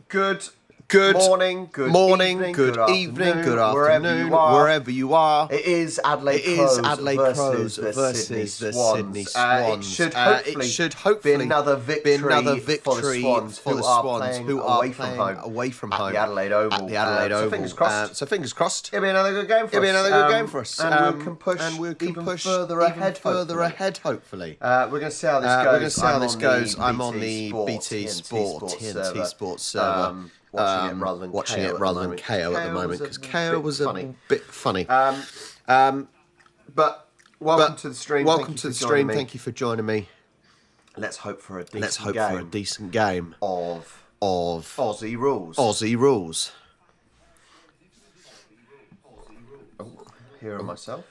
Good morning, good evening, good afternoon, wherever you are. It is Adelaide Crows versus the Sydney Swans. It should hopefully be another victory for the Swans, who are playing away from home at the Adelaide Oval. So fingers crossed. It'll be another good game for us. And we can push further ahead, hopefully. We're going to see how this goes. I'm on the BT Sport TNT server. Watching it rather than KO at the moment, because KO was a bit funny. But welcome to the stream. Thank you for joining me. Let's hope for a decent game of Aussie rules. Oh, hearing myself.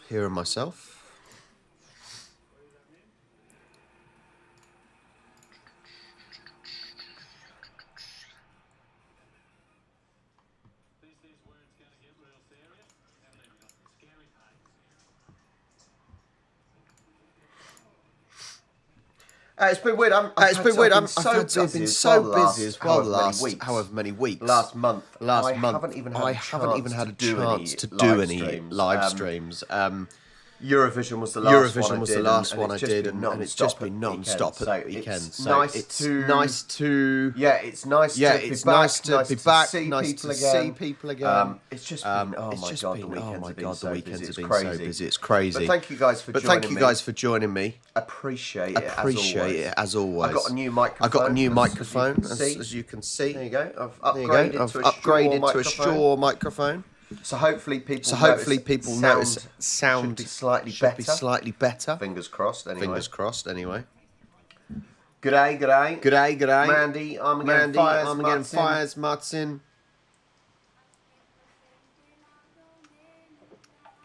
It's been weird. I've been so busy as well the last however many weeks. Last month. I haven't even had a chance to do any live streams. Eurovision was the last one I did, and it's just been non-stop at the weekend. So it's nice to be back, nice to see people again. It's just been oh my god, the weekends have been so busy. It's crazy. But thank you guys for joining me. Appreciate it as always. I got a new microphone, as you can see. There you go. I've upgraded to a Shure microphone. So hopefully people notice sound should be slightly better. Fingers crossed anyway. G'day. Mandy, I'm again Fires, Martin.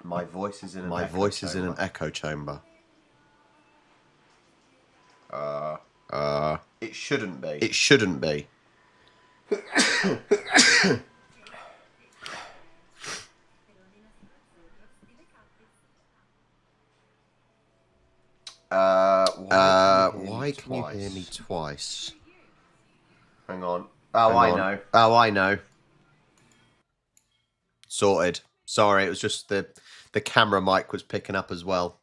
My voice is in an echo chamber. It shouldn't be. Why can you hear me twice? Hang on. I know. Sorted. Sorry, it was just the camera mic was picking up as well.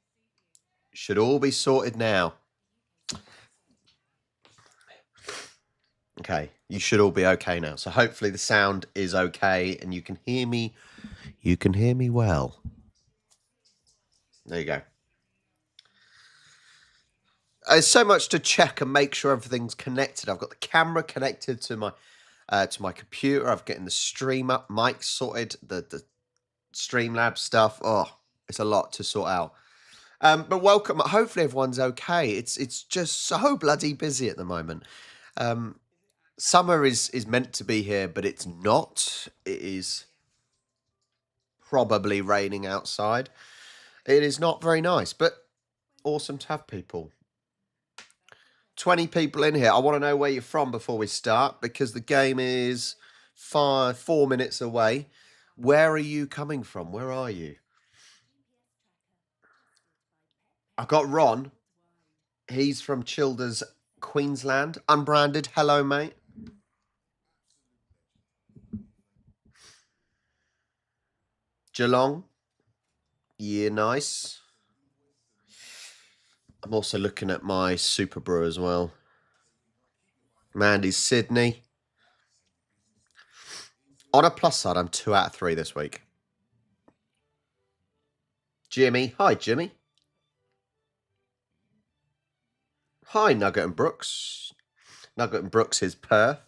Should all be sorted now. Okay, you should all be okay now. So hopefully the sound is okay and you can hear me. You can hear me well. There you go. There's so much to check and make sure everything's connected. I've got the camera connected to my computer. I've getting the stream up, mic sorted, the Streamlab stuff. Oh, it's a lot to sort out. But welcome. Hopefully everyone's okay. It's just so bloody busy at the moment. Summer is meant to be here, but it's not. It is probably raining outside. It is not very nice, but awesome to have people. 20 people in here. I want to know where you're from before we start, because the game is 4 minutes away. Where are you coming from? Where are you? I've got Ron. He's from Childers, Queensland. Unbranded. Hello, mate. Geelong. Yeah, nice. I'm also looking at my Super Brew as well. Mandy's Sydney. On a plus side, I'm 2 out of 3 this week. Jimmy. Hi, Jimmy. Hi, Nugget and Brooks. Nugget and Brooks is Perth.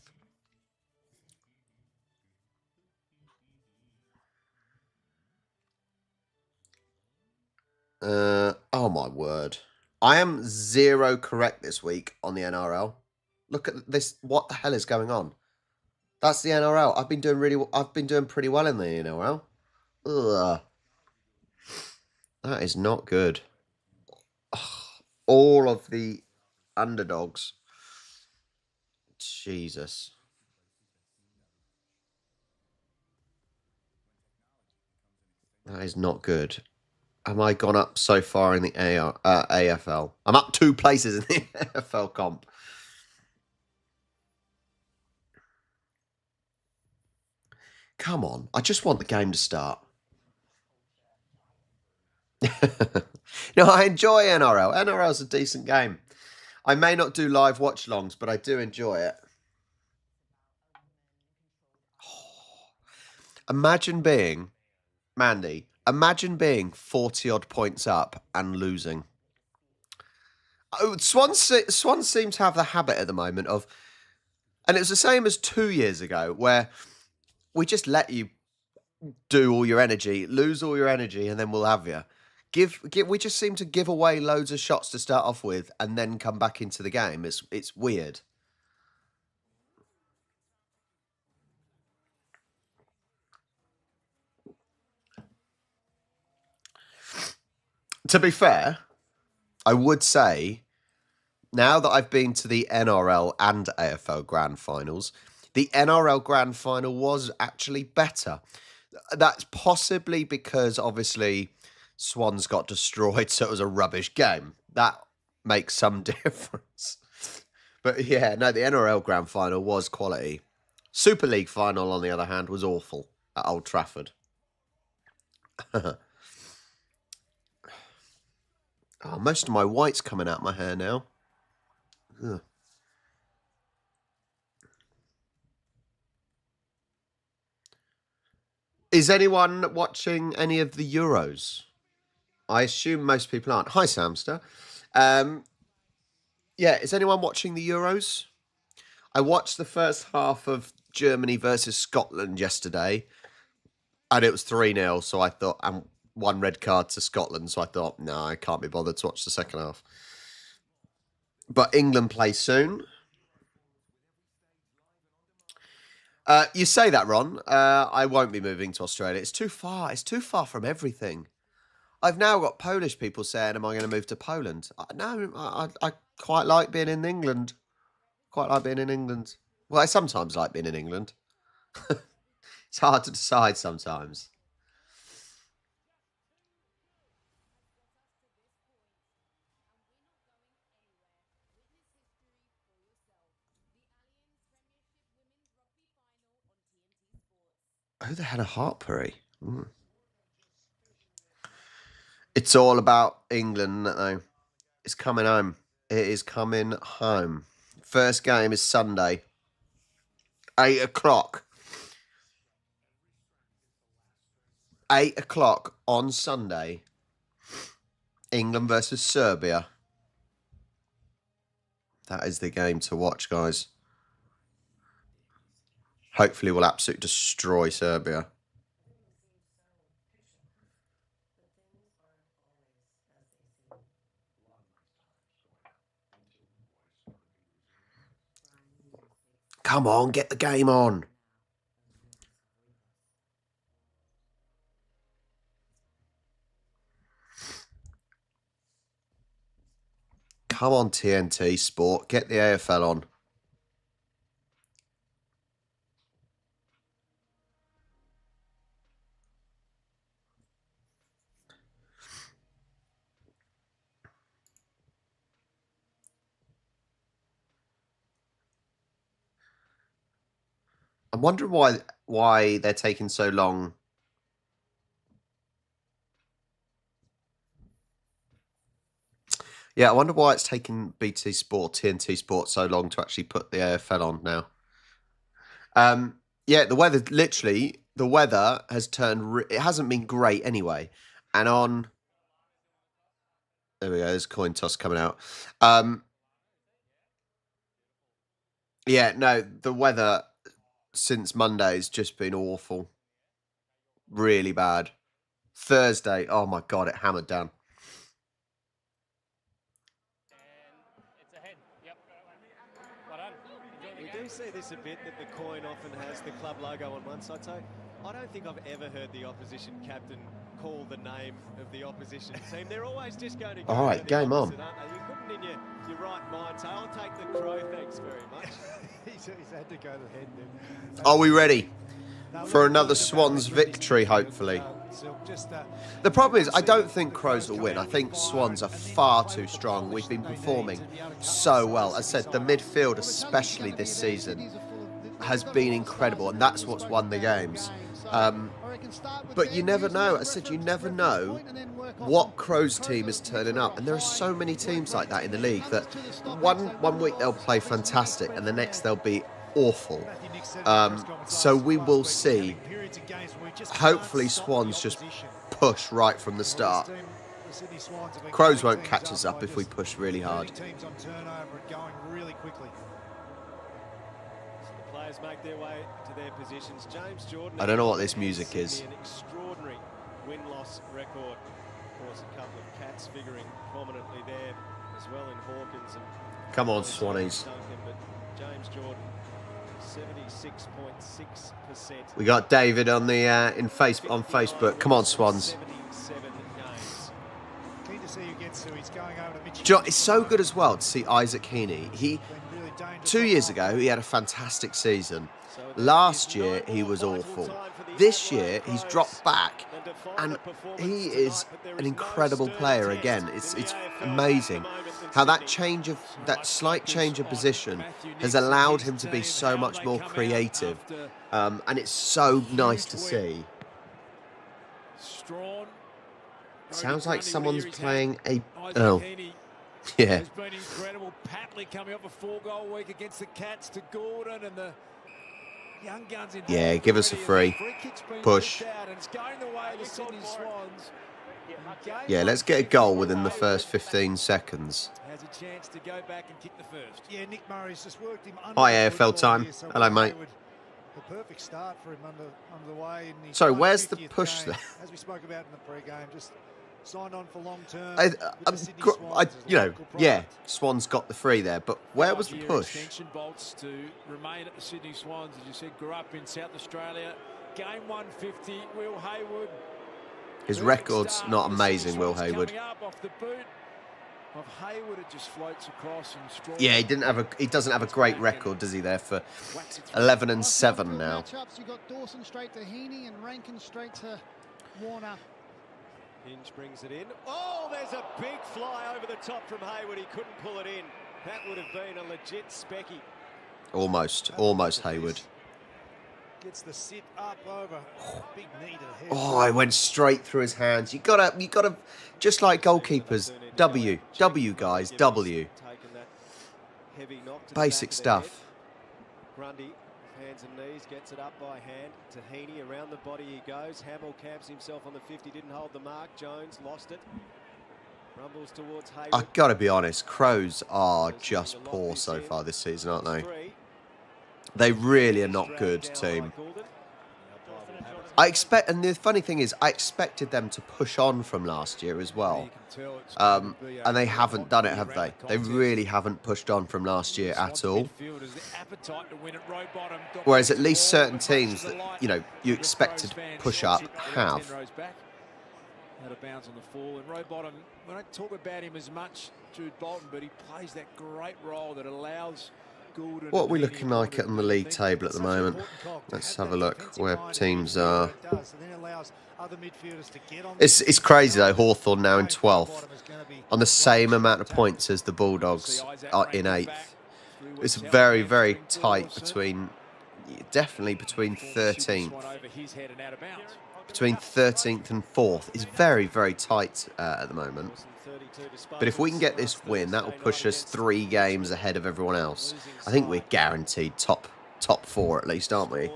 Oh, my word. I am 0 correct this week on the NRL. Look at this. What the hell is going on? That's the NRL. I've been doing pretty well in the NRL. Ugh. That is not good. Ugh. All of the underdogs. Jesus. That is not good. Am I gone up so far in the AFL? I'm up 2 places in the AFL comp. Come on. I just want the game to start. No, I enjoy NRL. NRL's a decent game. I may not do live watch-longs, but I do enjoy it. Imagine being, Mandy, imagine being 40-odd points up and losing. Oh, Swans seem to have the habit at the moment of, and it was the same as 2 years ago, where we just let you do all your energy, lose all your energy, and then we'll have you. We just seem to give away loads of shots to start off with and then come back into the game. It's weird. To be fair, I would say, now that I've been to the NRL and AFL Grand Finals, the NRL Grand Final was actually better. That's possibly because, obviously, Swans got destroyed, so it was a rubbish game. That makes some difference. But yeah, no, the NRL Grand Final was quality. Super League Final, on the other hand, was awful at Old Trafford. Oh, most of my white's coming out my hair now. Ugh. Is anyone watching any of the Euros? I assume most people aren't. Hi, Samster. Yeah, is anyone watching the Euros? I watched the first half of Germany versus Scotland yesterday, and it was 3-0, so I thought, and one red card to Scotland, so I thought, no, I can't be bothered to watch the second half. But England play soon. You say that, Ron. I won't be moving to Australia. It's too far. It's too far from everything. I've now got Polish people saying, am I going to move to Poland? No, I quite like being in England. Quite like being in England. Well, I sometimes like being in England. It's hard to decide sometimes. Who the hell are Hartbury? It's all about England, though. It's coming home. It is coming home. First game is Sunday. 8 o'clock. 8 o'clock on Sunday. England versus Serbia. That is the game to watch, guys. Hopefully we'll absolutely destroy Serbia. Come on, get the game on. Come on, TNT Sport. Get the AFL on. I'm wondering why they're taking so long. Yeah, I wonder why it's taken BT Sport, TNT Sport so long to actually put the AFL on now. Yeah, the weather has turned. It hasn't been great anyway, and on. There we go. There's coin toss coming out. Yeah, no, the weather since Monday has just been awful. Really bad. Thursday, oh my God, it hammered down. We do see this a bit, that the coin often has the club logo on one side. So I don't think I've ever heard the opposition captain call the name of the opposition team. They're always just going to go. All right, game on. You couldn't in your right mind say, I'll take the Crow, thanks very much. he's had to go ahead then. Are we ready for another Swans victory, hopefully? The problem is, I don't think Crows will win. I think Swans are far too strong. We've been performing so well. As I said, the midfield, especially this season, has been incredible, and that's what's won the games. But you never know. I said you never know what Crows team is turning up. And there are so many teams like that in the league that one week they'll play fantastic and the next they'll be awful. So we will see. Hopefully Swans just push right from the start. Crows won't catch us up if we push really hard. Make their way to their positions. James Jordan, I don't know what this music is. An extraordinary win-loss record. Of course, a couple of cats figuring prominently there as well in Hawkins and come on, Swannies. But James Jordan, 76.6%. We got David on the on Facebook. Come on, Swans. 77 games. Keen to see who gets through. He's going over to Mitchell. Do you know, it's so good as well to see Isaac Heaney. 2 years ago, he had a fantastic season. Last year, he was awful. This year, he's dropped back, and he is an incredible player again. It's amazing how that slight change of position has allowed him to be so much more creative, and it's so nice to see. Sounds like someone's playing a... Oh. Yeah. It's been incredible. Patley coming off a 4-goal week against the Cats to Gordon and the young guns in. Yeah, give us a free push. Yeah, let's get a goal within the first 15 seconds. Has a chance to go back and kick the first. Yeah, Nick Murray's just worked him under. Hi, AFL time. Hello, mate. The perfect start for him under the way. Sorry, where's the push there? As we spoke about in the pre-game, just signed on for long term. Yeah, Swans got the free there, but where was the push? Extension bolts to remain at the Sydney Swans, as you said, grew up in South Australia. Game 150, Will Hayward. His record's not amazing, Will Hayward. Off the boot of Hayward, it just floats across and yeah, he doesn't have a great record, does he? There for 11-7 now. You got Dawson straight to Heaney and Rankin straight to Warner. Hinge brings it in. Oh, there's a big fly over the top from Hayward. He couldn't pull it in. That would have been a legit specky. Almost Hayward. Gets the sit up over. Big knee to the head. Oh, I went straight through his hands. You gotta, just like goalkeepers. W, guys, W. Basic stuff. Grundy, hands and knees, gets it up by hand to Heaney. Around the body he goes. Hamill camps himself on the 50, didn't hold the mark. Jones lost it. Rumbles towards Hayward. I gotta be honest, Crows are just poor so far this season, aren't they? They really are not good, team. And the funny thing is, I expected them to push on from last year as well. And they haven't done it, have they? They really haven't pushed on from last year at all. Whereas at least certain teams that, you expected push up have. Out of bounds on the fall, and Rowbottom, we don't talk about him as much, Jude Bolton, but he plays that great role that allows Goulden. What are we looking like on the league table at the moment? Let's have a look where teams are. It's crazy though, Hawthorn now in 12th, on the same amount of points as the Bulldogs are in 8th. It's very, very tight definitely between 13th. Between 13th and 4th is very, very tight at the moment. But if we can get this win, that will push us 3 games ahead of everyone else. I think we're guaranteed top 4 at least, aren't we?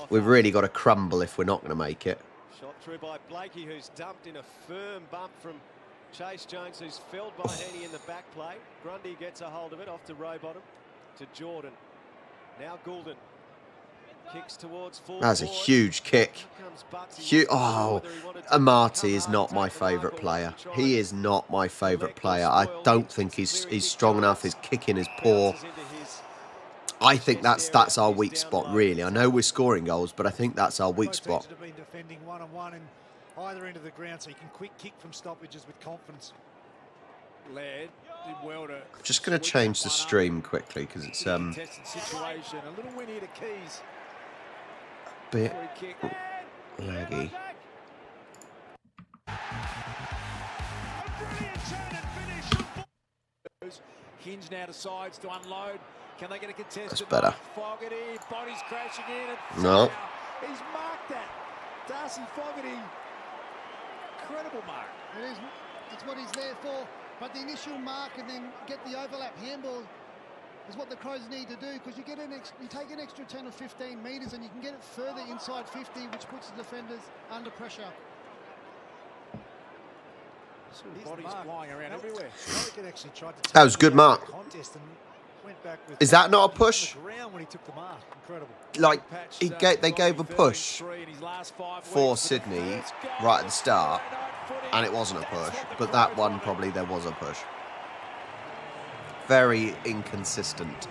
We've really got to crumble if we're not going to make it. Shot through by Blakey, who's dumped in a firm bump from Chase Jones, who's felled by Heaney in the back play. Grundy gets a hold of it, off to Rowbottom, to Jordan. Now Goulden. Kicks towards full. That's a huge kick. Amati is not my favourite player. He is not my favourite player. I don't think he's strong enough. His kicking is poor. I think that's our weak spot, really. I know we're scoring goals, but I think that's our weak spot. Defending one-on-one in either end of the ground, so you can quick kick from stoppages with confidence. Laird did well to. I'm just going to change the stream quickly because it's situation. A little win here to Keys. Bit laggy. Hinge now decides to unload. Can they get a contested? That's better. Fogarty, bodies crashing in. No. He's marked that. Darcy Fogarty, incredible mark. It is. It's what he's there for. But the initial mark and then get the overlap handball is what the Crows need to do, because you take an extra 10 or 15 metres and you can get it further inside 50, which puts the defenders under pressure. Bodies flying around everywhere. That was a good mark. Is that not a push? Like, they gave a push for Sydney right at the start, and it wasn't a push. But that one, probably there was a push. Very inconsistent.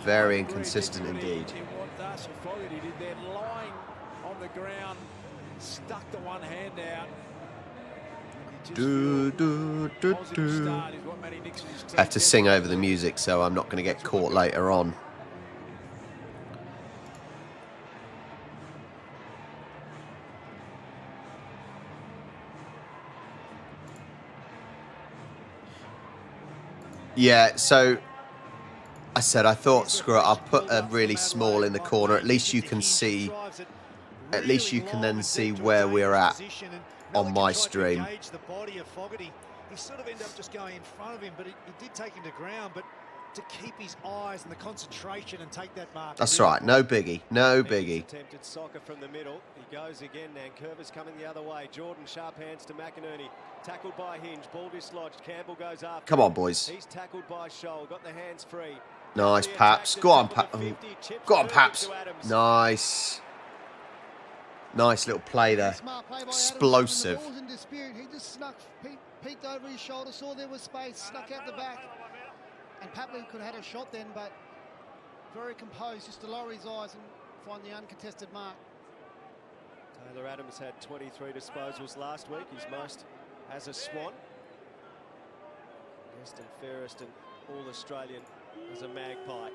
Very inconsistent indeed. What Darcy Fogarty did there, lying on the ground, stuck the one hand out. I have to sing over the music, so I'm not going to get caught later on. Yeah, so I said I thought, screw it, I'll put a really small in the corner. At least you can see, at least you can then see where we're at on my stream. The body of Fogarty, he sort of ended up just going in front of him, but he did take him to ground. But to keep his eyes and the concentration and take that mark. That's right, no biggie, no biggie. Attempted soccer from the middle. He goes again. Nankervis coming the other way. Jordan sharp hands to McInerney. Tackled by Hinge. Ball dislodged. Campbell goes after. Come on, boys. He's tackled by Scholl. Got the hands free. Nice, Paps. Go on, Paps. Go on, Paps. Nice. Nice little play there. Explosive. He just snuck, peeked over his shoulder, saw there was space, snuck out the back. And Papley could have had a shot then, but very composed, just to lower his eyes and find the uncontested mark. Taylor Adams had 23 disposals last week, his most as a Swan. Best and fairest and All-Australian as a Magpie.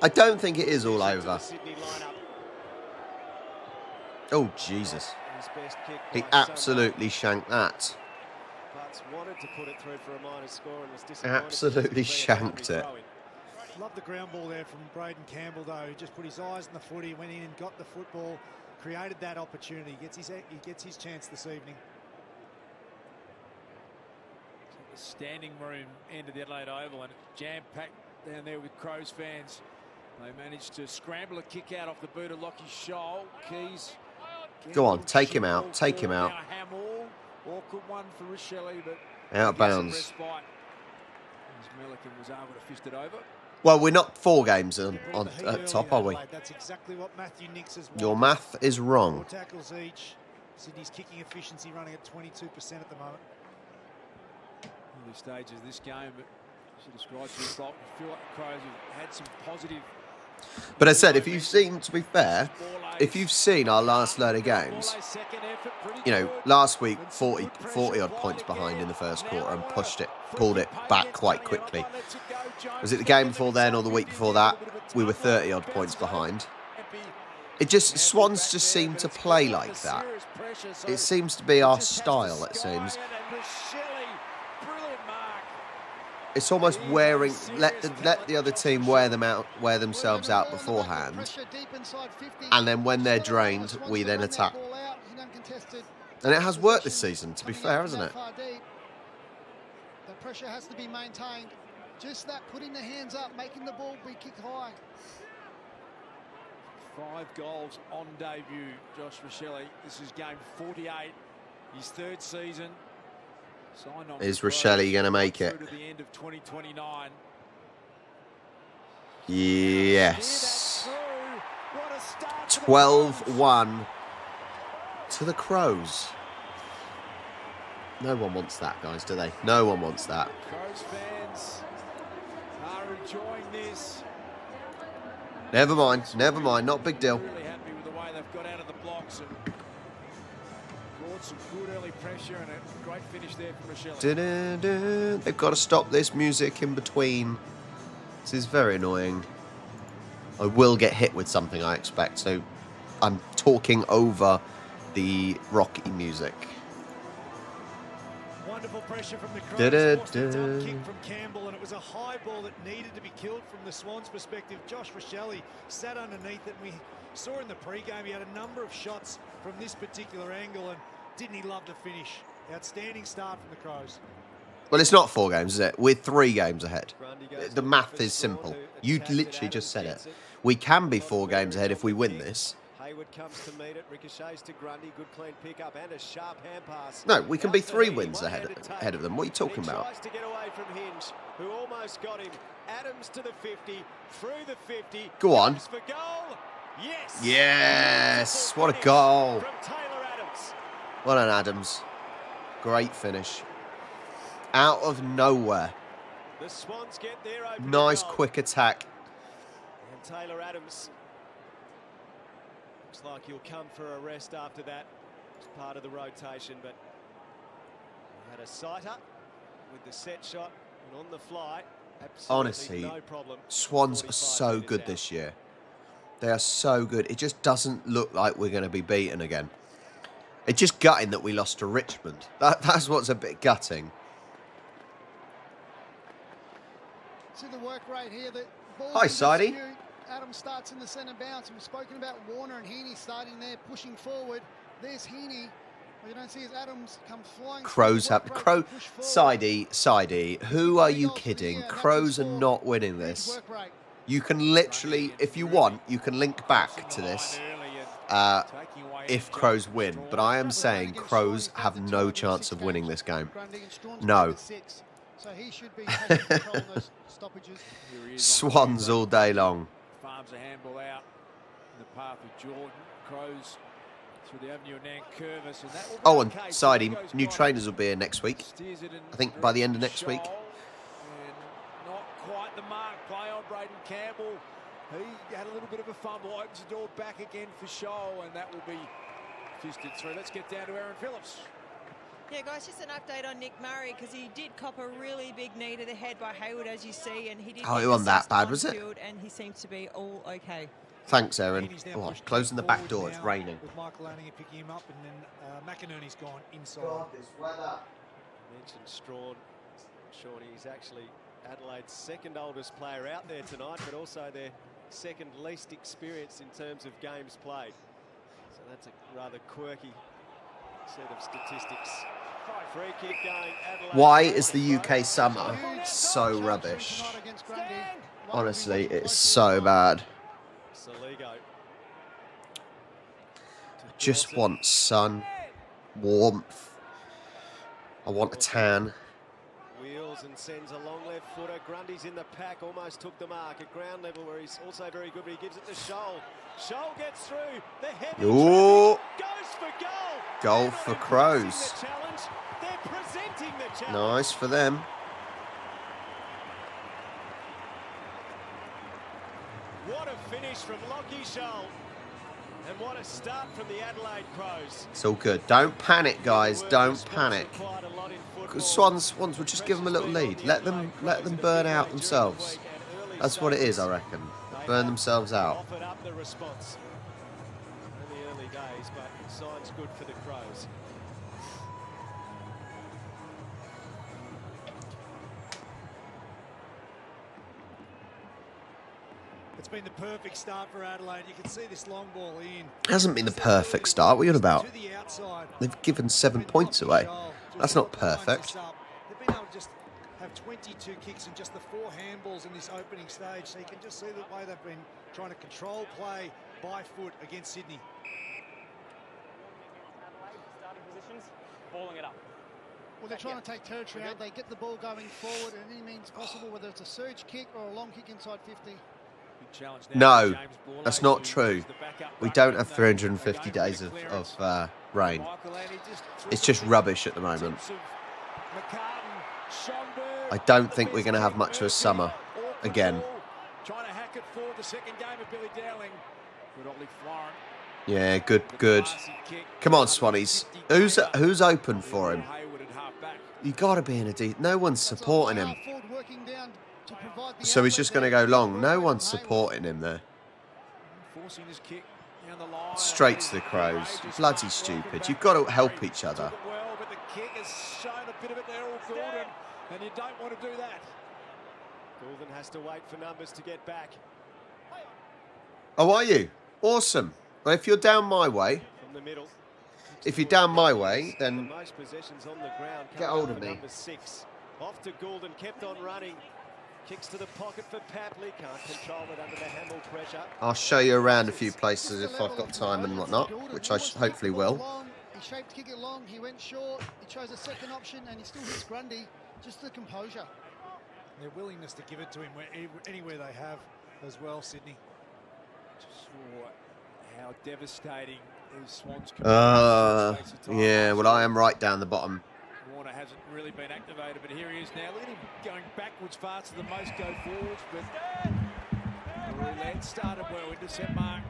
I don't think it is all over. Oh, Jesus. He absolutely shanked that. Wanted to put it through for a minor score and was absolutely shanked it. Love the ground ball there from Braden Campbell, though. He just put his eyes on the footy, went in and got the football, created that opportunity. He gets his chance this evening. The standing room end of the Adelaide Oval, and jam-packed down there with Crows fans. They managed to scramble a kick out off the boot of Lockie Scholl. Keys. Go on, take him out. Take him out. Awkward one for Rochelle, but out of bounds. Milliken was able to fist it over. Well, we're not 4 games at top, are we? That's exactly what Matthew Nix has Your math is wrong. 4 tackles each. Sydney's kicking efficiency running at 22% at the moment. Early stages of this game, but she described to you, Bolton, I feel like the Crows have had some positive. But I said, if you've seen, to be fair, if you've seen our last load of games, you know, last week 40 odd points behind in the first quarter and pulled it back quite quickly. Was it the game before then or the week before that? We were 30 odd points behind. It just, Swans just seem to play like that. It seems to be our style, it seems. It's almost wearing, let the other team wear themselves out beforehand, and then when they're drained, we then attack. And it has worked this season, to be fair, hasn't it? The pressure has to be maintained. Just that, putting the hands up, making the ball be kicked high. 5 goals on debut, Josh Rochelle. This is game 48, his 3rd season. Is Rochelle going to make it? To the end of 2029. Yes. 12-1 to the Crows. No one wants that, guys, do they? No one wants that. Crows fans are enjoying this. Never mind, not a big deal. Really happy with the way they've got out of the blocks and brought some good early pressure and a great finish there from Rochelle. They've got to stop this music in between. This is very annoying. I will get hit with something, I expect, so I'm talking over the rocky music. Wonderful pressure from the Crows. Forced a dump kick from Campbell, and it was a high ball that needed to be killed from the Swans' perspective. Josh Rochelle sat underneath it, and we saw in the pre-game he had a number of shots from this particular angle, and didn't he love to finish? Outstanding start from the Crows. Well, it's not 4 games, is it? We're 3 games ahead. The math is simple. You literally just said it. We can be 4 games ahead if we win this. Hayward comes to meet it, ricochets to Grundy, good clean pick up and a sharp hand pass. No, we can be 3 wins ahead of them. What are you talking about? Tries to get away from Hinge, who almost got him. Adams to the 50, through the 50. Go on. For goal. Yes. Yes. What a goal. From Taylor Adams. Well done, Adams. Great finish. Out of nowhere. The Swans get their opening Nice goal. quick attack. And Taylor Adams looks like he'll come for a rest after that. It's part of the rotation, but he had a sighter with the set shot and on the fly. Absolutely Honestly, no problem. Swans are so good out. this year. They are so good. It just doesn't look like we're going to be beaten again. It's just gutting that we lost to Richmond. That's what's a bit gutting. See the work rate here. The Hi, Sidey. Adam starts in the centre bounce. We've spoken about Warner and Heaney starting there, pushing forward. There's Heaney. What you don't see is Adams come flying. Crows have... Sidey, who are you kidding? Crows are not winning this. You can literally, if you want, you can link back to this if Crows win. But I am saying Crows have no chance of winning this game. No. So he should be taking control of those stoppages. Swans all day long. Farms a handball out in the path of Jordan. Crows through the avenue of Nankervis. And that will be Oh, and okay. Sidey, new trainers will be here next week. I think by the end of next week. And not quite the mark play on Braden Campbell. He had a little bit of a fumble, opens the door back again for Shoal, and that will be fisted through. Let's get down to Aaron Phillips. Yeah, guys, just an update on Nick Murray, because he did cop a really big knee to the head by Hayward, as you see, and he did. Oh, it wasn't that bad, was it? And he seems to be all okay. Thanks, Aaron. Oh, closing the back door. It's raining. With Michael Lanning picking him up, and then McInerney's gone inside. God, this weather. Mentioned Strawn. Shawnee, he's actually Adelaide's second oldest player out there tonight, but also their second least experienced in terms of games played. So that's a rather quirky set of statistics. Free kick going, Adelaide. Why is the UK summer so rubbish? Honestly, it's so bad. Saligo. I just want sun, warmth. I want a tan. Wheels and sends a long left footer. Grundy's in the pack, almost took the mark at ground level, where he's also very good, but he gives it to Shoal. Shoal gets through. The heavy Ooh. goes for goal. Goal for Crows. They're presenting the challenge. Nice for them. What a finish from Lockie Shoal. And what a start from the Adelaide Crows. It's all good. Don't panic, guys. Don't panic. Because Swans will just give them a little lead. Let them burn out themselves. That's what it is, I reckon. Burn themselves out. Offered up the response. Only early days, but signs good for the Crows. It's been the perfect start for Adelaide. You can see this long ball in. It hasn't been the perfect start. What are you on about? To the outside. They've given 7 points away. That's not perfect. They've been able to just have 22 kicks and just the 4 handballs in this opening stage. So you can just see the way they've been trying to control play by foot against Sydney. Starting positions, balling it up. Well, they're trying to take territory out. They get the ball going forward in any means possible, whether it's a surge kick or a long kick inside 50. No, that's not true. We don't have 350 days of rain. It's just rubbish at the moment. I don't think we're going to have much of a summer again. Yeah, good. Come on, Swannies. Who's open for him? You got to be in a deep. No one's supporting him. So he's just going to go long. No one's supporting him there. Straight to the Crows. Bloody stupid. You've got to help each other. Goulden, and you don't want to do that. Goulden has to wait for numbers to get back. Oh, are you? Awesome. Well, if you're down my way, From the middle. if you're down my way, then Most possessions on the ground. get hold of me. Number 6. Off to Goulden, kept on running. Kicks to the pocket for Papley. Can't control it under the handle pressure. I'll show you around a few places if I've got time and whatnot, which I hopefully will. He shaped to kick it long, he went short, he chose a second option, and he still hits Grundy. Just the composure. Their willingness to give it to him anywhere they have as well, Sydney. Just saw how devastating these Swans can be. Yeah, well, I am right down the bottom. Warner hasn't really been activated, but here he is now. Look at him going backwards faster than most go forwards, but Roulette started well, intercept mark.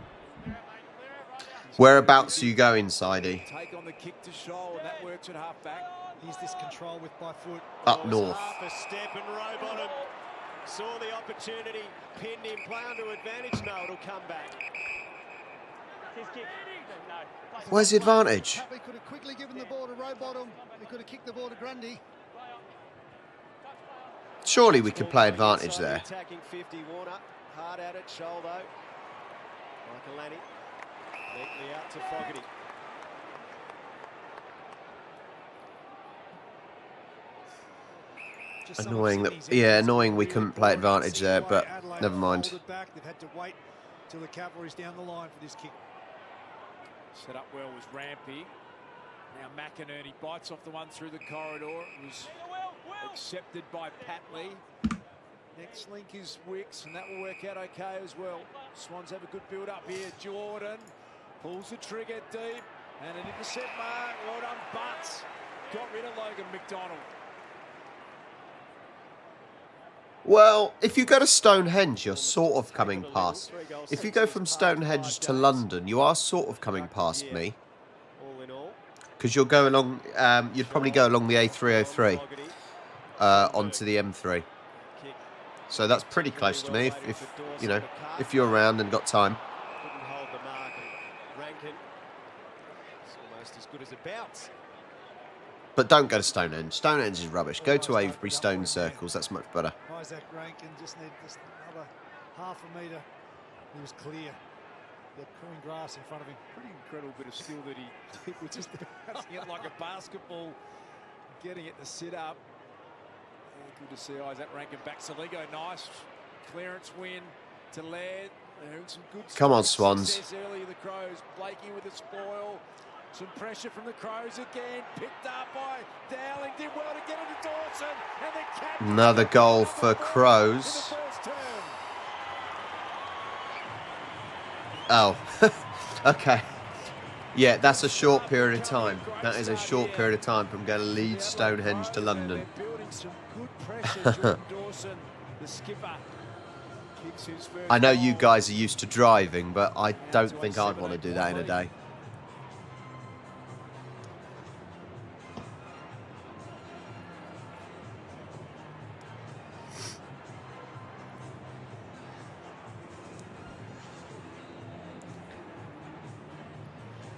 Whereabouts are you going, Sidey? Take on the kick to Shoal, and that works at half back. He's this control with by foot. Up north. Half a step and Rowbottom saw the opportunity, pinned him, play onto advantage. No, it'll come back. His kick. No. Where's the advantage? He could have quickly given the ball to Rowbottom. He could have kicked the ball to Grundy. Surely we could play advantage there. Attacking 50, Warner. Hard at it, Shoal though. Michael Lanny. Neatly out to Fogarty. Annoying that, yeah, annoying we couldn't play advantage there, but never mind. They've had to wait till the cavalry's down the line for this kick. Set up well was Rampy. Now McInerney bites off the one through the corridor. It was accepted by Patley. Next link is Wicks, and that will work out okay as well. Swans have a good build up here. Jordan pulls the trigger deep, and an intercept mark. Well done, Butts. Got rid of Logan McDonald. Well, if you go to Stonehenge, you're sort of coming past. If you go from Stonehenge to London, you are sort of coming past me. Because you'll go along, you'd probably go along the A303 onto the M3. So that's pretty close to me if you know, if you're around and got time. Couldn't hold the mark, and Rankin, it's almost as good as a bounce. But don't go to Stonehenge. Stonehenge is rubbish. Go to Avebury Stone Circles. That's much better. Isaac Rankin just needed just another half a metre. He was clear. They're pulling grass in front of him. Pretty incredible bit of skill that he did with just bouncing it like a basketball, getting it to sit up. Good to see Isaac Rankin back. Saligo, nice clearance win to Laird. Some good come on, Swans. Early the Crows. Blakey with the spoil. Some pressure from the Crows again. Picked up by Dowling. Did well to get it to Dawson. And the captain. Another goal for Crows. Oh, okay. Yeah, that's a short period of time. That is a short period of time from going to Leeds, Stonehenge to London. I know you guys are used to driving, but I don't think I'd want to do that in a day.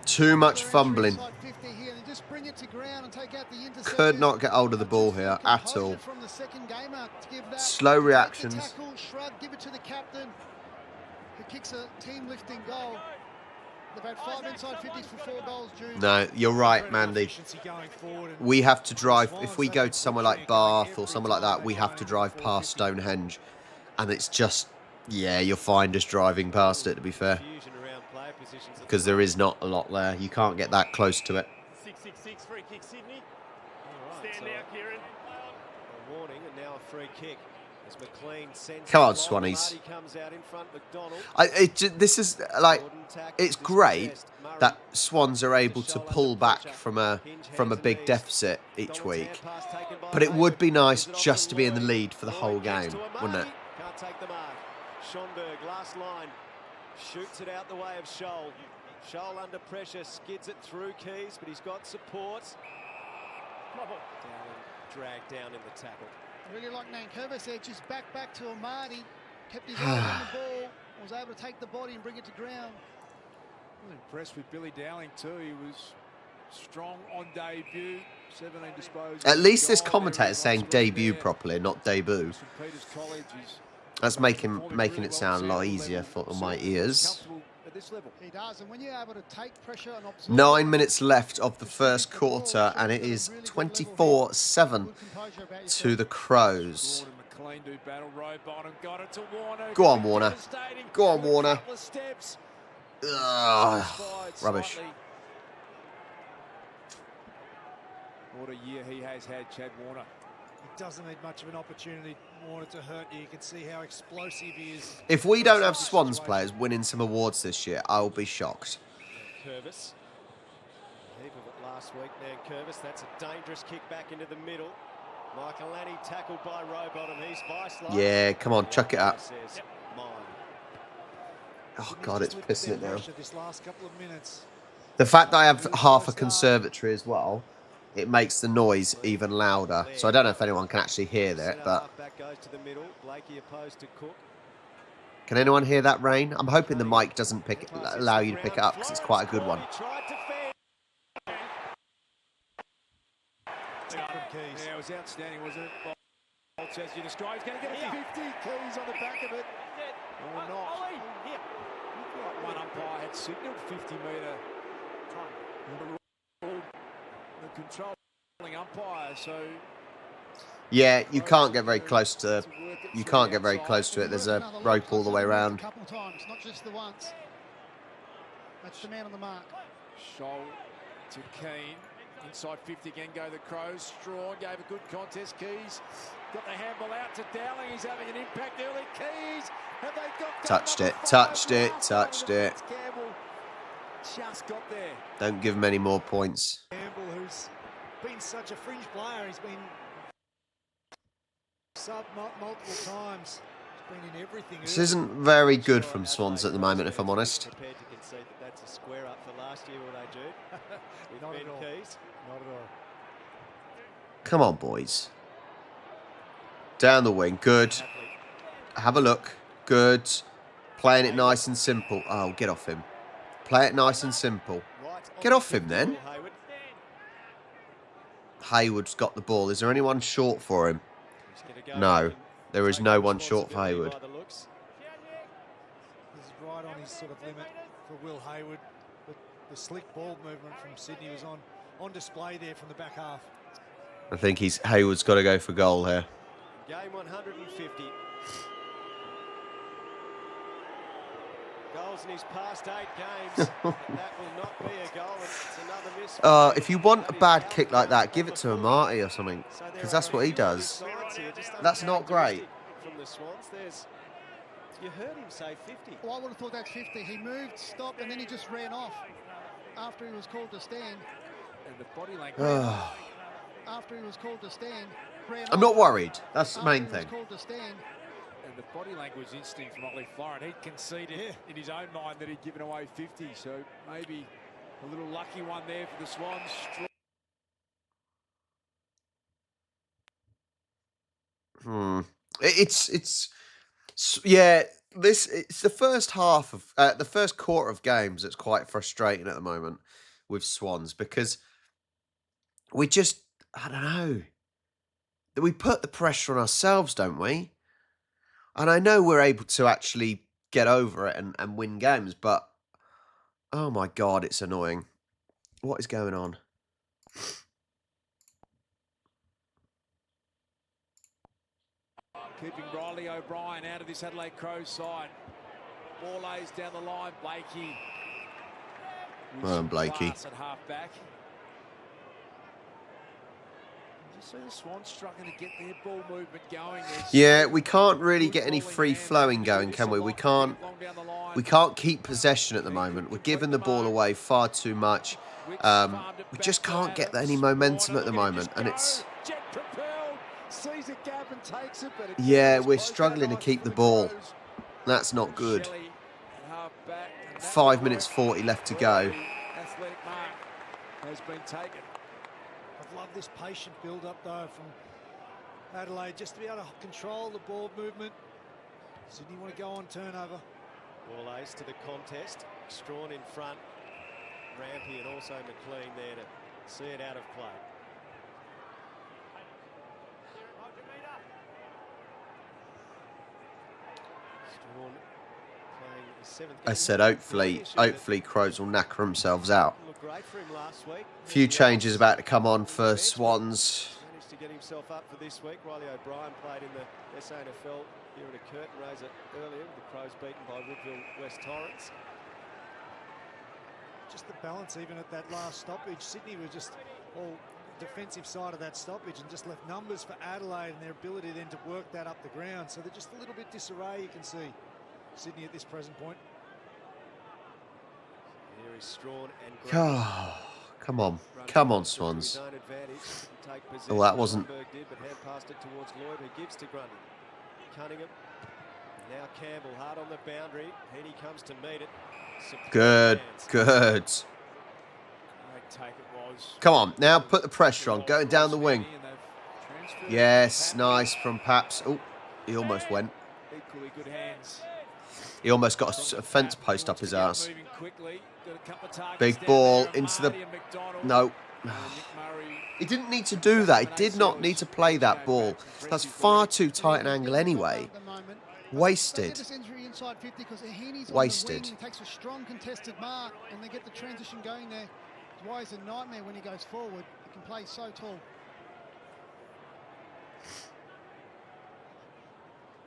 Too much fumbling. Could not get hold of the ball here at all. Slow reactions. Give it to the captain, who kicks a team-lifting goal. They've had 5 inside 50s for 4 goals, Jude. No, you're right, Mandy. We have to drive. If we go to somewhere like Bath or somewhere like that, we have to drive past Stonehenge. And it's just, yeah, you'll find us driving past it, to be fair. Because there is not a lot there. You can't get that close to it. 6-6-6, free kick, Sydney. Stand out, Kieran. A warning and now a free kick. As McLean sends come on, Swannies. comes out in front, McDonald. This is like, it's great that Swans are able to pull back from a big deficit each week. But it would be nice just to be in the lead for the whole game, wouldn't it? Can't take the mark. Schonberg, last line. Shoots it out the way of Scholl. Scholl under pressure, skids it through Keys, but he's got support. Dragged down in the tackle. Really like Nankervis there, just back to Amadi. Kept his eye on the ball, was able to take the body and bring it to ground. I'm impressed with Billy Dowling too. He was Strong on debut. 17 disposals. At least this commentator's saying debut properly, not debut. That's making it sound a lot easier for my ears. He does, and when you're able to take pressure and observe 9 minutes left of the first quarter, and it is 24-7 to the Crows. Go on, Warner. Go on, Warner. Ugh, rubbish. What a year he has had, Chad Warner. He doesn't need much of an opportunity, Warner, to hurt you. You can see how explosive he is. If we don't have Swans players winning some awards this year, I'll be shocked. Curvis. Heap of it last week. Now Curvis, that's a dangerous kick back into the middle. Michael Lanny tackled by Rowbottom. He's vice-like. Yeah, come on, chuck it up. Oh, God, it's pissing it down. The fact that I have half a conservatory as well, it makes the noise even louder. So I don't know if anyone can actually hear that, but... Can anyone hear that, Rain? I'm hoping the mic doesn't allow you to pick it up, because it's quite a good one. Yeah, it was outstanding, wasn't it? Bolts, as you described, he's going to get a 50 keys on the back of it. Or not. One umpire had signalled 50-metre time. The controlling umpire, so... Yeah, you can't get very close to... You can't get very close to it. There's a rope all the way around. A couple times, not just the once. That's the man on the mark. Scholl to Keane. Inside 50 again go the Crows. Strawn gave a good contest. Keys got the handball out to Dowling. He's having an impact early. Keys, have they got... Touched it, touched it, touched it. Campbell just got there. Don't give him any more points. Campbell, who's been such a fringe player, he's been sub multiple times. He's been in everything. This isn't very good from Swans at the moment, if I'm honest. That's a square up for last year, will they, Jude? Not at all. Not at all. Come on, boys. Down the wing. Good. Have a look. Good. Playing it nice and simple. Oh, get off him. Play it nice and simple. Get off him, then. Hayward's got the ball. Is there anyone short for him? No. There is no one short for Hayward. He's right on his sort of limit for Will Hayward. But the slick ball movement from Sydney was on display there from the back half. I think Hayward's got to go for goal here. Game 150. Goals in his past 8 games. That will not be a goal. It's another miss. If you want a bad kick like that, give it to Amati or something, because that's what he does. That's not great. From the Swans, you heard him say 50. Well, I would have thought that's 50. He moved, stopped, and then he just ran off after he was called to stand. And the body language. After he was called to stand, I'm not worried. That's the main thing. Called to stand. And the body language instinct from Ollie Florin, he'd conceded in his own mind that he'd given away 50, so maybe a little lucky one there for the Swans. It's the first half of the first quarter of games that's quite frustrating at the moment with Swans, because we just, I don't know, we put the pressure on ourselves, don't we? And I know we're able to actually get over it and win games, but oh my God, it's annoying. What is going on? Keeping Riley O'Brien out of this Adelaide Crows side. Ball lays down the line. Blakey. Blakey. At half back. You see the Swans struggling to get their ball movement going. Yeah, we can't really get any free flowing going, can we? We can't keep possession at the moment. We're giving the ball away far too much. We just can't get any momentum at the moment, and it's... Yeah, we're struggling to keep the ball. That's not good. 5 minutes 40 left to go. Has been taken. I've loved this patient build-up though from Adelaide, just to be able to control the ball movement. Sydney want to go on turnover. Ball ace to the contest. Strawn in front. Rampy and also McLean there to See it out of play. Strawn playing his 7th game. I said hopefully Crows will knacker themselves out. Few changes about to come on for Swans. Managed to get himself up for this week. Riley O'Brien played in the SANFL here at a curtain raiser earlier, with the Crows beaten by Woodville West Torrens. Just the balance, even at that last stoppage. Sydney was just all defensive side of that stoppage and just left numbers for Adelaide and their ability then to work that up the ground. So they're just a little bit disarray, you can see, Sydney at this present point. Here is Strawn and Come on, Swans. Oh, that wasn't. But hand passed it towards Lloyd, who gives to Grundy. Cunningham. Now Campbell hard on the boundary. Heaney comes to meet it. Good. Come on, now put the pressure on. Going down the wing. Yes, nice from Paps. Oh, he almost went. He almost got a fence post up his ass. Big ball into the... No. He didn't need to do that. He did not need to play that ball. That's far too tight an angle anyway. Wasted. Wasted. He takes a strong contested mark and they get the transition going there. That's why he's a nightmare when he goes forward. He can play so tall.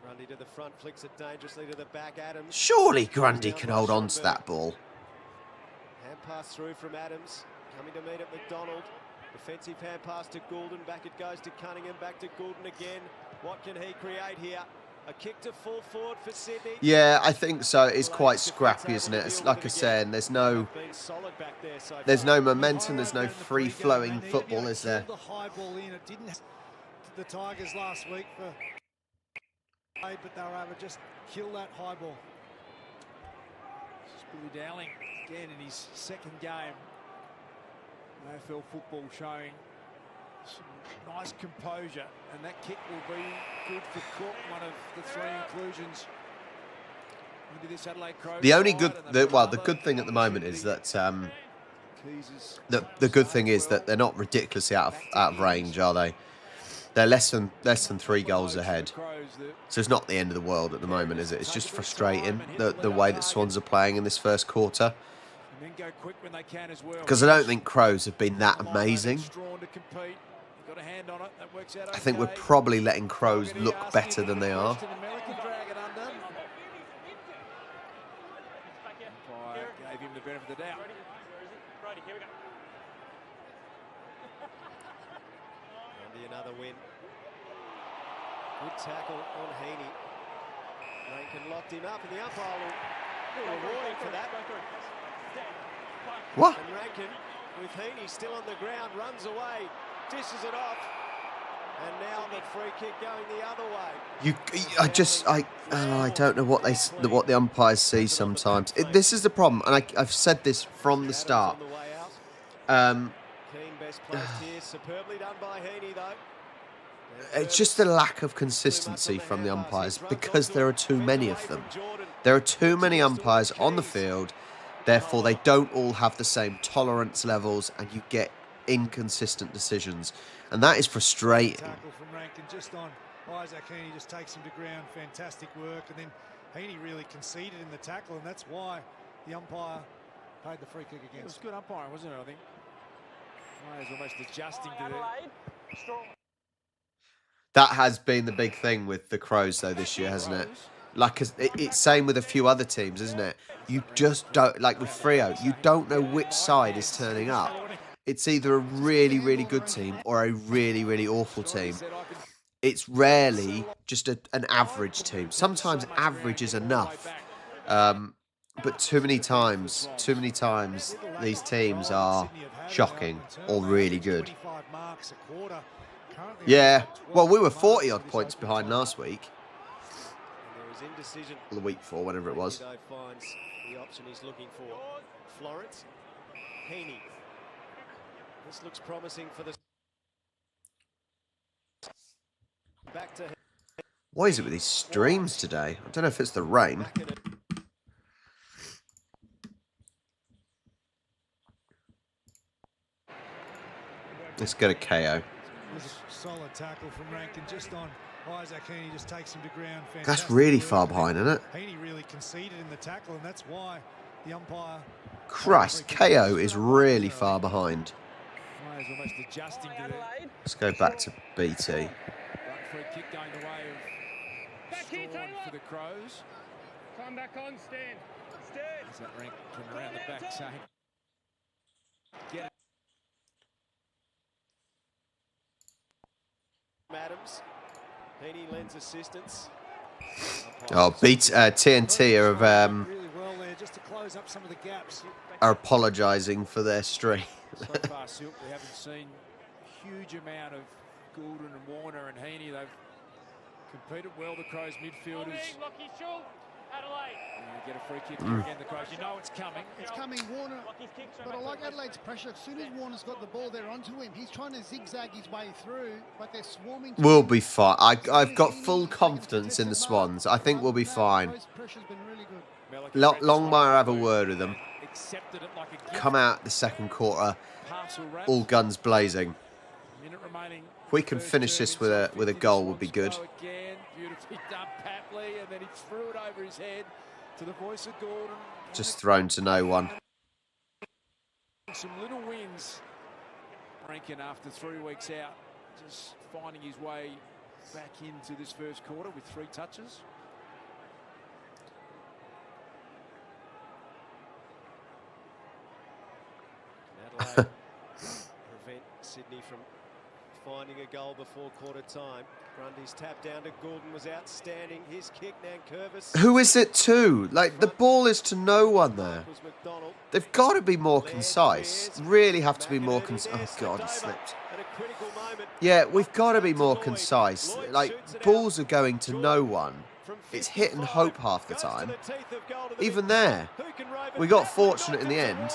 Grundy to the front, flicks it dangerously to the back. Adams. Surely Grundy can hold on to that ball. Hand pass through from Adams. Coming to meet at McDonald. Defensive hand pass to Goulden. Back it goes to Cunningham. Back to Goulden again. What can he create here? A kick to full forward for Sydney. Yeah, I think so. It's quite scrappy, isn't it? It's like I said, there's no momentum, there's no free-flowing football, is there? The high ball in. It didn't have the Tigers last week for, but they were able to just kill that high ball. Billy Dowling again in his 2nd game. AFL football showing some nice composure, and that kick will be good for Cook, one of the 3 inclusions into this Adelaide Crows. The only good, the good thing at the moment is that the good thing is that they're not ridiculously out of range, are they? They're less than 3 goals ahead, so it's not the end of the world at the moment, is it? It's just frustrating the way that Swans are playing in this first quarter. Because I don't think Crows have been that amazing. I think we're probably letting Crows look better than they are. Gave him the benefit of the doubt. Another win. Good tackle on Heaney. Rankin locked him up, and the umpire will reward him for that. What? And Rankin, with Heaney still on the ground, runs away, dishes it off, and now the free kick going the other way. I don't know what the umpires see sometimes. This is the problem, and I've said this from the start. Keane best placed here, superbly done by Heaney though. It's just a lack of consistency from the umpires because there are too many of them. There are too many umpires on the field, therefore they don't all have the same tolerance levels and you get inconsistent decisions. And that is frustrating. Tackle from Rankin just on Isaac Heaney, just takes him to ground, fantastic work. And then Heaney really conceded in the tackle, and that's why the umpire paid the free kick against. It was good umpiring, wasn't it, I think? Players almost adjusting to the... That has been the big thing with the Crows, though, this year, hasn't it? Like, it's same with a few other teams, isn't it? You just don't, like with Freo, you don't know which side is turning up. It's either a really, really good team or a really, really awful team. It's rarely just an average team. Sometimes average is enough. But too many times, these teams are shocking or really good. Yeah, well, we were 40-odd points behind last week. The week before, whatever it was. Finds the option he's looking for. Florence, Heaney. This looks promising for the... Back to... What is it with these streams today? I don't know if it's the rain. Let's go to KO. Solid tackle from Rankin just on Isaac Heaney, just takes him to ground. That's really far behind, isn't it? Heaney really conceded in the tackle, and that's why the umpire... Christ, KO is really far behind. Almost adjusting to the... Let's go back to BT. Free kick going the way of Strawn for the Crows. Come back on, stand. Stand. As that rank from around the back saying... Get it. Adams. Heaney lends assistance. Oh, TNT are apologising for their streak. So far, Silk, we haven't seen a huge amount of Goulden and Warner and Heaney. They've competed well, the Crows midfielders. Adelaide. Get a free kick here again, the Crows. You know it's coming. It's coming, Warner. But I like Adelaide's pressure. As soon as Warner's got the ball, they're onto him. He's trying to zigzag his way through, but they're swarming. We'll be fine. I've got full confidence in the Swans. I think we'll be fine. Pressure's been really good. Longmire, have a word with them. Come out the second quarter, all guns blazing. If we can finish this with a goal, would be good. Beautifully done, Papley, and then he threw it over his head to the voice of Gordon. Just thrown to no one. Some little wins. Rankin after 3 weeks out, just finding his way back into this first quarter with 3 touches. Adelaide prevent Sydney from finding a goal before quarter time. Grundy's tap down to Goulden was outstanding. His kick, Nankervis. Who is it to? Like, the ball is to no one there. They've got to be more concise. Really have to be more concise. Oh, God, he slipped. Yeah, we've got to be more concise. Like, balls are going to no one. It's hit and hope half the time. Even there. We got fortunate in the end.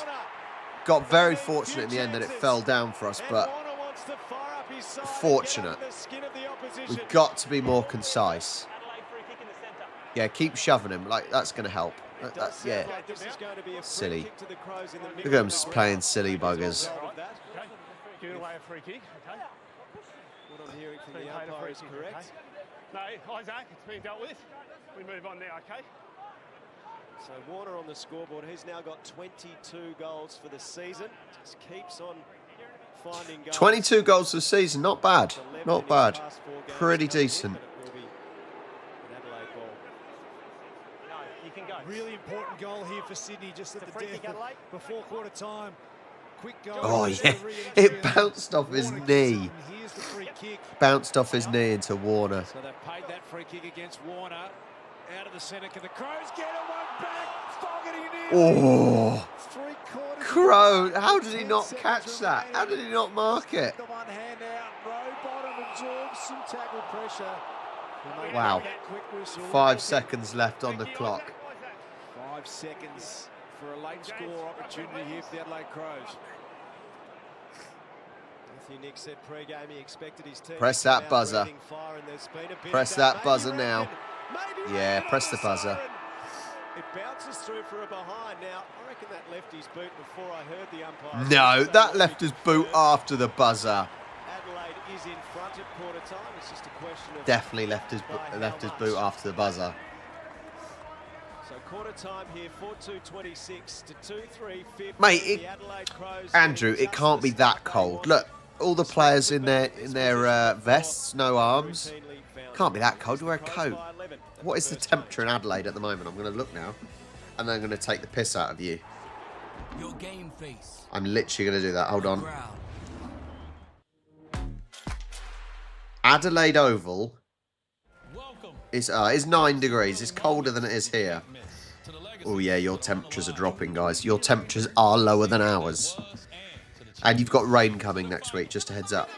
Got very fortunate in the end that it fell down for us, but fortunate. We've got to be more concise. Yeah, keep shoving him. Like, that's going to help. Yeah. Silly. Look at them playing silly buggers. Give it away a free kick, okay? What I'm hearing from the umpire is correct. No, Isaac, it's been dealt with. We move on now, okay? So Warner on the scoreboard. He's now got 22 goals for the season. Just keeps on finding goals. 22 goals for the season. Not bad. Not bad. Pretty decent. Really important goal here for Sydney just at the death before quarter time. Quick goal. Oh, yeah. It bounced off his knee. Here's the free kick. Bounced off his knee into Warner. So they've paid that free kick against Warner. Out of the centre. Can the Crows get it? One back. Fogarty near. Oh. Crow. How did he not catch that? How did he not mark it? The one hand out. Rowbottom absorbs some tackle pressure. Wow. 5 seconds left on the clock. 5 seconds for a late score opportunity here for the Adelaide Crows. Matthew Nick said pre-game he expected his team. Press that buzzer. Press that buzzer now. Yeah, press the buzzer. It bounces through for a behind. Now, I reckon that left his boot before I heard the umpire. No, that left his boot after the buzzer. Adelaide is in front at quarter time. It's just a question of... Definitely left his boot after the buzzer. So quarter time here, 4-2-26 to 2-3-50. Mate, Andrew, it can't be that cold. Look, all the players in their vests, no arms. Can't be that cold. Wear a coat. What is the temperature in Adelaide at the moment? I'm going to look now, and then I'm going to take the piss out of you. Your game face. I'm literally going to do that. Hold on. Adelaide Oval is 9 degrees. It's colder than it is here. Oh yeah, your temperatures are dropping, guys. Your temperatures are lower than ours. And you've got rain coming next week, just a heads up.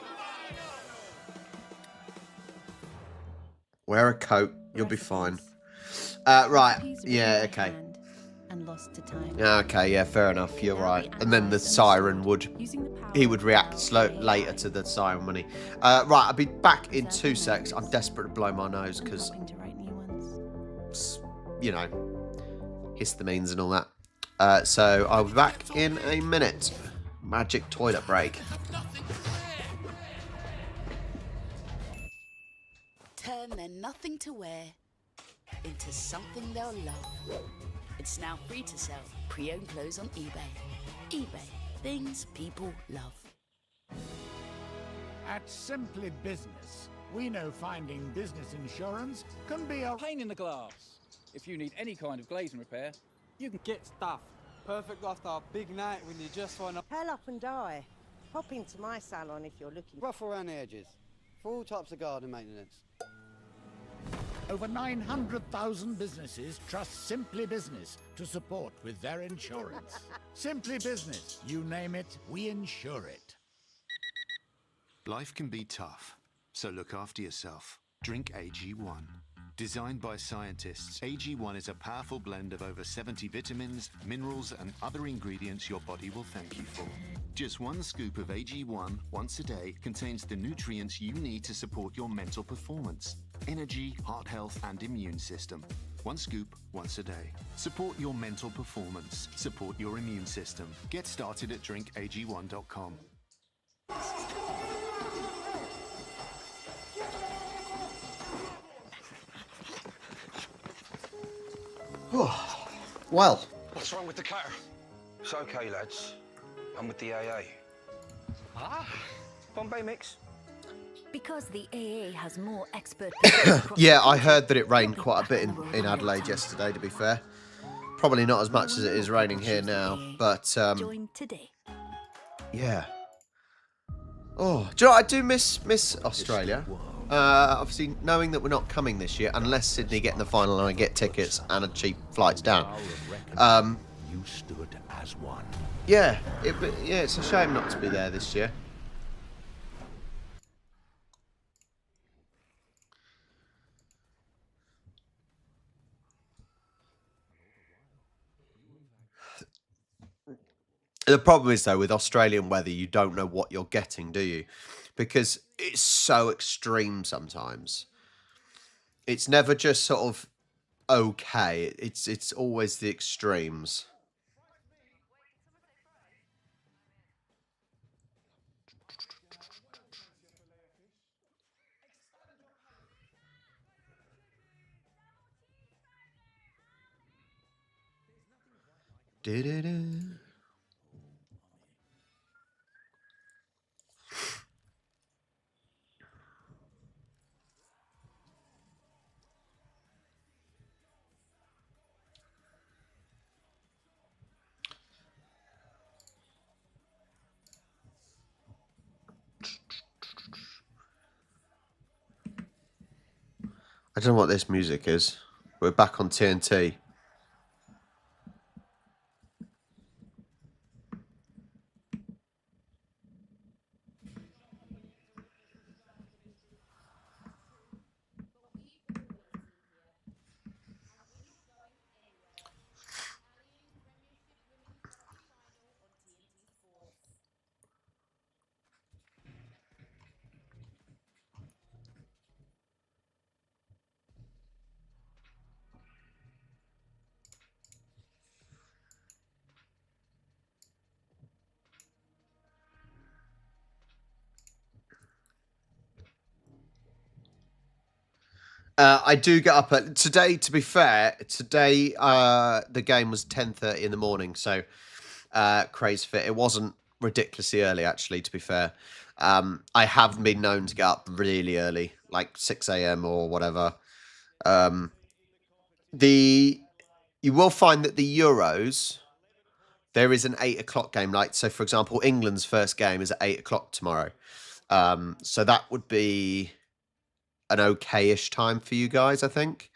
Wear a coat, you'll be fine. Right, yeah, okay. Okay, yeah, fair enough, you're right. And then the siren he would react later to the siren when he... right, I'll be back in 2 secs. I'm desperate to blow my nose because, you know, histamines and all that. So I'll be back in a minute. Magic toilet break. nothing to wear into something they'll love. It's now free to sell pre-owned clothes on eBay. eBay, things people love. At Simply Business, we know finding business insurance can be a pain in the glass. If you need any kind of glazing repair, you can get stuff. Perfect after a big night when you just want to hell up and die. Pop into my salon if you're looking. Rough around the edges. For all types of garden maintenance. Over 900,000 businesses trust Simply Business to support with their insurance. Simply Business, you name it, we insure it. Life can be tough, so look after yourself. Drink AG1. Designed by scientists, AG1 is a powerful blend of over 70 vitamins, minerals, and other ingredients your body will thank you for. Just one scoop of AG1 once a day contains the nutrients you need to support your mental performance, energy, heart health, and immune system. One scoop once a day. Support your mental performance. Support your immune system. Get started at drinkag1.com. Well. What's wrong with the car? It's okay, lads. I'm with the AA. Bombay mix. Because the AA has more expert... Yeah, I heard that it rained quite a bit in Adelaide yesterday, to be fair. Probably not as much as it is raining here now, but... Join today. Yeah. Oh, do you know what? I do miss Australia. Obviously, knowing that we're not coming this year, unless Sydney get in the final and I get tickets and a cheap flights down. You stood as one. Yeah, it's a shame not to be there this year. The problem is, though, with Australian weather, you don't know what you're getting, do you? Because it's so extreme sometimes. It's never just sort of okay. It's always the extremes. I don't know what this music is. We're back on TNT. I do get up at today. To be fair, today the game was 10:30 in the morning, so crazy fit. It wasn't ridiculously early, actually. To be fair, I have been known to get up really early, like 6 a.m. or whatever. You will find that the Euros, there is an 8 o'clock game. Like, so for example, England's first game is at 8 o'clock tomorrow. So that would be an okay-ish time for you guys, I think.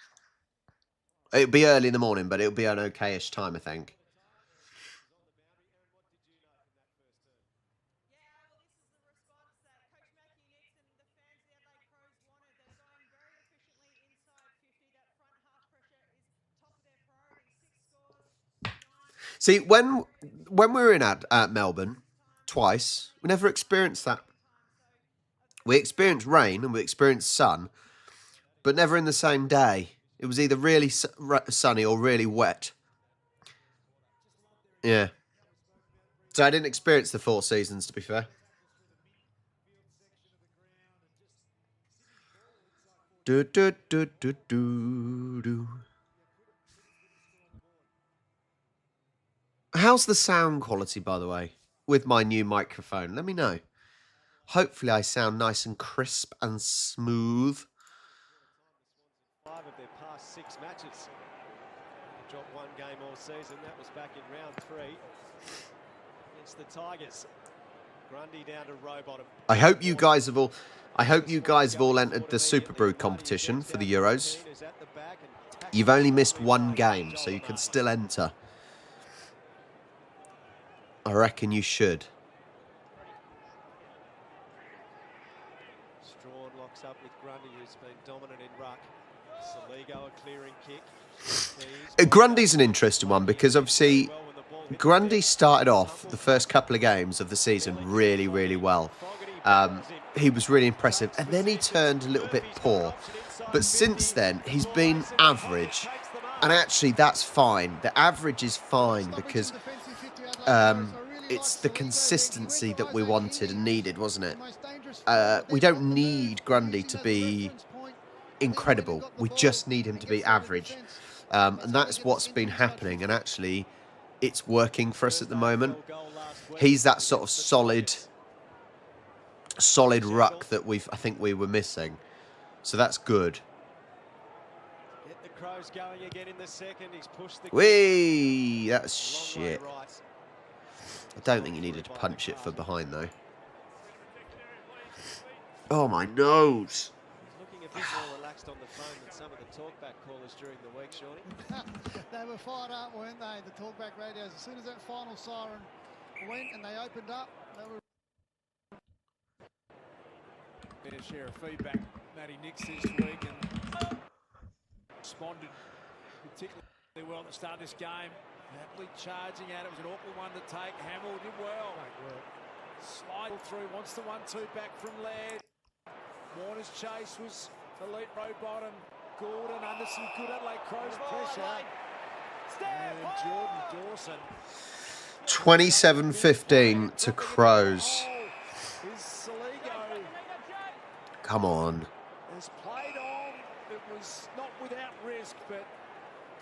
It'll be early in the morning, but it'll be an okay-ish time, I think. See, when we were in at Melbourne twice, we never experienced that. We experienced rain and we experienced sun, but never in the same day. It was either really sunny or really wet. Yeah. So I didn't experience the 4 seasons, to be fair. Do, do, do, do, do, do. How's the sound quality, by the way, with my new microphone? Let me know. Hopefully I sound nice and crisp and smooth. 5 of their past 6 matches. Dropped 1 game all season. That was back in round 3 against the Tigers. Grundy down to Rowbottom. I hope you guys have all entered the Super Brew competition for the Euros. You've only missed 1 game, so you can still enter. I reckon you should. Strawn locks up with Grundy, who's been dominant in ruck. Saligo a clearing kick. Grundy's an interesting one because obviously Grundy started off the first couple of games of the season really, really well. He was really impressive, and then he turned a little bit poor. But since then, he's been average, and actually that's fine. The average is fine because it's the consistency that we wanted and needed, wasn't it? We don't need Grundy to be incredible. We just need him to be average. And that's what's been happening, and actually it's working for us at the moment. He's that sort of solid ruck that I think we were missing. So that's good. Get the Crows going again in the second. He's pushed the Whee! That's shit. I don't think you needed to punch it for behind though. Oh my nose. He's looking a bit more relaxed on the phone than some of the talkback callers during the week, Shawnee. They were fired up, weren't they? The talkback radios. As soon as that final siren went and they opened up, they were. Fair share of feedback, Matty Nix this week, and responded particularly well at the start of this game. Happily charging at it. It was an awkward one to take. Hamill did well. Slide through, wants the 1-2 back from Laird. Warner's chase was elite Rowbottom. Gordon under some good Adelaide Crows pressure. And Jordan Dawson. 27-15 to Crows. Come on. Has played on. It was not without risk, but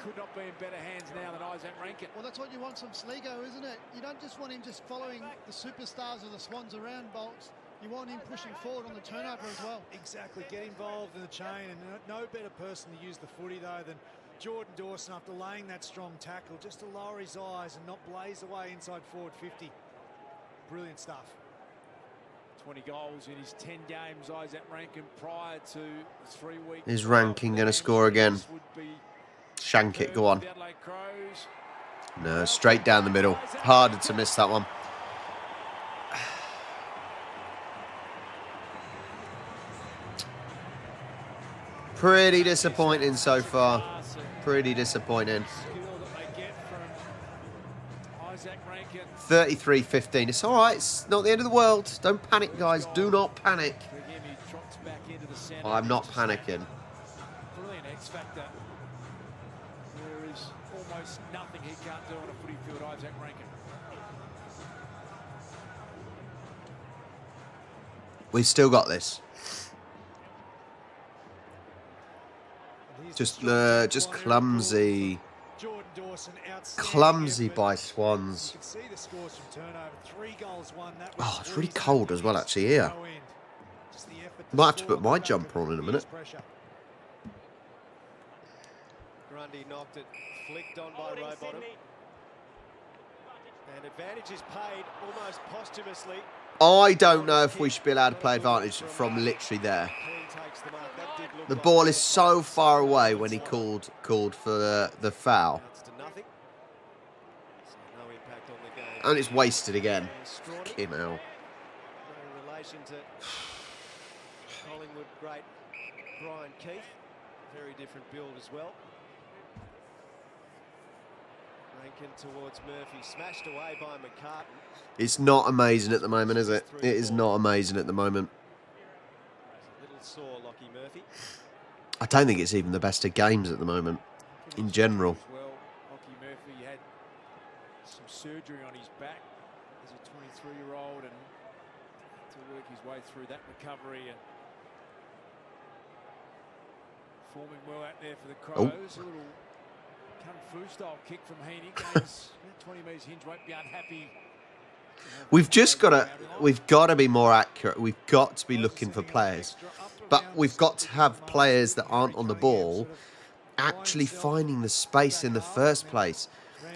could not be in better hands now than Isaac Rankin. Well, that's what you want from Sligo, isn't it? You don't just want him just following the superstars of the Swans around, Bolts. You want him pushing forward on the turnover as well. Exactly. Get involved in the chain, and no better person to use the footy, though, than Jordan Dawson after laying that strong tackle, just to lower his eyes and not blaze away inside forward 50. Brilliant stuff. 20 goals in his 10 games, Isaac Rankin, prior to 3 weeks. Is Rankin going to score again? Shank it, go on. No, straight down the middle. Harder to miss that one. Pretty disappointing so far. Pretty disappointing. 33-15. It's all right. It's not the end of the world. Don't panic, guys. Do not panic. I'm not panicking. Brilliant X factor. There is almost nothing he can't do on a footy field, Isaac Rankin. We've still got this. Just clumsy. Clumsy by Swans. Oh, it's really cold as well, actually, here. Might have to put my jumper on in a minute. Grundy knocked it, flicked on by Rowbottom. And advantage is paid almost posthumously. I don't know if we should be allowed to play advantage from literally there. The ball is so far away when he called for the foul. And it's wasted again. Fucking hell. No relation to Collingwood great Brian Keith. Very different build as well. Rankin towards Murphy. Smashed away by McCartan. It's not amazing at the moment, is it? It is not amazing at the moment. A little sore, Lockie Murphy. I don't think it's even the best of games at the moment, in general. Well, Lockie Murphy had some surgery on his back as a 23-year-old and to work his way through that recovery. And Performing well out there for the Crows. A little kung fu style kick from Heaney. Gains 20 metres hinge, won't be unhappy. We've got to be more accurate. We've got to be looking for players. But we've got to have players that aren't on the ball actually finding the space in the first place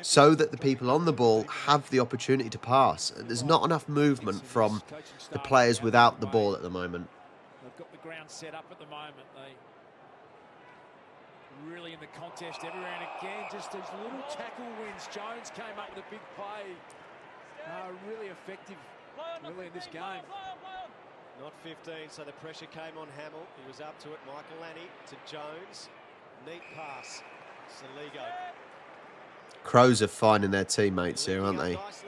so that the people on the ball have the opportunity to pass. There's not enough movement from the players without the ball at the moment. They've got the ground set up at the moment. They really in the contest everywhere, and again, just these little tackle wins. Jones came up with a big play. Really effective really in this game. Not 15, so the pressure came on Hamill. He was up to it. Michael Lanny to Jones. Neat pass. Saligo. Crows are finding their teammates here, aren't they? Michael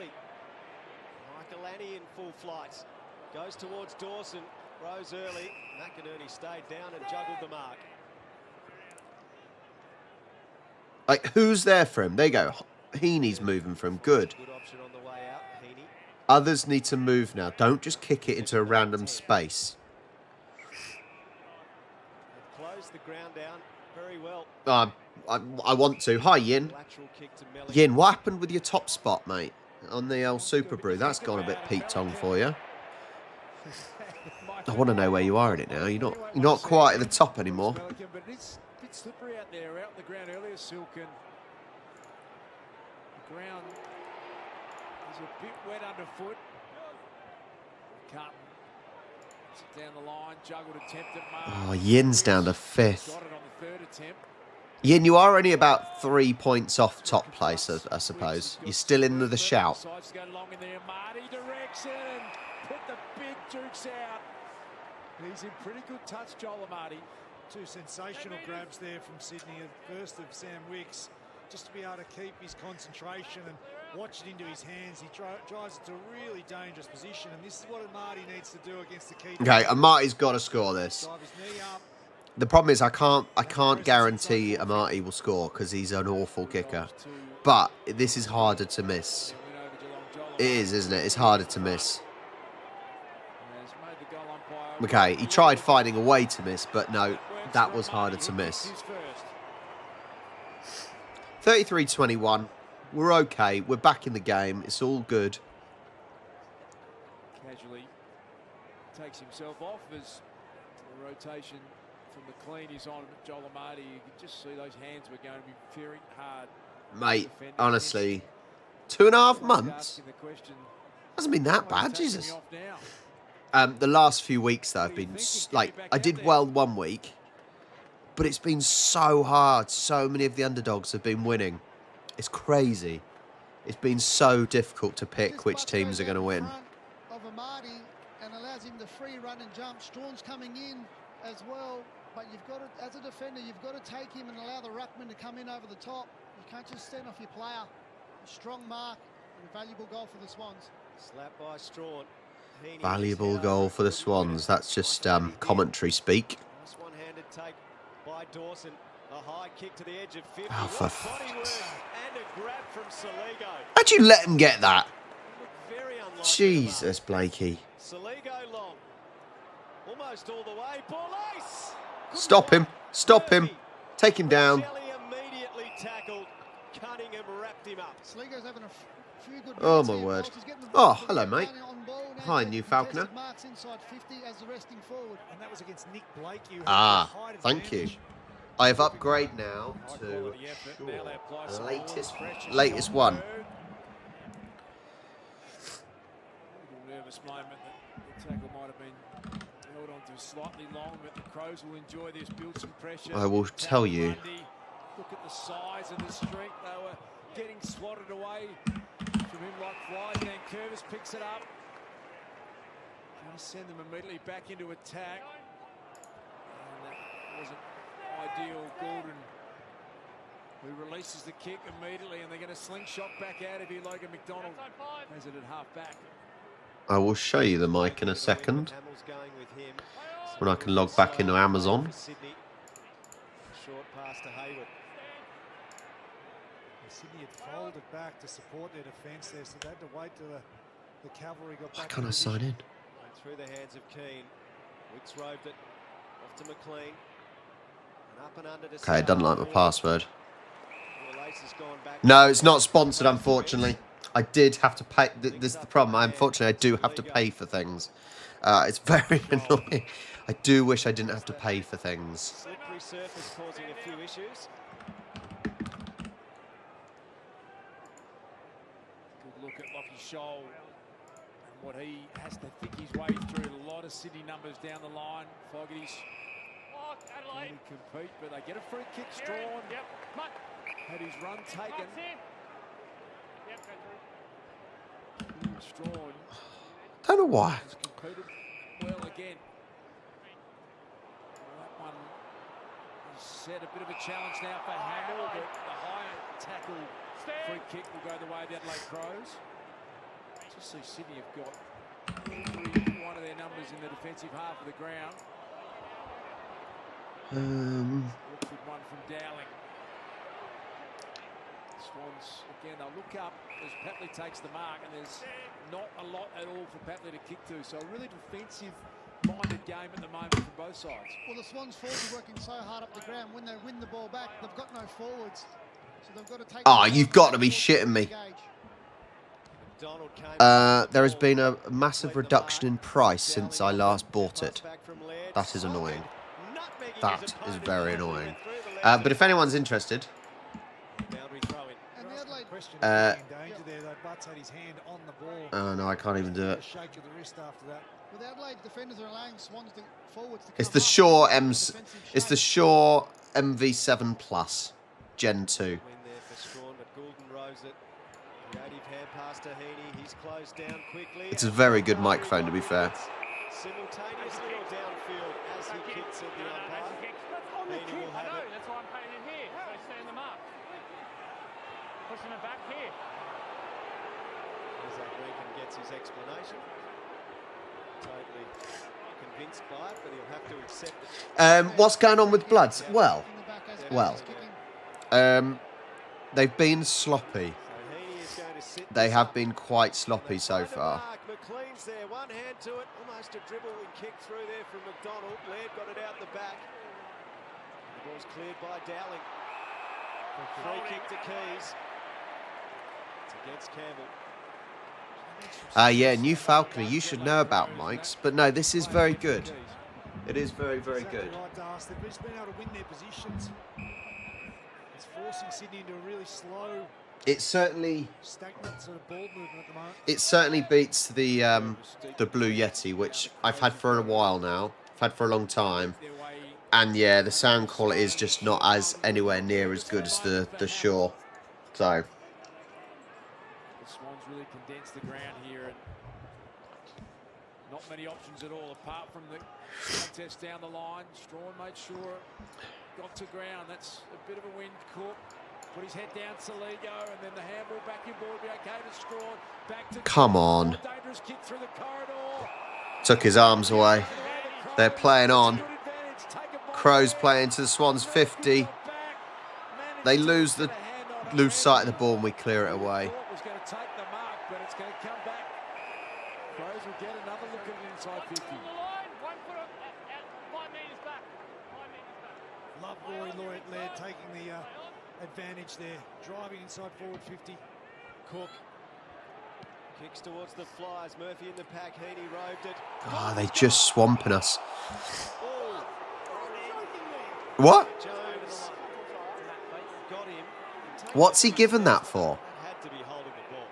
Lanny in full flight. Goes towards Dawson. Rose early. McInerney stayed down and juggled the mark. Like, who's there for him? There you go. Heaney's moving for him. Good. Good option on the way out. Heaney. Others need to move now. Don't just kick it into a random space. They've closed the ground down very well. I want to. Hi, Yin. Yin, what happened with your top spot, mate? On the old Super Brew. That's gone a bit Pete Tong for you. I want to know where you are in it now. You're not quite at the top anymore. But it's a bit slippery out there. Out on the ground earlier, Silk, and the ground is a bit wet underfoot. Carton down the line, juggled attempt at mark. Oh, Yin's down to 5th. Got it on the 3rd attempt. Yin, you are only about 3 points off top place, I suppose. You're still in the shout. Sides go long in there. Marty directs it and put the big jukes out. He's in pretty good touch, Joel Amati. Two sensational grabs there from Sydney. First of Sam Wicks, just to be able to keep his concentration and watch it into his hands. He drives it to a really dangerous position, and this is what Amati needs to do against the keeper. Okay, Amati's got to score this. The problem is I can't guarantee Amati will score because he's an awful kicker. But this is harder to miss. It is, isn't it? It's harder to miss. Okay, he tried finding a way to miss, but no, that was harder to miss. 33-21. We're okay. We're back in the game. It's all good. Casually takes himself off as the rotation from the clean is on Joel Amati. You can just see those hands were going to be very hard. Mate, honestly, 2.5 months? Hasn't been that bad, Jesus. The last few weeks, though, have been, like, I did well 1 week, but it's been so hard. So many of the underdogs have been winning. It's crazy. It's been so difficult to pick which teams are going to win. Of Amati and allows him the free run and jump. Strawn's coming in as well, but you've got to, as a defender, you've got to take him and allow the ruckman to come in over the top. You can't just stand off your player. A strong mark and a valuable goal for the Swans. Slap by Strawn. Valuable goal for the Swans. That's just commentary speak. Nice one-handed take by Dawson. A high kick to the edge of 50. Oh, for and a grab from Saligo. How'd you let him get that? Jesus, Blakey. Saligo long. Almost all the way. Ball ace. Stop him. Stop him. Take him down. Immediately tackled. Cunningham wrapped him up. Saligo's having a few good Oh, my word. Oh, hello, mate. Hi, new Falconer. Marks inside 50 as the resting forward. And that was against Nick Blake. Thank you. I have upgraded now to latest one. Nervous moment that the tackle might have been held on to slightly long, but the Crows will enjoy this, build some pressure. I will tell you. Look at the size and the strength. They were getting swatted away from him like flies. Then Curvis picks it up. Trying to send them immediately back into attack. And that wasn't ideal. Gordon, who releases the kick immediately, and they're going to slingshot back out of here. Logan McDonald has it at half back. I will show you the mic in a second when I can log back into Amazon. Short pass to Hayward. Sydney had folded back to support their defence there, so they had to wait till the cavalry got back. Why can't I sign in? And through the hands of Keane. Wicks roved it off to McLean. Okay, I don't like my password. No, it's not sponsored, unfortunately. I did have to pay. This is the problem. Unfortunately, I do have to pay for things. It's very annoying. I do wish I didn't have to pay for things. Slippery surface causing a few issues. Good look at Lockie Scholl and what he has to think his way through. A lot of Sydney numbers down the line. Fogarty's trying to compete, but they get a free kick. Strawn had his run taken. Strawn. Don't know why. Has competed well again. That one is set a bit of a challenge now for Hamill, but the higher tackle free kick will go the way of the Adelaide Crows. Just see Sydney have got every one of their numbers in the defensive half of the ground. Good one from Dowling. Swans again, they'll look up as Papley takes the mark, and there's not a lot at all for Papley to kick to. So a really defensive-minded game at the moment from both sides. Well, the Swans forwards are working so hard up the ground. When they win the ball back, they've got no forwards, so they've got to take. Oh, you've got to be shitting me. There has been a massive reduction in price since I last bought it. That is annoying. That is very annoying. But if anyone's interested, oh no, I can't even do it. It's the Shaw It's the Shaw MV7 Plus Gen 2. It's a very good microphone, to be fair. Simultaneously or downfield as he kicks at the umpire. Heaney will have it. That's why I'm paying it here. So stand them up. Pushing it back here. Isaac Regan gets his explanation. Totally convinced by it, but he'll have to accept it. What's going on with Bloods? Well, they've been sloppy. They have been quite sloppy so far. McLean's there, one hand to it, almost a dribble and kick through there from McDonald. Laird got it out the back. The ball's cleared by Dowling. Free kick to Keys. It's against Campbell. Yeah, New Falconer, you should know about mics, but no, this is very good. It is very, very good. They've just been able to win their positions. It's forcing Sydney into a really slow. It certainly, stagnant sort of ball movement at the moment. It certainly beats the Blue Yeti, which I've had for a while now. I've had for a long time, and yeah, the sound quality is just not as anywhere near as good as the Shaw. So. The Swans really condensed the ground here, and not many options at all apart from the contest down the line. Strawn made sure it got to ground. That's a bit of a wind caught. Put his head down, Saligo, and then the handball back in ball. Be okay to Strawn. Back to come on. Dangerous kick through the corridor. Took his arms away. They're playing on. Crows playing to the Swans 50. They lose sight of the ball and we clear it away. Was going to take the mark, but it's going to come back. Crows will get another look at it inside 50. Love Rory Laird taking the advantage there, driving inside forward 50. Cook kicks towards the Flyers. Murphy in the pack. Heaney roved it. Oh, they just swamping us. What? Jones got him. What's he given that for? Had to be holding the ball.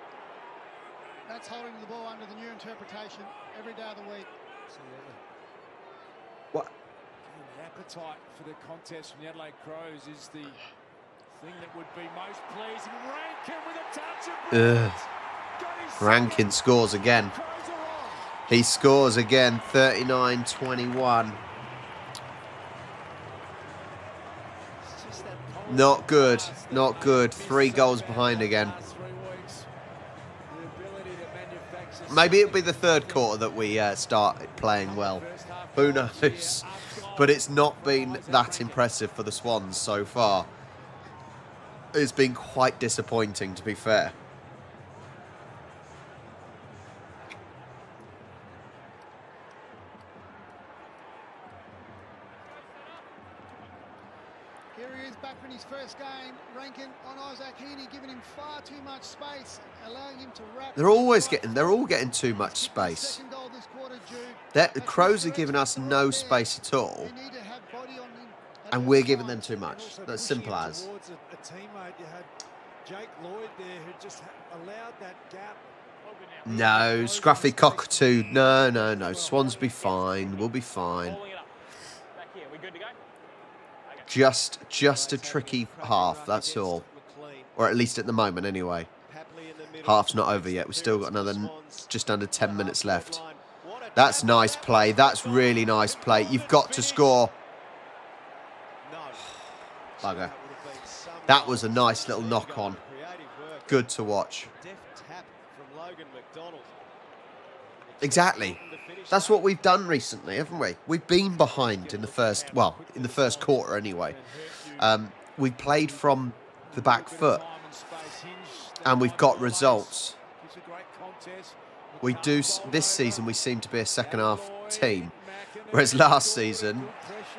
That's holding the ball under the new interpretation every day of the week. Absolutely. What? The appetite for the contest from the Adelaide Crows is the thing that would be most pleasing. Rankin with a touch of Rankin scores again. He scores again, 39-21. Not good, not good. 3 goals behind again. Maybe it'll be the third quarter that we start playing well. Who knows? But it's not been that impressive for the Swans so far. It's been quite disappointing, to be fair. this game, Rankin on Isaac Heaney, giving him far too much space, allowing him to wrap. They're all getting too much space. The Crows are giving us no space at all, and we're giving them too much. That's simple as. A teammate, you had Jake Lloyd there who just allowed that gap. No, scruffy cockatoo. No. Swans be fine. We'll be fine. Just a tricky half, that's all. Or at least at the moment, anyway. Half's not over yet. We've still got another just under 10 minutes left. That's nice play. That's really nice play. You've got to score. Bugger. That was a nice little knock-on. Good to watch. Exactly. That's what we've done recently, haven't we? We've been behind in the first, well, in the first quarter anyway. We played from the back foot and we've got results. We do, this season we seem to be a second half team, whereas last season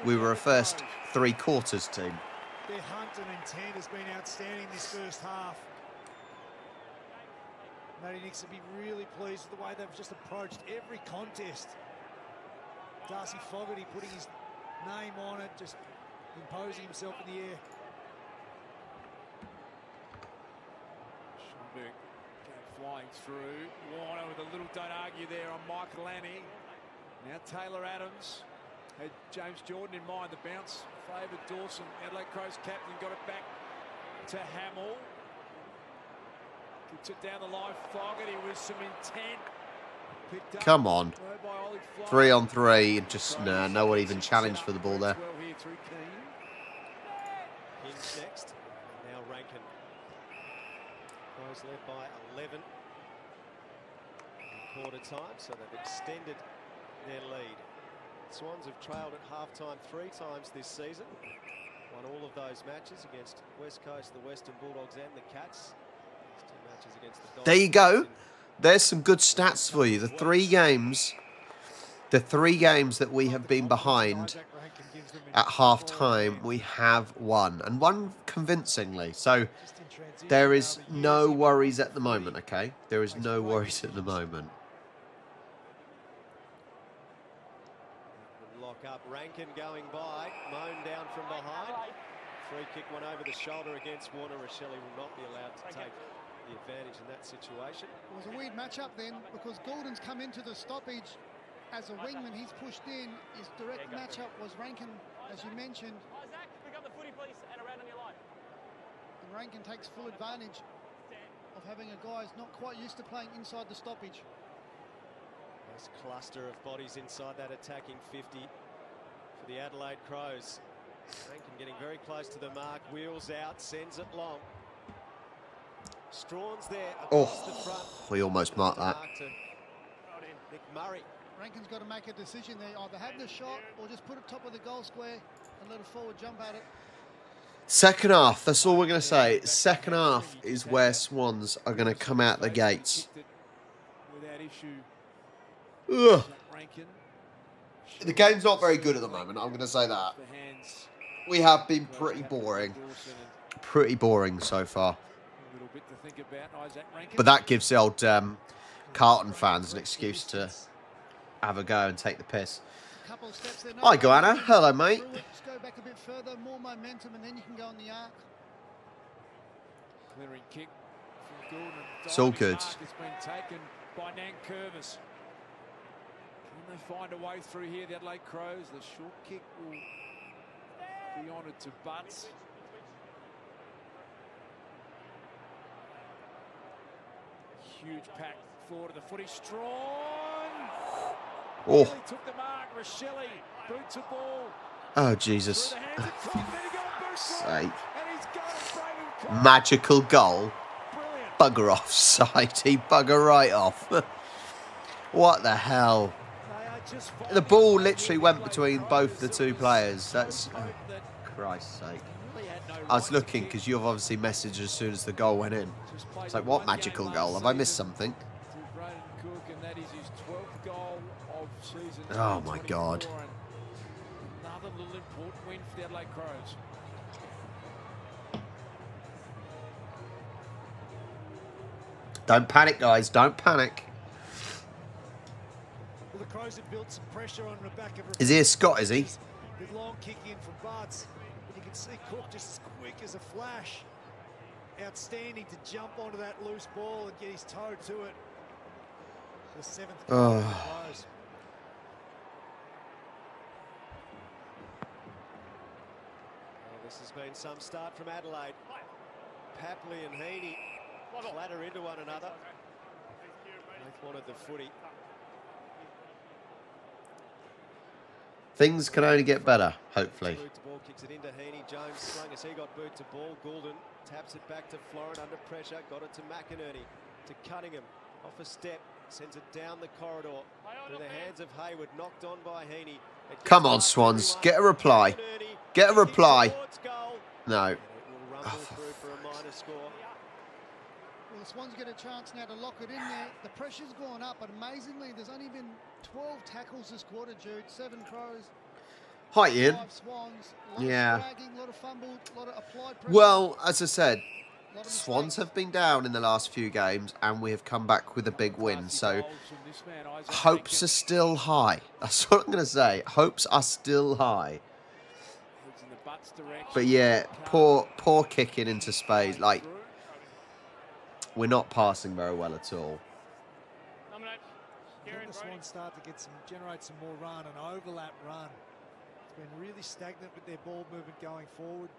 we were a first 3 quarters team. Their hunt and intent has been outstanding this first half. Matty Nix will be really pleased with the way they've just approached every contest. Darcy Fogarty putting his name on it, just imposing himself in the air. Schomburg flying through. Warner with a little don't argue there on Michael Lanning. Now Taylor Adams had James Jordan in mind. The bounce favoured Dawson. Adelaide Crows captain got it back to Hamill. He took down the line. Fogarty with some intent. Come on. 3 on 3. Just no one even challenged for the ball there. Hinge next. Now Rankin. Crows led by 11. Quarter time, so they've extended their lead. Swans have trailed at halftime 3 times this season. Won all of those matches against West Coast, the Western Bulldogs and the Cats. There you go. There's some good stats for you. The 3 games that we have been behind at half-time, we have won. And won convincingly. So there is no worries at the moment, okay? There is no worries at the moment. Lock up. Rankin going by. Mown down from behind. Free kick went over the shoulder against Warner. Rochelle will not be allowed to take the advantage in that situation. It was a weird matchup then because Goulden's come into the stoppage as a wingman. He's pushed in. His direct matchup was Rankin, as you mentioned. Isaac, pick up the footy, please, and around on your line. And Rankin takes full advantage of having a guy who's not quite used to playing inside the stoppage. Nice cluster of bodies inside that attacking 50 for the Adelaide Crows. Rankin getting very close to the mark. Wheels out, sends it long. Strawn's there across the front. We almost marked that. Nick Murray. Rankin's got to make a decision there. Either have the shot or just put it top of the goal square and let a forward jump at it. Second half, that's all we're going to say. Second half is where Swans are going to come out the gates. Ugh. The game's not very good at the moment, I'm going to say that. We have been pretty boring. Pretty boring so far. But that gives the old Carlton fans an excuse to have a go and take the piss. Hi, Goanna. Hello, mate. Go back a bit further, more momentum, and then you can go on the arc. Clearing kick from Goulden. It's all good. It's been taken by Nankervis. Can they find a way through here, the Adelaide Crows? The short kick will be honoured to Butts. Huge pack forward of the footy. Strawn. Oh. Really took the mark. Rochelle boots the ball. Oh, Jesus. Sake. Magical goal. Bugger off side. He bugger right off. What the hell? The ball literally went between both the 2 players. That's... Oh, Christ's sake. I was looking because you've obviously messaged as soon as the goal went in. It's like, what magical goal? Have I missed something? Oh, my God. Another little important win for the Adelaide Crows. Don't panic, guys. Don't panic. Well, the Crows have built some pressure on the back of... Is he a Scot, is he? With long kick in from Butts. But you can see Cook just as quick as a flash. Outstanding to jump onto that loose ball and get his toe to it. The 7th goal for the Crows. Well, this has been some start from Adelaide. Papley and Heaney clatter into one another. Both wanted the footy. Things can only get better, hopefully. Boot to ball, kicks it into Heaney. Jones slung as he got boot to ball. Goulden taps it back to Florent under pressure. Got it to McInerney. To Cunningham. Off a step. Sends it down the corridor. Through the hands of Hayward. Knocked on by Heaney. Come on, Swans. Get a reply. Get a reply. No. Rumble through for a minor score. Well, the Swans get a chance now to lock it in there. The pressure's gone up, but amazingly, there's only been 12 tackles this quarter, Jude. 7 Crows. Hi, Ian. 5 Swans. Yeah. Dragging, a lot of fumble, a lot of applied pressure. Well, as I said, Swans have been down in the last few games, and we have come back with a big win. So, hopes are still high. That's what I'm going to say. Hopes are still high. But yeah, poor kicking into space. Like, we're not passing very well at all. I think the Swans start to generate some more run, an overlap run. It's been really stagnant with their ball movement going forward.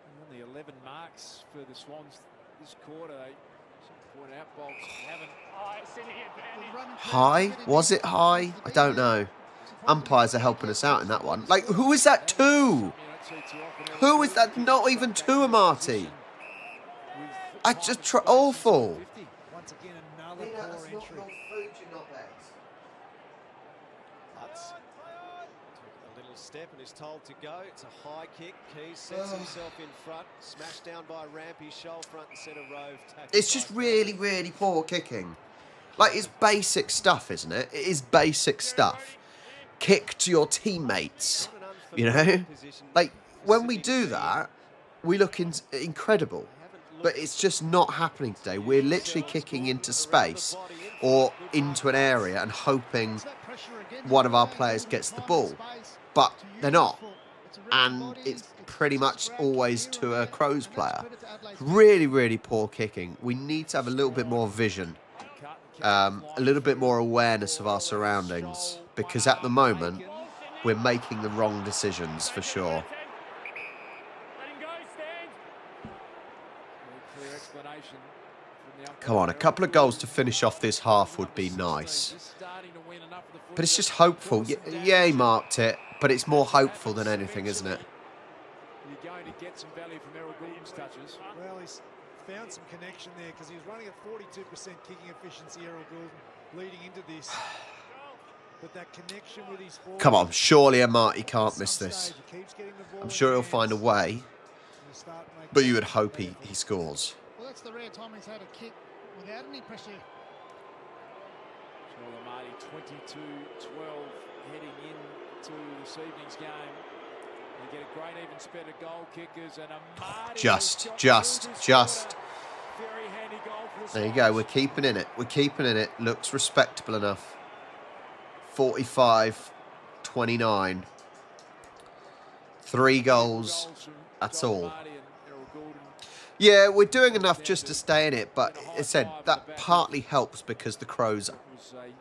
And only 11 marks for the Swans this quarter. They point out Bolts haven't. High? Was it high? I don't know. Umpires are helping us out in that one. Like, who is that to? Who is that? Not even to a Marty. I just awful. Once again, another poor entry. A little step and is told to go. It's a high kick. Keys sets himself in front. Smashed down by Rampy. Shoal front and centre Rove. It's just really, really poor kicking. Like, it's basic stuff, isn't it? It is basic stuff. Kick to your teammates, you know? Like, when we do that, we look incredible. But it's just not happening today. We're literally kicking into space or into an area and hoping one of our players gets the ball. But they're not. And it's pretty much always to a Crows player. Really, really poor kicking. We need to have a little bit more vision. A little bit more awareness of our surroundings. Because at the moment, we're making the wrong decisions for sure. Come on, a couple of goals to finish off this half would be nice. But it's just hopeful. Yeah, he marked it, but it's more hopeful than anything, isn't it? You're going to get some value from Errol Goulden's touches. Well, he's found some connection there because he was running at 42% kicking efficiency, Errol Goulden, leading into this. But that connection with his ball... Come on, surely a Marty can't miss this. I'm sure he'll find a way, but you would hope he scores. Well, that's the rare time he's had a kick without any pressure. So Marty 22-12 heading into this evening's game. You get a great even spread of goal kickers and a Marty just. Very handy goal for the There you go, we're keeping in it. We're keeping in it. Looks respectable enough. 45-29. 3 goals, that's all. Yeah, we're doing enough just to stay in it, but as I said, that partly helps because the Crows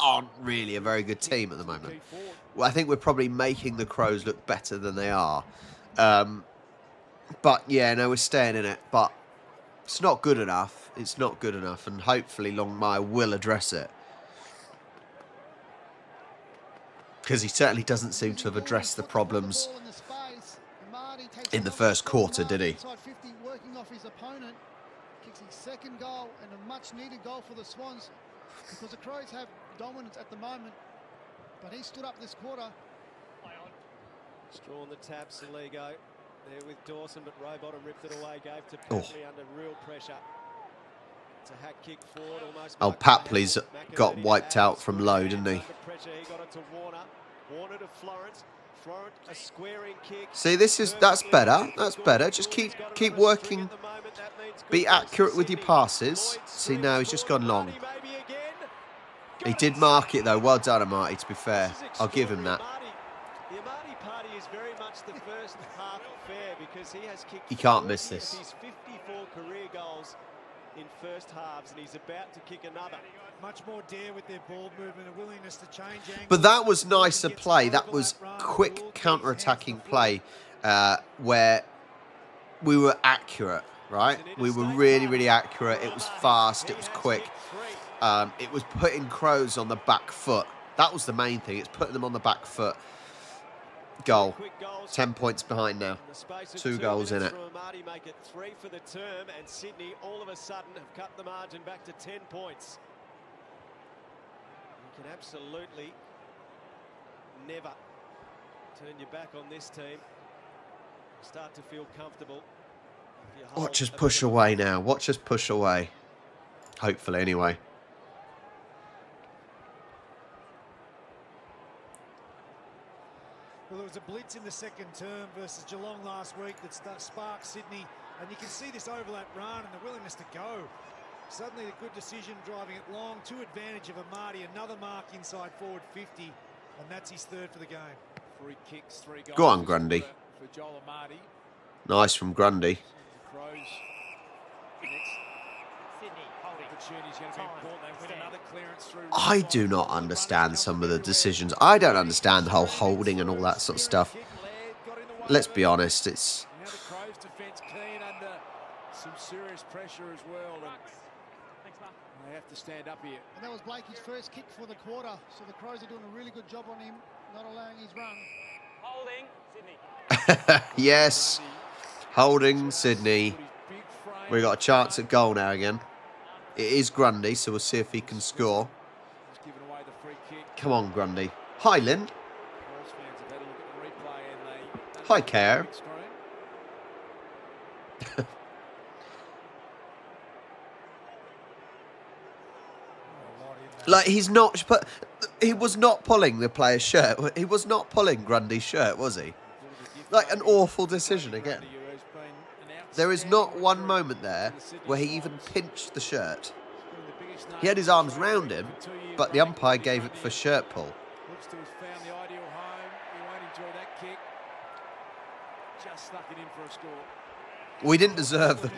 aren't really a very good team at the moment. Well, I think we're probably making the Crows look better than they are. But yeah, no, we're staying in it, but it's not good enough. It's not good enough, and hopefully Longmire will address it. Because he certainly doesn't seem to have addressed the problems in the first quarter, did he? Working off his opponent, kicks his second goal and a much-needed goal for the Swans because the Crows have dominance at the moment, but he stood up this quarter. Straw on the tap, Saligo there with Dawson, but Rowbottom ripped it away, gave to Papley under real pressure. It's a hack kick forward, almost. Oh, Papley's got wiped out from low, didn't he? He got it to Warner. Warner to Florence. See, that's better. That's better. Just keep working. Be accurate with your passes. See, now he's just gone long. He did mark it though. Well done, Amati. To be fair, I'll give him that. The Amati party is very much the first half affair because he has kicked. He can't miss this. He's 54 career goals in first halves, and he's about to kick another. Much more dare with their ball movement, a willingness to change angles. But that was nicer play. That was quick counter-attacking play where we were accurate, right? We were really, really accurate. It was fast. It was quick. It was putting Crows on the back foot. That was the main thing. It's putting them on the back foot. Goal. 10 points behind now. 2 goals in it. Make it 3 for the term, and Sydney all of a sudden have cut the margin back to 10 points. You can absolutely never turn your back on this team. Start to feel comfortable. Watch us push away now. Watch us push away. Hopefully, anyway. Well, there was a blitz in the second term versus Geelong last week that sparked Sydney, and you can see this overlap run and the willingness to go. Suddenly a good decision driving it long to advantage of Amati. Another mark inside forward 50, and that's his 3rd for the game. 3 kicks, 3 goals. Go on, Grundy. For Joel Amati. Nice from Grundy. Crows. I do not understand some of the decisions. I don't understand the whole holding and all that sort of stuff. Let's be honest, it's... Now the Crows defence keen under some serious pressure as well. And they have to stand up here. And that was Blakey's first kick for the quarter. So the Crows are doing a really good job on him, not allowing his run. Holding, Sydney. Yes. Holding, Sydney. We got a chance at goal now again. It is Grundy, so we'll see if he can score. Come on, Grundy. Hi, Lynn. Hi, Care. Like, he's not... But he was not pulling the player's shirt. He was not pulling Grundy's shirt, was he? Like, an awful decision again. There is not one moment there where he even pinched the shirt. He had his arms round him, but the umpire gave it for shirt pull. Looks to have found the ideal home. He won't enjoy that kick. Just stuck it in for a score. We didn't deserve the.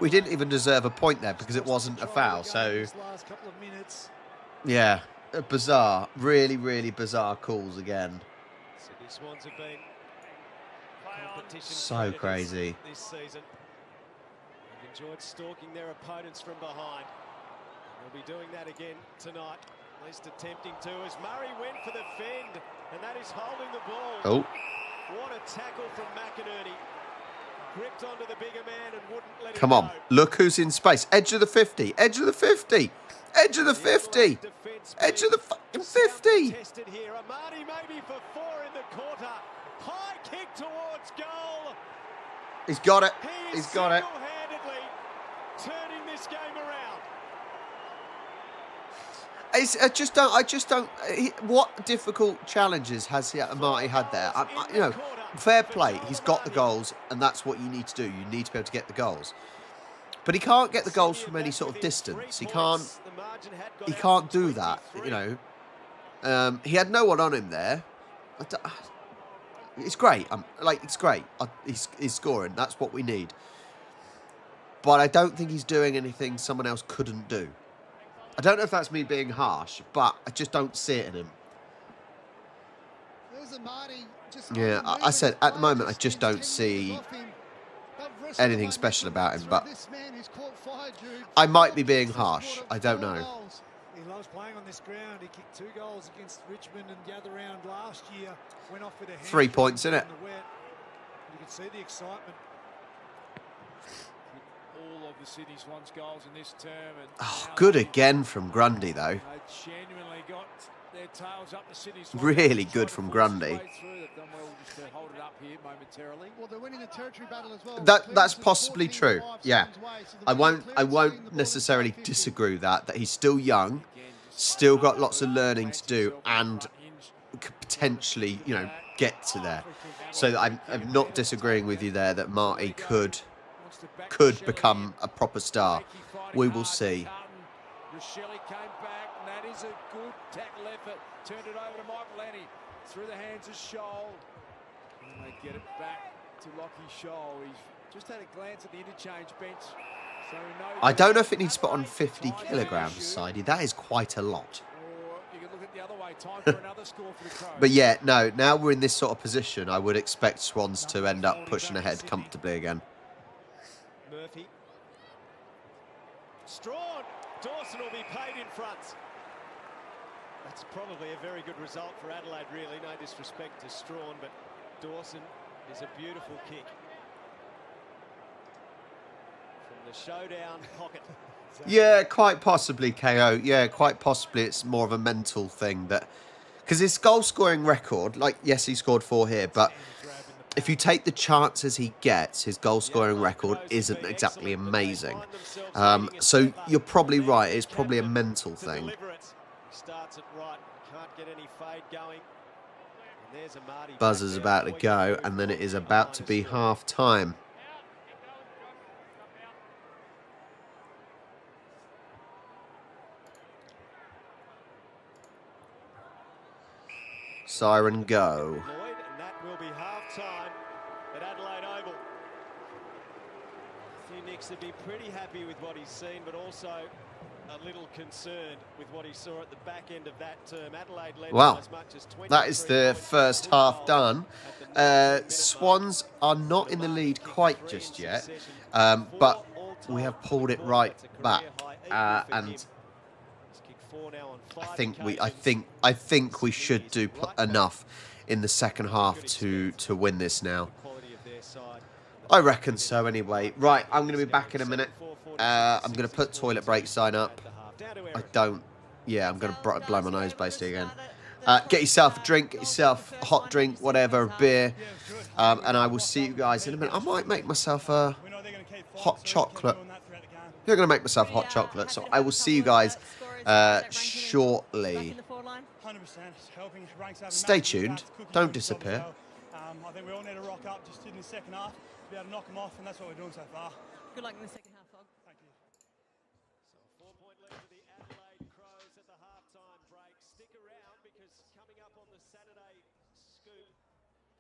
We didn't even deserve a point there because it wasn't a foul. So, yeah, bizarre, really, really bizarre calls again. Sydney Swans have been so crazy. This season. They've enjoyed stalking their opponents from behind. They'll be doing that again tonight, at least attempting to, as Murray went for the fend, and that is holding the ball. Oh. What a tackle from McInerney. Gripped onto the bigger man and wouldn't let Come him on, go. look who's in space. Edge of the 50, edge of the 50, edge of the 50, edge of the fucking 50. Tested here. Amati maybe for 4 in the quarter. High kick towards goal. He's got it. He's got it. Single-handedly turning this game around. I just don't. What difficult challenges has Amati had there? You know, fair play. He's got the goals, and that's what you need to do. You need to be able to get the goals. But he can't get the goals from any sort of distance. He can't do that. You know, he had no one on him there. It's great. It's great. He's scoring. That's what we need. But I don't think he's doing anything someone else couldn't do. I don't know if that's me being harsh, but I just don't see it in him. Yeah, I said at the moment I just don't see anything special about him, but I might be being harsh. I don't know. He loves playing on this ground. He kicked 2 goals against Richmond and the other round last year. Went off with a 3 points in it. You can see the excitement. All of the Sydney Swans goals in this term. And oh, good again from Grundy, though. Genuinely got their tails up the Sydney Swans. Really good from Grundy. Well, they're winning the territory battle as well. That's possibly true. Yeah, I won't necessarily disagree with that he's still young, still got lots of learning to do, and could potentially, you know, get to there. So I'm not disagreeing with you there that Marty could become a proper star. We will see. Rochelle came back, and that is a good tackle effort. Turned it over to Michael Lenny through the hands of Scholl. And they get it back to Lockie Scholl. He's just had a glance at the interchange bench. So I don't know if it needs to put on 50 kilograms, Sidey. That is quite a lot. Or you could look at the other way. Time for another score for the Crows. But yeah, no, now we're in this sort of position, I would expect Swans to end up pushing ahead comfortably again. Murphy. Strawn. Dawson will be paid in front. That's probably a very good result for Adelaide, really. No disrespect to Strawn, but Dawson is a beautiful kick. From the showdown pocket. Yeah, quite possibly, KO. Yeah, quite possibly it's more of a mental thing. Because his goal-scoring record, like, yes, he scored 4 here, but if you take the chances he gets, his goal-scoring record isn't exactly amazing. So you're probably right. It's probably a mental thing. Starts it right. Can't get any fade going. And there's a Marty. Buzzer's about to go, and then it is about to be half-time. Siren go. And that will be half-time at Adelaide Oval. I think Nix would be pretty happy with what he's seen, but also a little concerned with what he saw at the back end of that term. Adelaide led wow, as much as 23 that is the first half done. Swans are not in the lead quite just yet, but we have pulled it right back, and I think we should do enough in the second half to win this now. I reckon so anyway. Right, I'm going to be back in a minute. I'm going to put toilet break sign up. I'm going to blow my nose basically again. Get yourself a drink, get yourself a hot drink, whatever, a beer. And I will see you guys in a minute. I might make myself a hot chocolate. I'm going to make myself a hot chocolate. So I will see you guys shortly. Stay tuned. Don't disappear. I think we all need to rock up just in the second half, be able to knock them off, and that's what we're doing so far. Good luck in the second half, Fog. Thank you. So 4-point lead for the Adelaide Crows at the halftime break. Stick around because coming up on the Saturday scoop,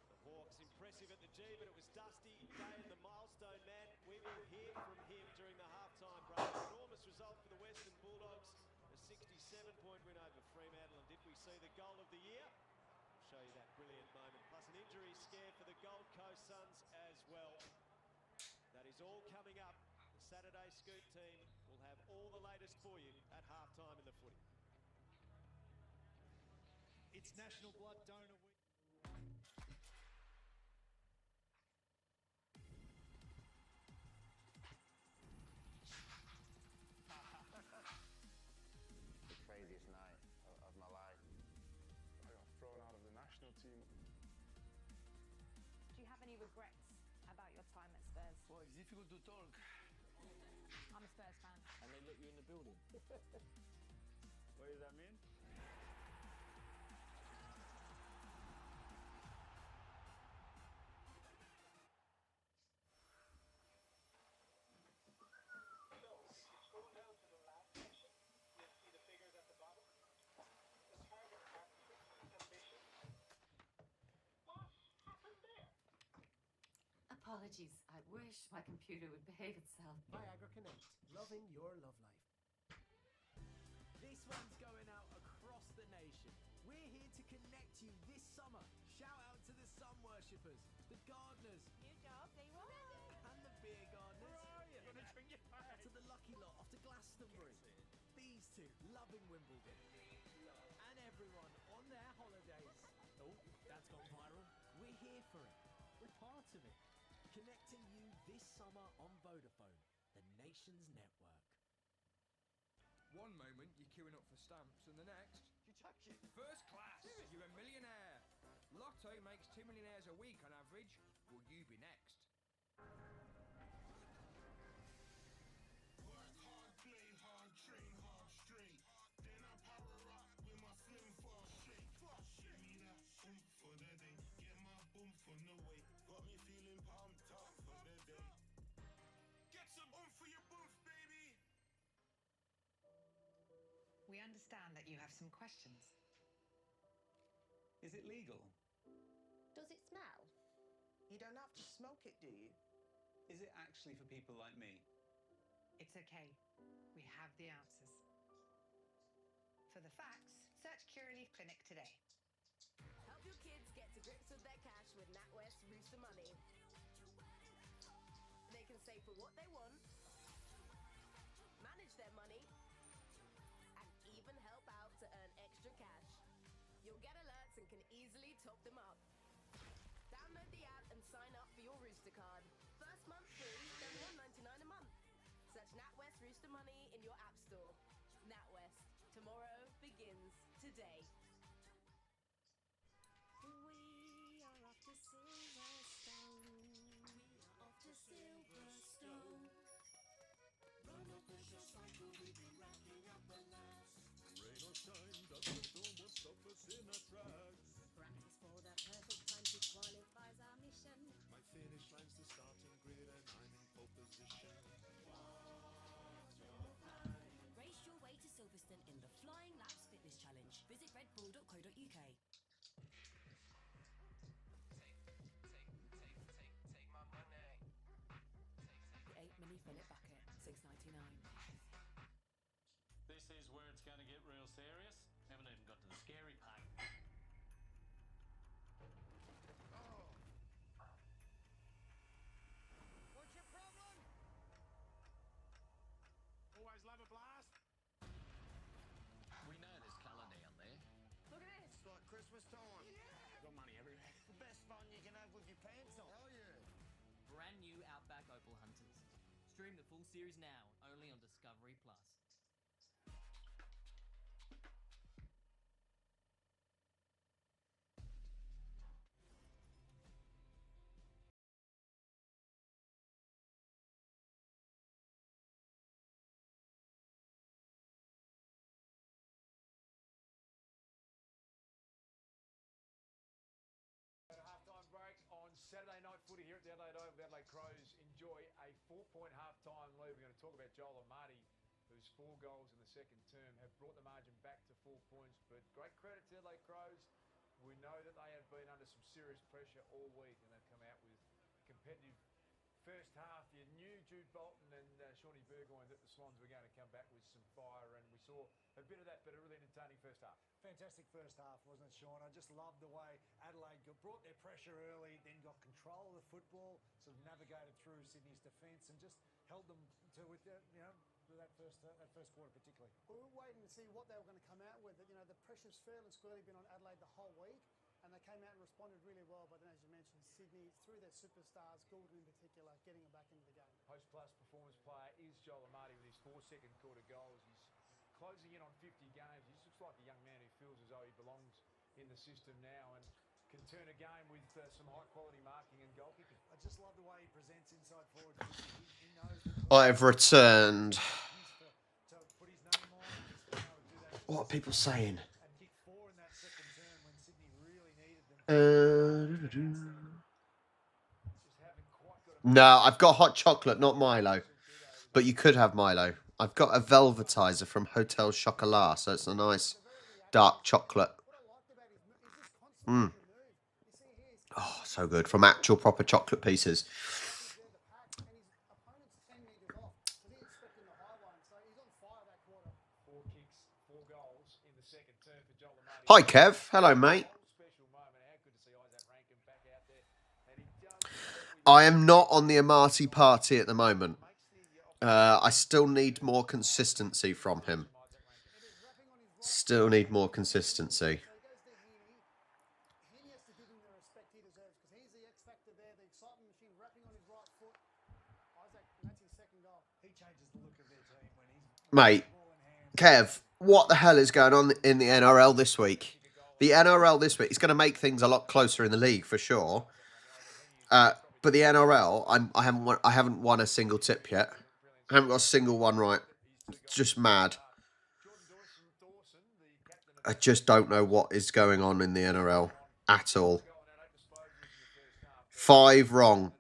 the Hawks impressive at the G, but it was Dusty Day and the milestone man. We will hear from him during the halftime break. Enormous result for the Western Bulldogs, a 67-point win over Fremantle. And did we see the goal of the year? Show you that brilliant moment, plus an injury scare for the Gold Coast Suns as well. That is all coming up. The Saturday Scoop team will have all the latest for you at halftime in the footy. It's National Blood Donor Week. The craziest night of my life. I got thrown out of the national team. Do you have any regrets about your time at Spurs? Well, it's difficult to talk. I'm a Spurs fan. And they let you in the building. What does that mean? Apologies. I wish my computer would behave itself. Viagra Connect. Loving your love life. This one's going out across the nation. We're here to connect you this summer. Shout out to the sun worshippers, the gardeners. New job, day one. And the beer gardeners. Where are you? You're gonna drink your bag. To the lucky lot off to Glastonbury. These two loving Wimbledon. And everyone on their holidays. Oh, that's gone viral. We're here for it. We're part of it. Connecting you this summer on Vodafone, the nation's network. One moment you're queuing up for stamps, and the next, first class, you're a millionaire. Lotto makes 2 millionaires a week on average. Will you be next? Work hard, play hard, train hard, straight. Then I power up with my slim fast shake. Give me that for the day. Get We understand that you have some questions. Is it legal? Does it smell? You don't have to smoke it, do you? Is it actually for people like me? It's okay. We have the answers. For the facts, search Curaleaf Clinic today. Help your kids get to grips with their cash with NatWest Rooster Money. They can save for what they want, manage their money, and even help out to earn extra cash. You'll get alerts and can easily top them up. Download the app and sign up for your Rooster card. First month free, then $1.99 a month. Search NatWest Rooster Money in your app store. NatWest. Tomorrow begins today. We are off to Silverstone. We are off to Silverstone. Run up, push your cycle, we be racking up the laughs. Rain or shine, dust or storm will stop us in our tracks. Practice for the perfect time to qualify's our mission. My finish line's the starting grid and I'm in pole position. Race your way to Silverstone in the Flying Laps Fitness Challenge. Visit redbull.co.uk. Take my money. The 8 mini fillet bucket, $6.99. This is where it's going to get real serious. Haven't even got to the scary part. What's your problem? Always love a blast. We know there's colour down there. Look at this. It's like Christmas time. Got money everywhere. The best fun you can have with your pants on. Hell yeah. Brand new Outback Opal Hunters. Stream the full series now, only on Discovery Plus. Halftime break on Saturday night footy here at the Adelaide Oval. The Adelaide Crows enjoy a 4-point halftime lead. We're going to talk about Joel and Marty, whose 4 goals in the second term have brought the margin back to 4 points. But great credit to the Adelaide Crows. We know that they have been under some serious pressure all week, and they've come out with competitive first half. You knew Jude Bolton and Shawnee Burgoyne that the Swans were going to come back with some fire, and we saw a bit of that, but a really entertaining first half. Fantastic first half, wasn't it, Sean? I just loved the way Adelaide brought their pressure early, then got control of the football, sort of navigated through Sydney's defence and just held them to that first quarter particularly. We were waiting to see what they were going to come out with. You know, the pressure's fairly squarely been on Adelaide the whole week, and they came out and responded really well. But then, as you mentioned, Sydney, through their superstars, Goulden in particular, getting them back into the game. Post-plus performance player is Joel Amati with his 4 second quarter goals. He's closing in on 50 games. He just looks like a young man who feels as though he belongs in the system now and can turn a game with some high-quality marking and goal kicking. I just love the way he presents inside forward. He knows I've returned. What are people saying? No, I've got hot chocolate, not Milo. But you could have Milo. I've got a velvetizer from Hotel Chocolat, so it's a nice dark chocolate. Oh, so good. From actual proper chocolate pieces. Hi, Kev. Hello, mate. I am not on the Amati party at the moment. I still need more consistency from him. Still need more consistency. Mate, Kev, what the hell is going on in the NRL this week? The NRL this week is going to make things a lot closer in the league for sure. But the NRL, I haven't won a single tip yet. I haven't got a single one right. It's just mad. I just don't know what is going on in the NRL at all. 5 wrong.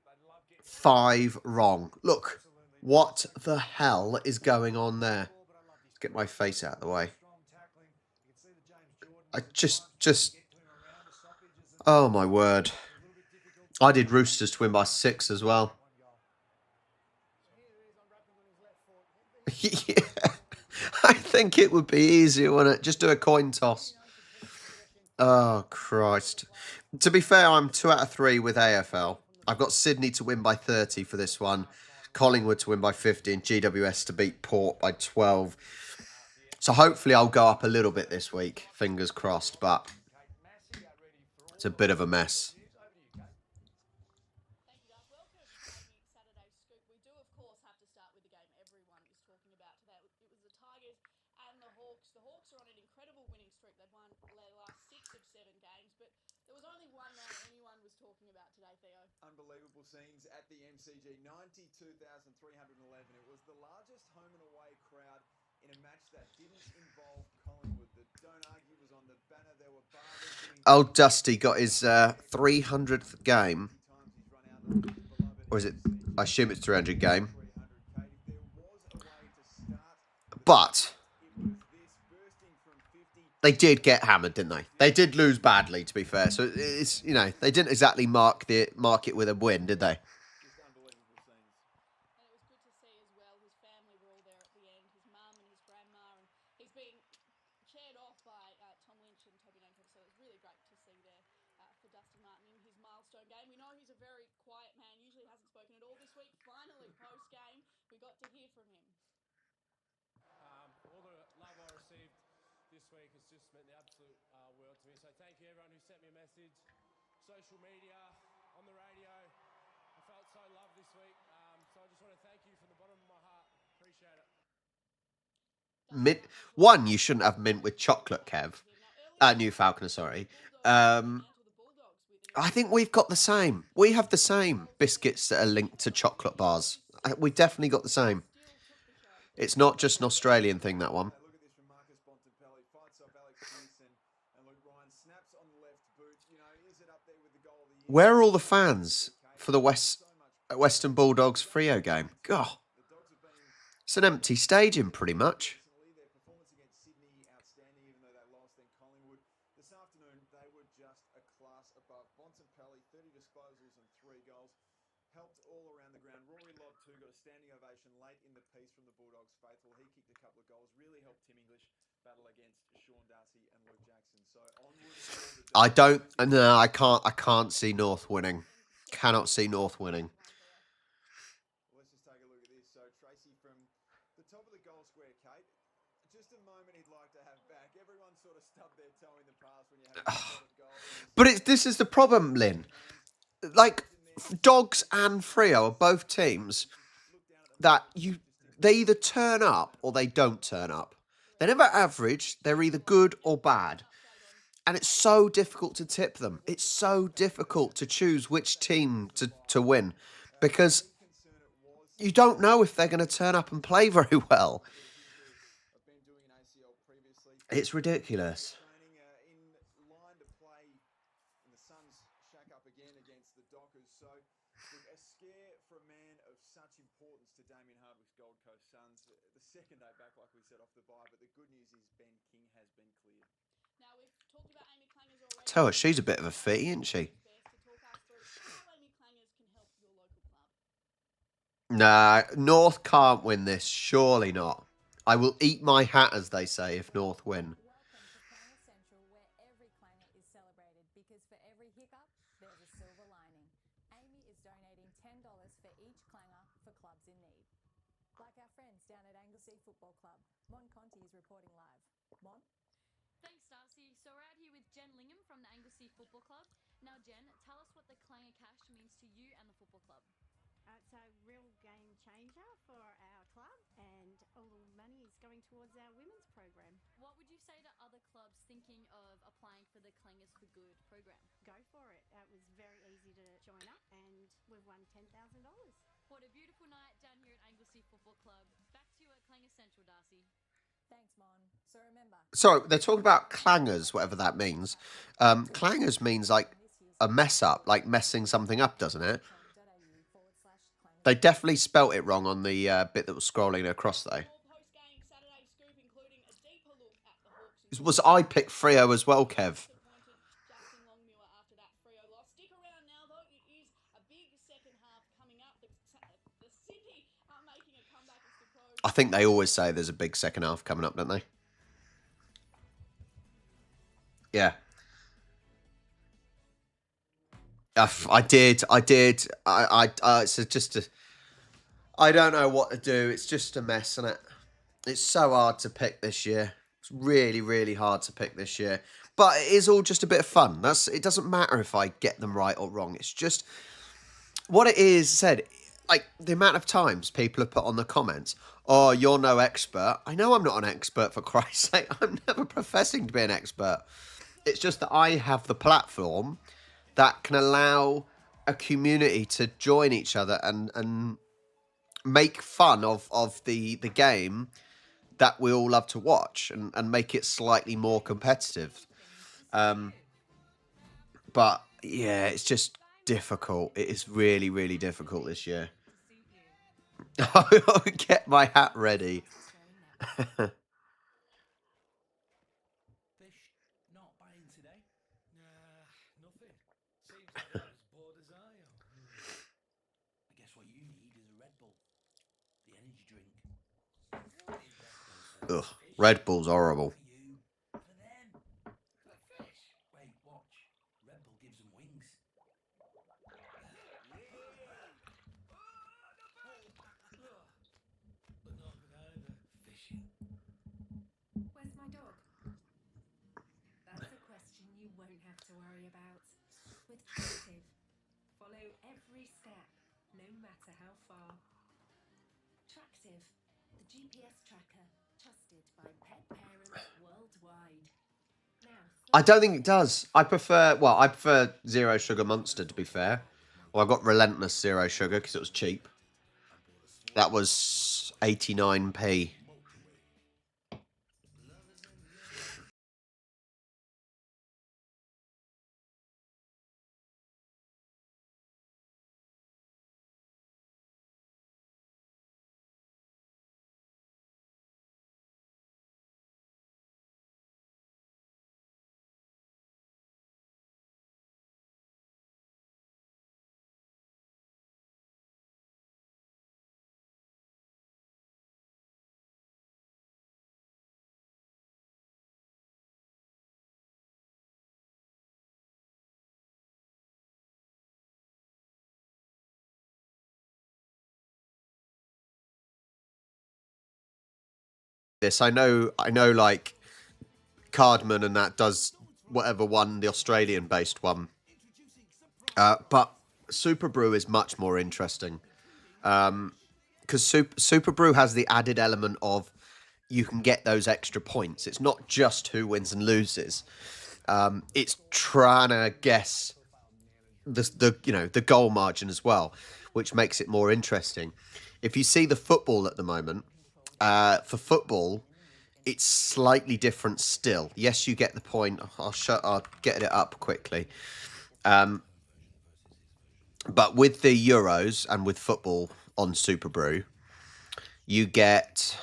5 wrong. Look, what the hell is going on there? Let's get my face out of the way. Oh my word! I did Roosters to win by 6 as well. Yeah, I think it would be easier, wouldn't it? Just do a coin toss. Oh Christ! To be fair, I'm 2 out of 3 with AFL. I've got Sydney to win by 30 for this one, Collingwood to win by 50, and GWS to beat Port by 12. So hopefully I'll go up a little bit this week. Fingers crossed, but it's a bit of a mess. Unbelievable scenes at the MCG. 92,311. It was the largest home and away crowd in a match that didn't involve Collingwood. The Don't Argue was on the banner. There were barbers. Old Dusty got his 300th game. Or is it? I assume it's 300 game. But they did get hammered, didn't they? They did lose badly, to be fair. So it's, you know, they didn't exactly mark it with a win, did they? All the love I received this week has just meant the absolute world to me. So thank you everyone who sent me a message, social media, on the radio. I felt so loved this week. So I just want to thank you from the bottom of my heart. Appreciate it. Mint. One, you shouldn't have mint with chocolate, Kev. New Falconer, sorry. I think we've got the same. We have the same biscuits that are linked to chocolate bars. We definitely got the same. It's not just an Australian thing, that one. Where are all the fans for the Western Bulldogs Freo game? God, it's an empty stadium, pretty much. Helped all around the ground. Rory Lobb too got a standing ovation late in the piece from the Bulldogs faithful. He kicked a couple of goals, really helped Tim English battle against Sean Darcy and Luke Jackson. So onward. I can't see North winning. Cannot see North winning. Let's just take a look at this. So Tracy from the top of the goal square, Kate. Just a moment he'd like to have back. Everyone sort of stubbed their toe in the past when you have a spotted goal. But this is the problem, Lynn. Like, Dogs and Freo are both teams that they either turn up or they don't turn up. They're never average. They're either good or bad. And it's so difficult to tip them. It's so difficult to choose which team to win because you don't know if they're going to turn up and play very well. It's ridiculous. Second day back, like we said, off the bye, but the good news is Ben King has been cleared. Now, we've talked about Amy Clangers already. Tell her she's a bit of a fitty, isn't she? Nah, North can't win this. Surely not. I will eat my hat, as they say, if North win. Football Club. Mon Conti is reporting live. Mon? Thanks, Darcy. So we're out here with Jen Lingham from the Anglesey Football Club. Now, Jen, tell us what the Clanger Cash means to you and the football club. It's a real game changer for our club, and all the money is going towards our women's program. What would you say to other clubs thinking of applying for the Clangers for Good program? Go for it. It was very easy to join up, and we've won $10,000. What a beautiful night down here at Anglesey Football Club. Back to you at Clanger Central, Darcy. Thanks, Mon. So remember... So they're talking about clangers, whatever that means. Clangers means like a mess up, like messing something up, doesn't it? They definitely spelt it wrong on the bit that was scrolling across, though. Post-game Saturday scoop, including a deeper look at the Hawks I picked Freo as well, Kev. I think they always say there's a big second half coming up, don't they? Yeah. I did. It's just a... I don't know what to do. It's just a mess, isn't it? It's so hard to pick this year. It's really, really hard to pick this year. But it is all just a bit of fun. It doesn't matter if I get them right or wrong. It's just... What it is, said, like, the amount of times people have put on the comments, oh, you're no expert. I know I'm not an expert, for Christ's sake. I'm never professing to be an expert. It's just that I have the platform that can allow a community to join each other and make fun of the game that we all love to watch and make it slightly more competitive. But, yeah, it's just difficult. It is really, really difficult this year. I'll get my hat ready. Not buying today? Nothing. Seems like you're as bored as I am. I guess what you need is a Red Bull. The energy drink. Ugh, Red Bull's horrible. For them. For fish. Wait, watch. Red Bull gives them wings. But not good either. Fishing. Where's my dog? That's a question you won't have to worry about. With Tractive, follow every step, no matter how far. Tractive, the GPS tracker, trusted by pet parents worldwide. Now, I don't think it does. I prefer Zero Sugar Monster, to be fair. Well, I got Relentless Zero Sugar because it was cheap. That was 89p. I know, like, Cardman and that does whatever one, the Australian-based one. But Super Brew is much more interesting. Because Super Brew has the added element of you can get those extra points. It's not just who wins and loses. It's trying to guess the goal margin as well, which makes it more interesting. If you see the football at the moment, for football, it's slightly different still. Yes, you get the point. I'll get it up quickly. But with the Euros and with football on Super Brew, you get,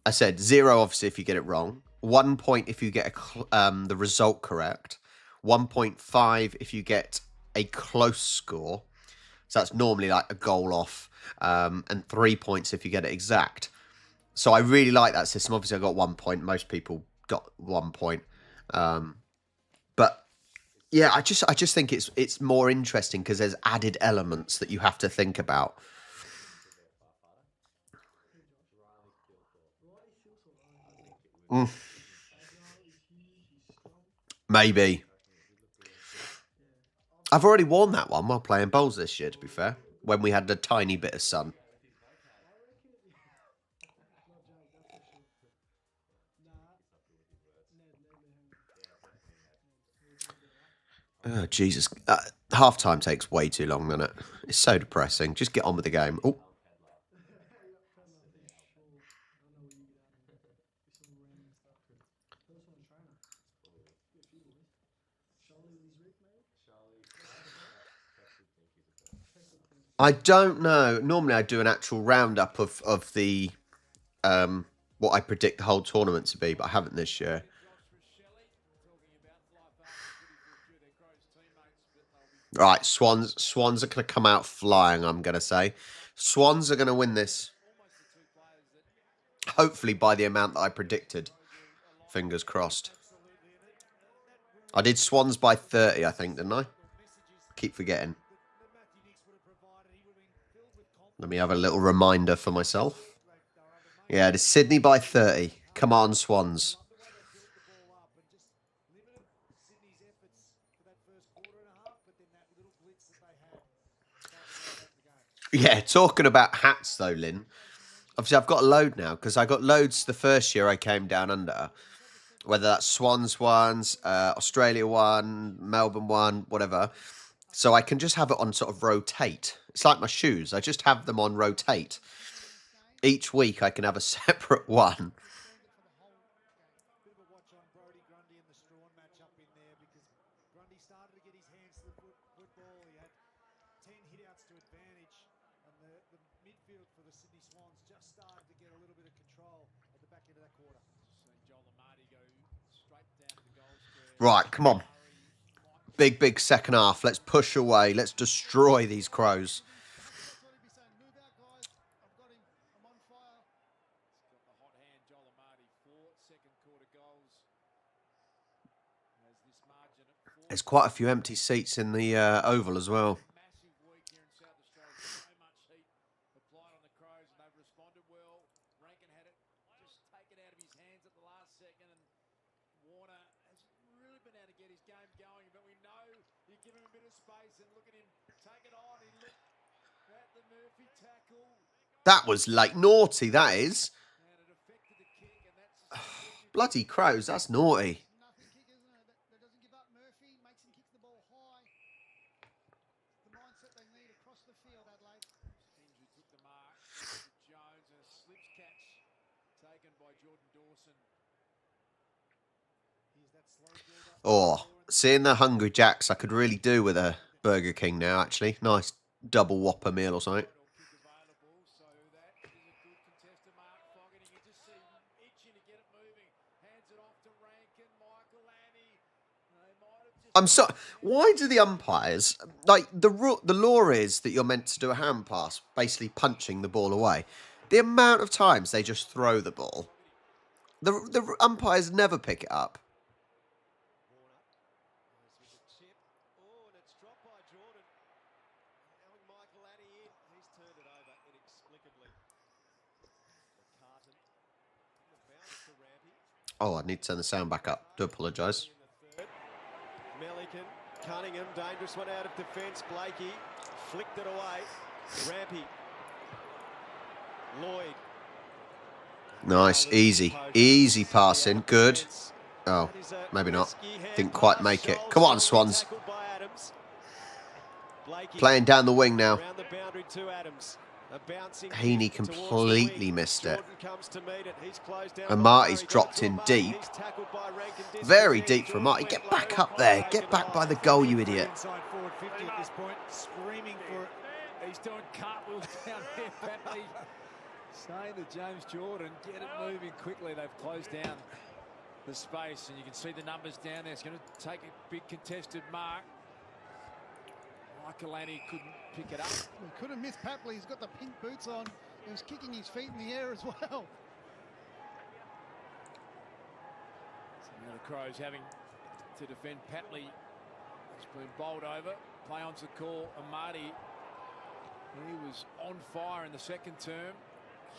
I said, 0 obviously if you get it wrong, 1 point if you get the result correct, 1.5 if you get a close score, so that's normally like a goal off, and 3 points if you get it exact. So I really like that system. Obviously I got 1 point, most people got 1 point, but yeah, I just think it's more interesting because there's added elements that you have to think about. Maybe. I've already worn that one while playing bowls this year, to be fair, when we had a tiny bit of sun. Oh, Jesus. Half-time takes way too long, doesn't it? It's so depressing. Just get on with the game. Oh. I don't know. Normally I do an actual roundup of the what I predict the whole tournament to be, but I haven't this year. Right, Swans are going to come out flying, I'm going to say. Swans are going to win this. Hopefully by the amount that I predicted. Fingers crossed. I did Swans by 30, I think, didn't I? Keep forgetting. Let me have a little reminder for myself. Yeah, it is Sydney by 30. Come on, Swans. Yeah, talking about hats though, Lynn. Obviously, I've got a load now because I got loads the first year I came down under. Whether that's Swans ones, Australia one, Melbourne one, whatever. So I can just have it on sort of rotate. It's like my shoes. I just have them on rotate. Each week I can have a separate one. Right, come on. Big second half. Let's push away. Let's destroy these Crows. There's quite a few empty seats in the Oval as well. That was like naughty, that is. Bloody Crows, that's naughty. Oh, seeing the Hungry Jacks, I could really do with a Burger King now, actually. Nice double Whopper meal or something. I'm sorry. Why do the umpires, like, the law is that you're meant to do a hand pass, basically punching the ball away. The amount of times they just throw the ball, the umpires never pick it up. Oh, I need to turn the sound back up. Do apologise. Melican, Cunningham, dangerous one out of defence. Blakey flicked it away. Rampy. Lloyd. Nice, easy passing. Good. Oh, maybe not. Didn't quite make it. Come on, Swans. Playing down the wing now. Heaney completely missed it. And Marty's dropped in deep. Very deep for Marty. Get back up there. Get back by the goal, you idiot. He's doing cartwheels down there, Patley. Saying to James Jordan, get it moving quickly. They've closed down the space, and you can see the numbers down there. It's going to take a big contested mark. Michaelani couldn't pick it up. He could have missed Patley. He's got the pink boots on. He was kicking his feet in the air as well. So now the Crows having to defend Patley. It's been bowled over. Play onto the call. Amati, he was on fire in the second term.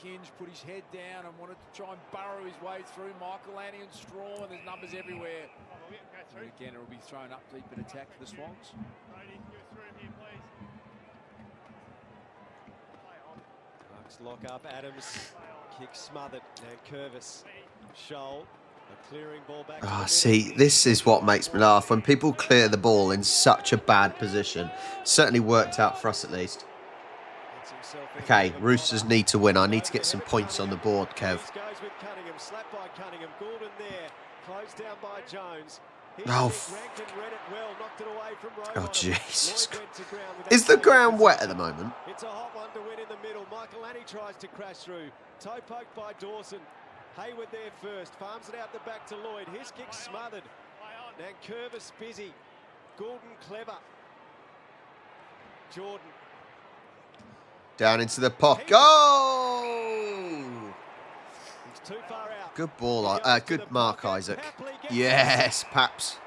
Hinge put his head down and wanted to try and burrow his way through. Michaelani and Straw, and there's numbers everywhere. And again, it will be thrown up deep in attack for the Swans. Bucks lock up. Adams kick smothered. And Curvis. Shoal. A clearing ball back. Ah, see, this is what makes me laugh. When people clear the ball in such a bad position. Certainly worked out for us at least. Okay, Roosters need to win. I need to get some points on the board, Kev. Goes with Cunningham, slapped by Cunningham. Goulden there, closed down by Jones. Oh, Read it well, knocked it away from oh, Jesus. Is the ground wet at the moment? It's a hot one to win in the middle. Michaelani tries to crash through. Toe poked by Dawson. Hayward there first, farms it out the back to Lloyd. His kick smothered. Nankervis busy. Goulden clever. Jordan. Down into the pocket. Go! He's too far out. Good ball. Good mark, Isaac. Yes, Paps.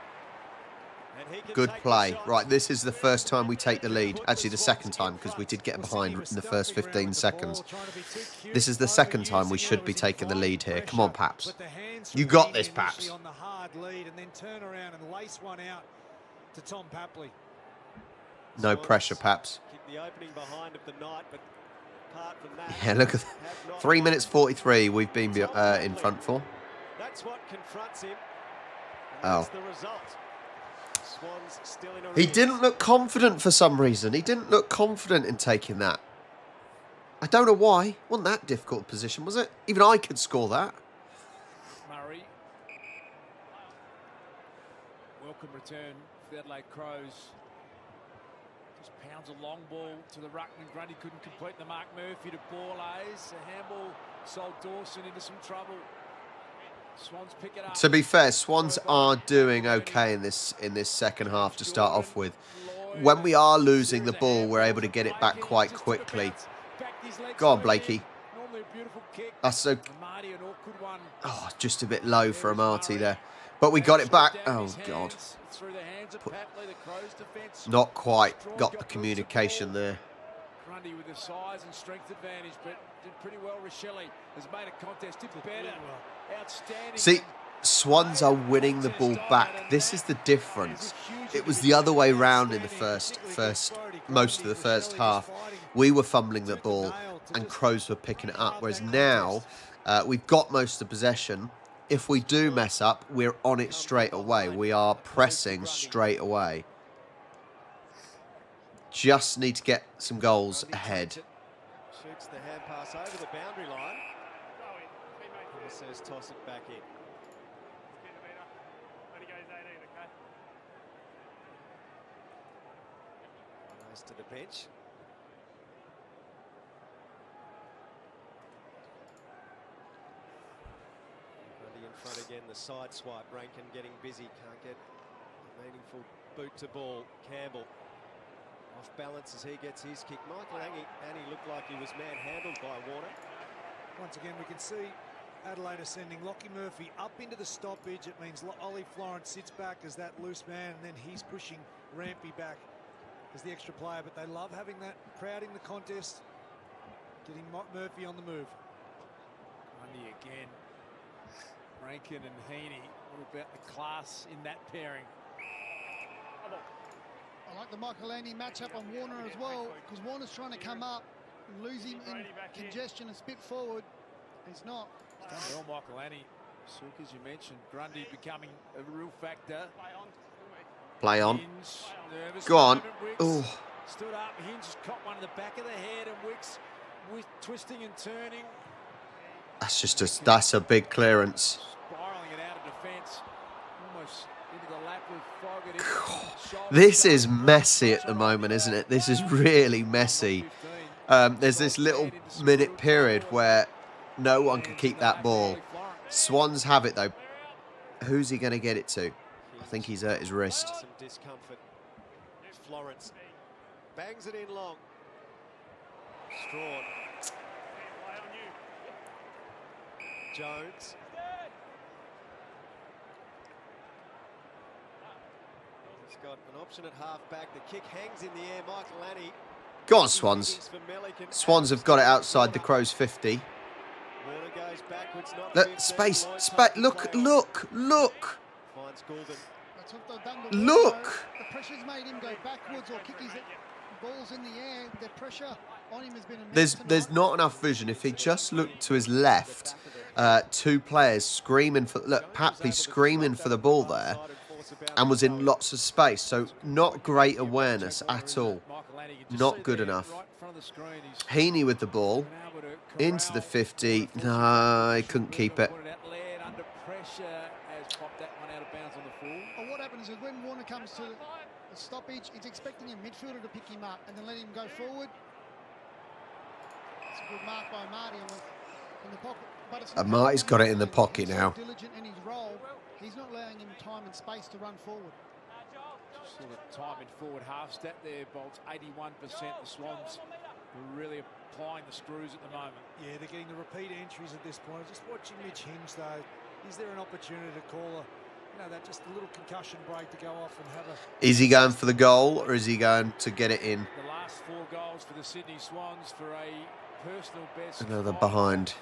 Good play. Right, this is the first time we take the lead. Actually, the second time, because we did get behind in the first 15 seconds. This is the second time we should be taking the lead here. Come on, Paps. You got this, Paps. On the hard lead and then turn around and lace one out to Tom Papley. No pressure, Paps. Keep the opening behind of the night, but apart from that, Yeah, look at 3 minutes 43 we've been in front for. That's what confronts him. Oh. That's the result. Swans still in He didn't look confident for some reason. He didn't look confident in taking that. I don't know why. Wasn't that difficult position, was it? Even I could score that. Murray. Welcome return for the Adelaide Crows. Just pounds a long ball to the ruckman. Grundy couldn't complete the mark. Murphy to Borlays. A handball sold Dawson into some trouble. Swans pick it up. To be fair, Swans are doing okay in this second half to start off with. When we are losing the ball, we're able to get it back quite quickly. Go on, Blakey. That's so... Oh, just a bit low for Amati there. But we got it back. Oh, God. Not quite got the communication there. Grundy with the size and strength advantage, but did pretty well. Rochelle has made a contest did better. Outstanding. See, Swans are winning the ball back. This is the difference. It was the other way round in the most of the first half. We were fumbling the ball and Crows were picking it up. Whereas now, we've got most of the possession. If we do mess up, we're on it straight away. We are pressing straight away. Just need to get some goals ahead. Shoots the hand pass over the boundary line. Paul says toss it back in. Goes to the bench. Grundy in front again, the side swipe. Rankin getting busy, can't get a meaningful boot to ball. Campbell off balance as he gets his kick. Michael Annie looked like he was manhandled by Warner. Once again, we can see Adelaide are sending Lockie Murphy up into the stoppage. It means Ollie Florence sits back as that loose man, and then he's pushing Rampy back as the extra player. But they love having that crowding the contest, getting Murphy on the move. Grundy again. Rankin and Heaney. What about the class in that pairing? I like the Michael Andy matchup on Warner as well, because Warner's trying to come up and lose him in congestion and spit forward. He's not. He's done well, Michael Annie. Sook, as you mentioned, Grundy becoming a real factor. Play on. Hinge, go on. Oh. Stood up. Hinge just caught one in the back of the head, and Wicks twisting and turning. That's a big clearance. Spiraling it out of defence. Almost into the lap of Foggett. This is messy at the moment, isn't it? This is really messy. There's this little minute period where no one can keep that ball. Swans have it, though. Who's he going to get it to? I think he's hurt his wrist. Some discomfort. Florence bangs it in long. Strawn. Jones. He's got an option at half-back. The kick hangs in the air. Michael Annie. Go on, Swans. Swans have got it outside the Crows' 50. Warner goes backwards, not Look, space. Look. Finds Goulden. That's what they've done to Warner. Look. The pressure's made him go backwards or kick his balls in the air. The pressure on him has been immense. There's not enough vision. If he just looked to his left, two players screaming for... Look, Papley screaming for the ball there and was in lots of space. So not great awareness at all. Not good enough. Heaney with the ball. Into the 50. No, he couldn't keep it. Well, what happens is when Warner comes to the stoppage, he's expecting a midfielder to pick him up and then let him go forward. It's a good mark by Marty in the pocket. But it's And Marty's got it in the pocket now. diligent in his role. He's not allowing him time and space to run forward. Sort of time in forward half step there, Bolts. 81%. The Swans are really applying the screws at the moment. Yeah, they're getting the repeat entries at this point. Just watching Mitch Hinge, though. Is there an opportunity to call just a little concussion break to go off and have a... Is he going for the goal or is he going to get it in? The last 4 goals for the Sydney Swans for a personal best. Another behind.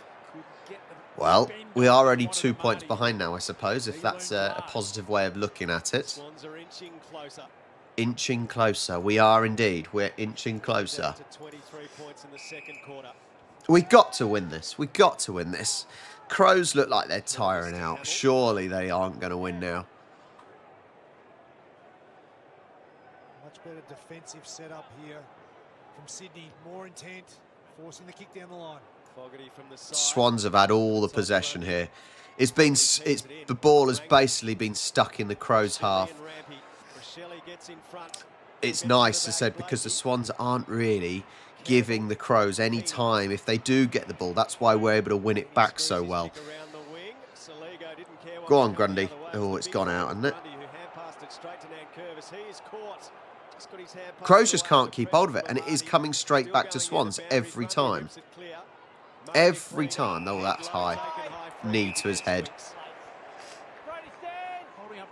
Well, we are only 2 points behind now, I suppose, if that's a positive way of looking at it. Swans are inching closer. Inching closer. We are indeed. We're inching closer. To 23 points in the second quarter. We've got to win this. We've got to win this. Crows look like they're tiring out. Surely they aren't going to win now. Much better defensive setup here from Sydney. More intent, forcing the kick down the line. Fogarty from the side. Swans have had all the possession here. The ball has basically been stuck in the Crows' half. It's nice, as I said, because the Swans aren't really giving the Crows any time. If they do get the ball, that's why we're able to win it back so well. Go on, Grundy. Oh, it's gone out, hasn't it? Crows just can't keep hold of it, and it is coming straight back to Swans every time. Every time. Oh, that's high. Knee to his head. Holding up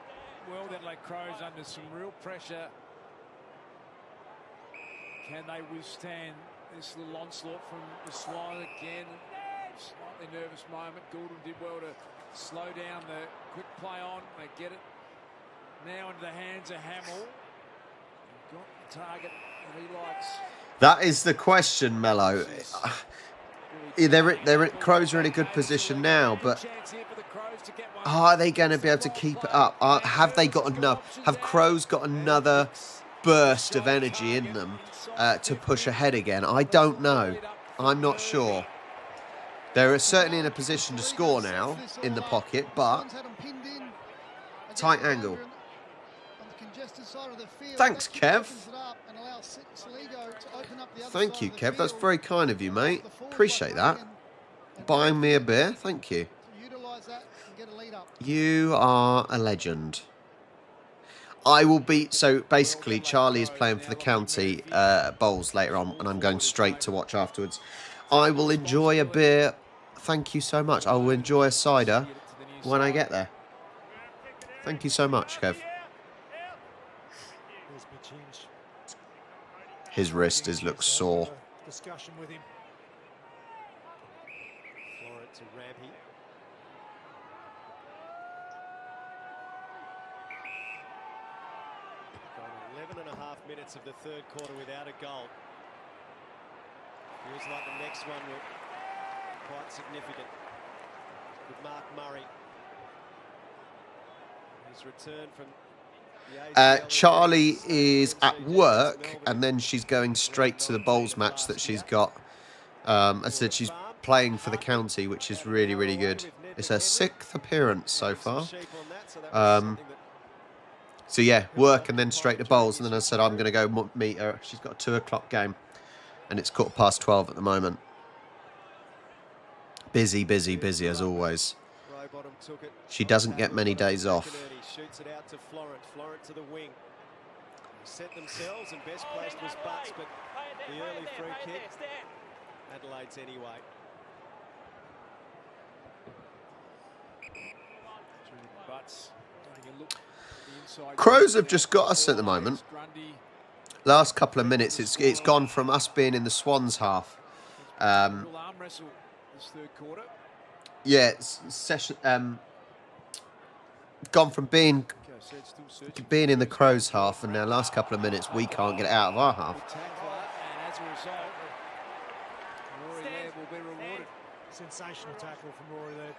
well, the Adelaide Crows under some real pressure. Can they withstand this little onslaught from the Swans again? Slightly nervous moment. Goulden did well to slow down the quick play on. They get it now into the hands of Hamill. Got the target that he likes. That is the question, Mello. Crows are in a good position now, but are they going to be able to keep it up? Have they got enough? Have Crows got another burst of energy in them to push ahead again? I don't know. I'm not sure. They're certainly in a position to score now in the pocket, but tight angle. Thanks, Kev. Thank you, Kev. That's very kind of you, mate. Appreciate that. Buying me a beer. Thank you. You are a legend. I will be... So, basically, Charlie is playing for the county bowls later on, and I'm going straight to watch afterwards. I will enjoy a beer. Thank you so much. I will enjoy a cider when I get there. Thank you so much, Kev. His wrist looks sore. Discussion with him. Florence and Rampy. Gone 11 and a half minutes of the third quarter without a goal. Feels like the next one will be quite significant. With Mark Murray. His return from Charlie is at work, and then she's going straight to the bowls match that she's got. I said she's playing for the county, which is really, really good. It's her 6th appearance so far. So yeah, work and then straight to bowls, and then I said I'm going to go meet her. She's got a 2 o'clock game, and it's 12:15 at the moment. Busy, busy, busy as always. She doesn't get many days off. Shoots it out to Florent. Florent to the wing. Set themselves, and best placed was Butts, but the early free kick. Adelaide's anyway. Butts. Crows have just got us at the moment. Last couple of minutes, it's gone from us being in the Swans half. Yeah, gone from being in the Crows half, and now last couple of minutes we can't get it out of our half. Sensational tackle from Rory there.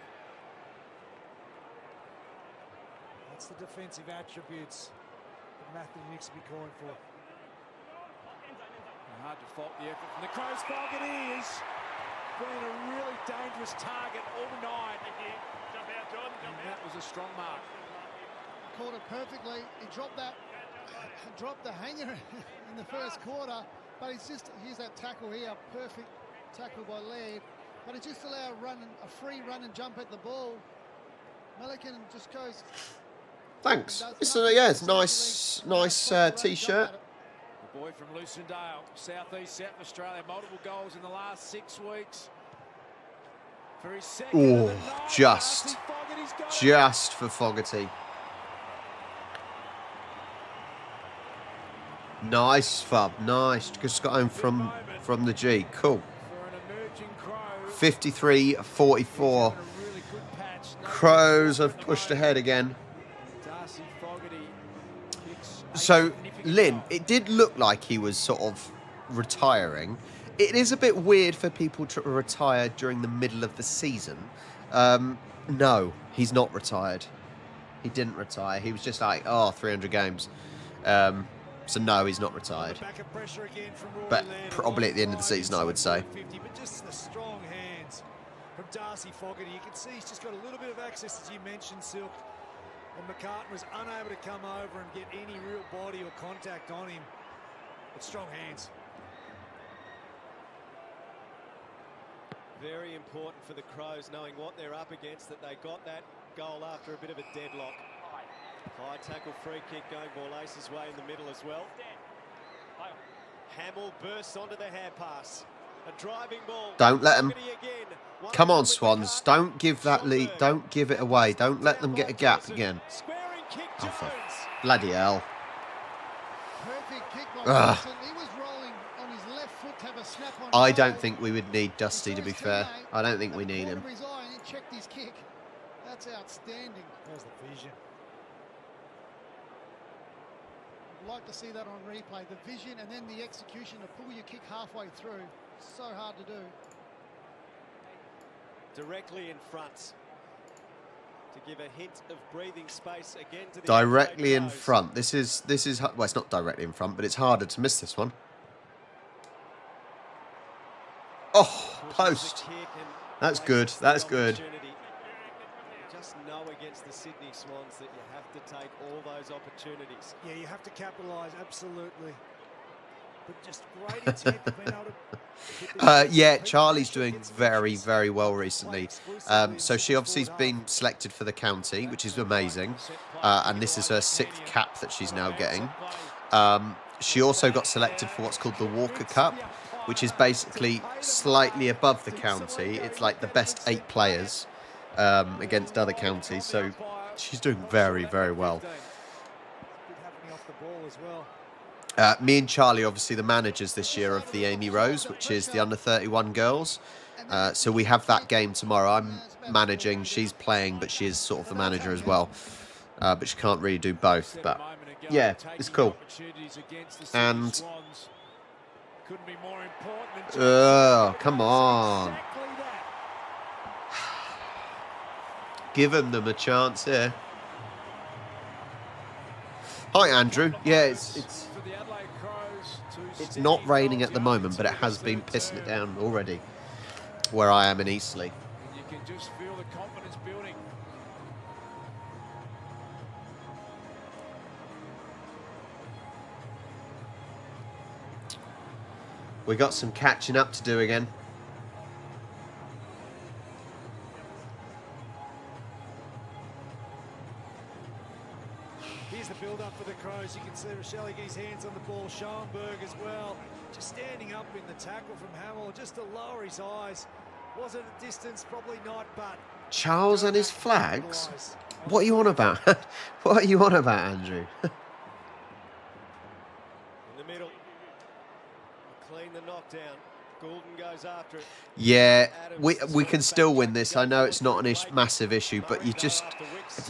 That's the defensive attributes that Matthew needs to be calling for. Hard to fault the effort from the Crows. Fogarty has been a really dangerous target all night. And that was a strong mark. Caught it perfectly. He dropped the hanger in the first quarter, but here's that tackle here, perfect tackle by Laird. But it just allowed a free run and jump at the ball. Melican just goes. Thanks. It's it's nice t-shirt. The boy from Lucindale, southeast South Australia, multiple goals in the last 6 weeks. For his second. Oh, just for Fogarty. Nice, Fub. Nice. Just got home from the G. Cool. 53-44. Crows have pushed ahead again. So, Lynn, it did look like he was sort of retiring. It is a bit weird for people to retire during the middle of the season. No, he's not retired. He didn't retire. He was just like, 300 games. So, no, he's not retired. But probably at the end of the season, I would say. But just the strong hands from Darcy Fogarty. You can see he's just got a little bit of access, as you mentioned, Silk. And McCartan was unable to come over and get any real body or contact on him. But strong hands. Very important for the Crows, knowing what they're up against, that they got that goal after a bit of a deadlock. High tackle, free kick going Borlace's way in the middle as well. Hamill bursts onto the hand pass. A driving ball. Don't let him. Come on, Swans. Don't give that lead. Don't give it away. Don't let them get a gap again. Oh, for bloody hell. I don't think we would need Dusty, to be fair. I don't think we need him. Checked his kick. That's outstanding. There's the vision. I'd like to see that on replay. The vision and then the execution to pull your kick halfway through. So hard to do. Directly in front. To give a hint of breathing space again to the directly in front. This is well, it's not directly in front, but it's harder to miss this one. Oh, post. That's good. That's good. Just know against the Sydney Swans that you have to take all those opportunities. Yeah, you have to capitalise, absolutely. But just great intent of being able to... Yeah, Charlie's doing very, very well recently. So she obviously has been selected for the county, which is amazing. And this is her 6th cap that she's now getting. She also got selected for what's called the Walker Cup, which is basically slightly above the county. It's like the best 8 players against other counties. So she's doing very, very well. Me and Charlie, obviously the managers this year of the Amy Rose, which is the under-31 girls. So we have that game tomorrow. I'm managing, she's playing, but she is sort of the manager as well. But she can't really do both. But yeah, it's cool. And come on. Giving them a chance here. Hi, Andrew. Yeah, it's not raining at the moment, but it has been pissing it down already where I am in Eastleigh. You can just feel the confidence building. We got some catching up to do again. Here's the build-up for the Crows. You can see Rochelle get his hands on the ball. Schoenberg as well. Just standing up in the tackle from Hamill. Just to lower his eyes. Was it a distance? Probably not, but... Charles and his flags? What are you on about? What are you on about, Andrew? In the middle. Clean the knockdown. Goulden goes after it. Yeah, we can still win this. I know it's not an massive issue, but you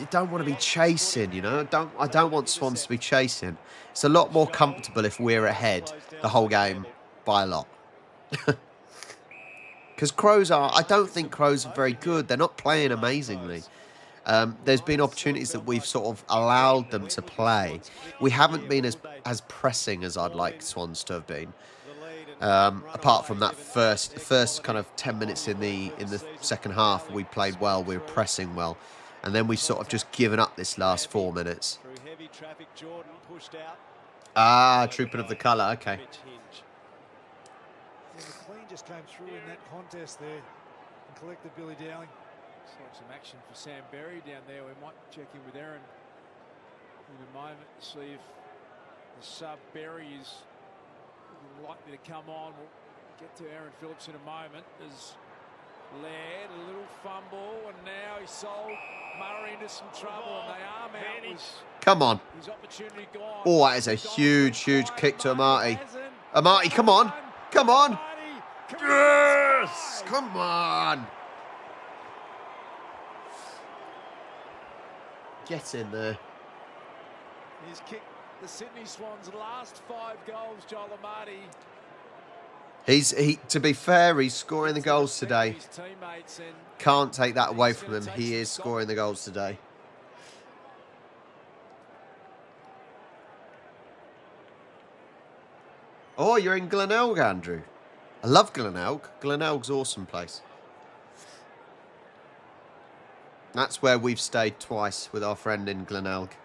don't want to be chasing, you know. I don't want Swans to be chasing. It's a lot more comfortable if we're ahead the whole game by a lot. Because Crows I don't think Crows are very good. They're not playing amazingly. There's been opportunities that we've sort of allowed them to play. We haven't been as pressing as I'd like Swans to have been. Apart from that first kind of 10 minutes in the second half, we played well, we were pressing well, and then we sort of just given up this last 4 minutes. Trooping of the colour, okay. McLean just came through in that contest there. and collected, Billy Dowling. Looks like some action for Sam Berry down there. We might check in with Aaron in a moment to see if the sub Berry is likely to come on. We'll get to Aaron Phillips in a moment. There's Laird, a little fumble, and now he sold Murray into some trouble, and the arm out was Come on. his opportunity gone. Oh, that is a huge, huge kick to Amati. Amati, come on. Come on. Yes! Come on. Get in there. He's kicked the Sydney Swans' last 5 goals, Joel Amati. To be fair, he's scoring the goals today. Can't take that away from him. He is scoring the goals today. Oh, you're in Glenelg, Andrew. I love Glenelg. Glenelg's an awesome place. That's where we've stayed twice with our friend in Glenelg.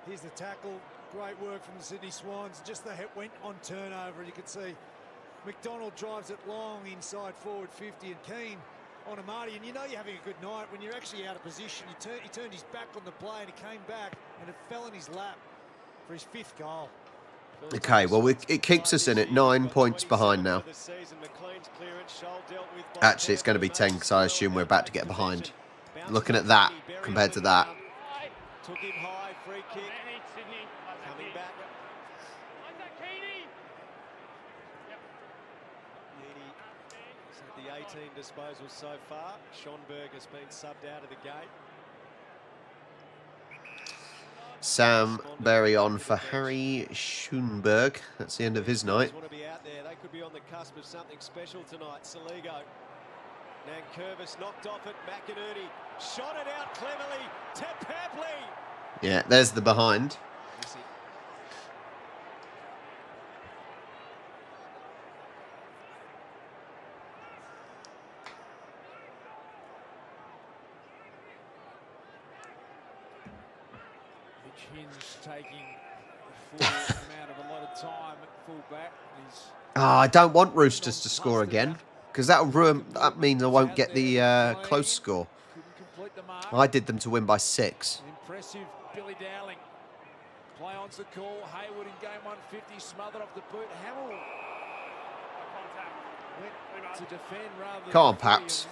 Here's the tackle. Great work from the Sydney Swans. Just the hit went on turnover. You can see McDonald drives it long inside forward 50 and Keane on Amati. And you know you're having a good night when you're actually out of position. He turned his back on the play and he came back and it fell in his lap for his 5th goal. Okay, well, it keeps us in at 9 points behind now. Actually, it's going to be 10 because I assume we're about to get behind. Looking at that compared to that. Took him high, free kick. Coming back. He's had the 18 disposals so far. Schonberg has been subbed out of the game. Sam Berry on for Harry Schoenberg. That's the end of his night. Want to be out there. They could be on the cusp of something special tonight. Saligo. Nankervis knocked off it. McInerney shot it out cleverly to Papley. Yeah, there's the behind. Taking the full amount of a lot of time at fullback. I don't want Roosters to score again because that'll ruin. That means I won't get the close score. I did them to win by 6. Impressive, Billy Dowling. Play on's the call. Hayward in game 150, smothered off the boot. Hamill went to defend rather than. Come on, Paps.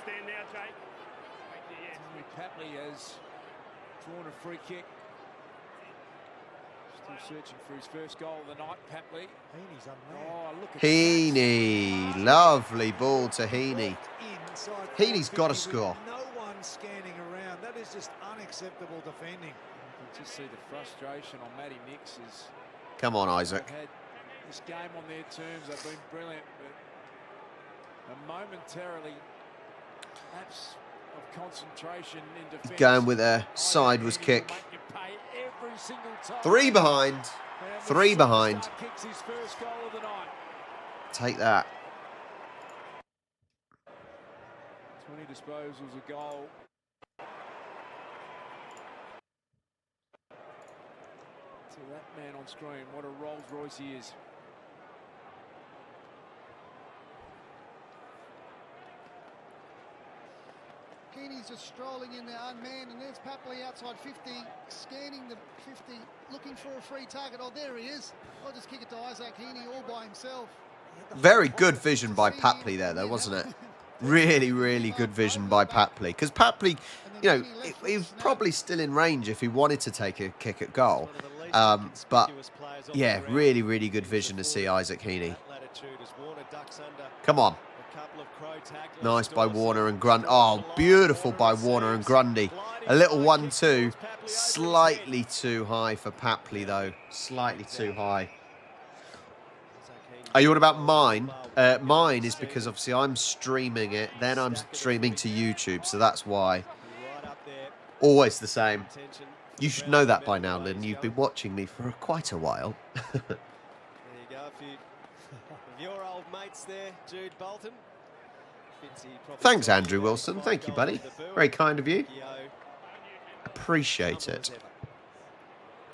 Papley has drawn a free kick. Still searching for his first goal of the night, Papley. Heaney's Heaney, lovely ball to Heaney. Heaney's got to score. No one scanning around. That is just unacceptable defending. You can just see the frustration on Matty Nix's. Come on, Isaac. They've had this game on their terms. They've been brilliant, but momentarily, lapse of concentration in defence. Going with a sideways kick. 3 behind. 3 behind. Take that. 20 disposals, a goal. To that man on screen, what a Rolls Royce he is. Heaney's just strolling in there unmanned, and there's Papley outside 50, scanning the 50, looking for a free target. Oh, there he is. I'll just kick it to Isaac Heaney all by himself. Very good vision by Papley there, though, wasn't it? Really, really good vision by Papley. Because Papley, you know, he was probably still in range if he wanted to take a kick at goal. But, yeah, really, really good vision to see Isaac Heaney. Come on. Nice by Warner and Grundy. Oh, beautiful by Warner and Grundy. A little 1-2. Slightly too high for Papley, though. Slightly too high. Are you on about mine? Mine is because, obviously, I'm streaming it. Then I'm streaming to YouTube, so that's why. Always the same. You should know that by now, Lynn. You've been watching me for quite a while. There you go. A few of your old mates there, Jude Bolton. Thanks, Andrew Wilson. Thank you, buddy. Very kind of you. Appreciate it.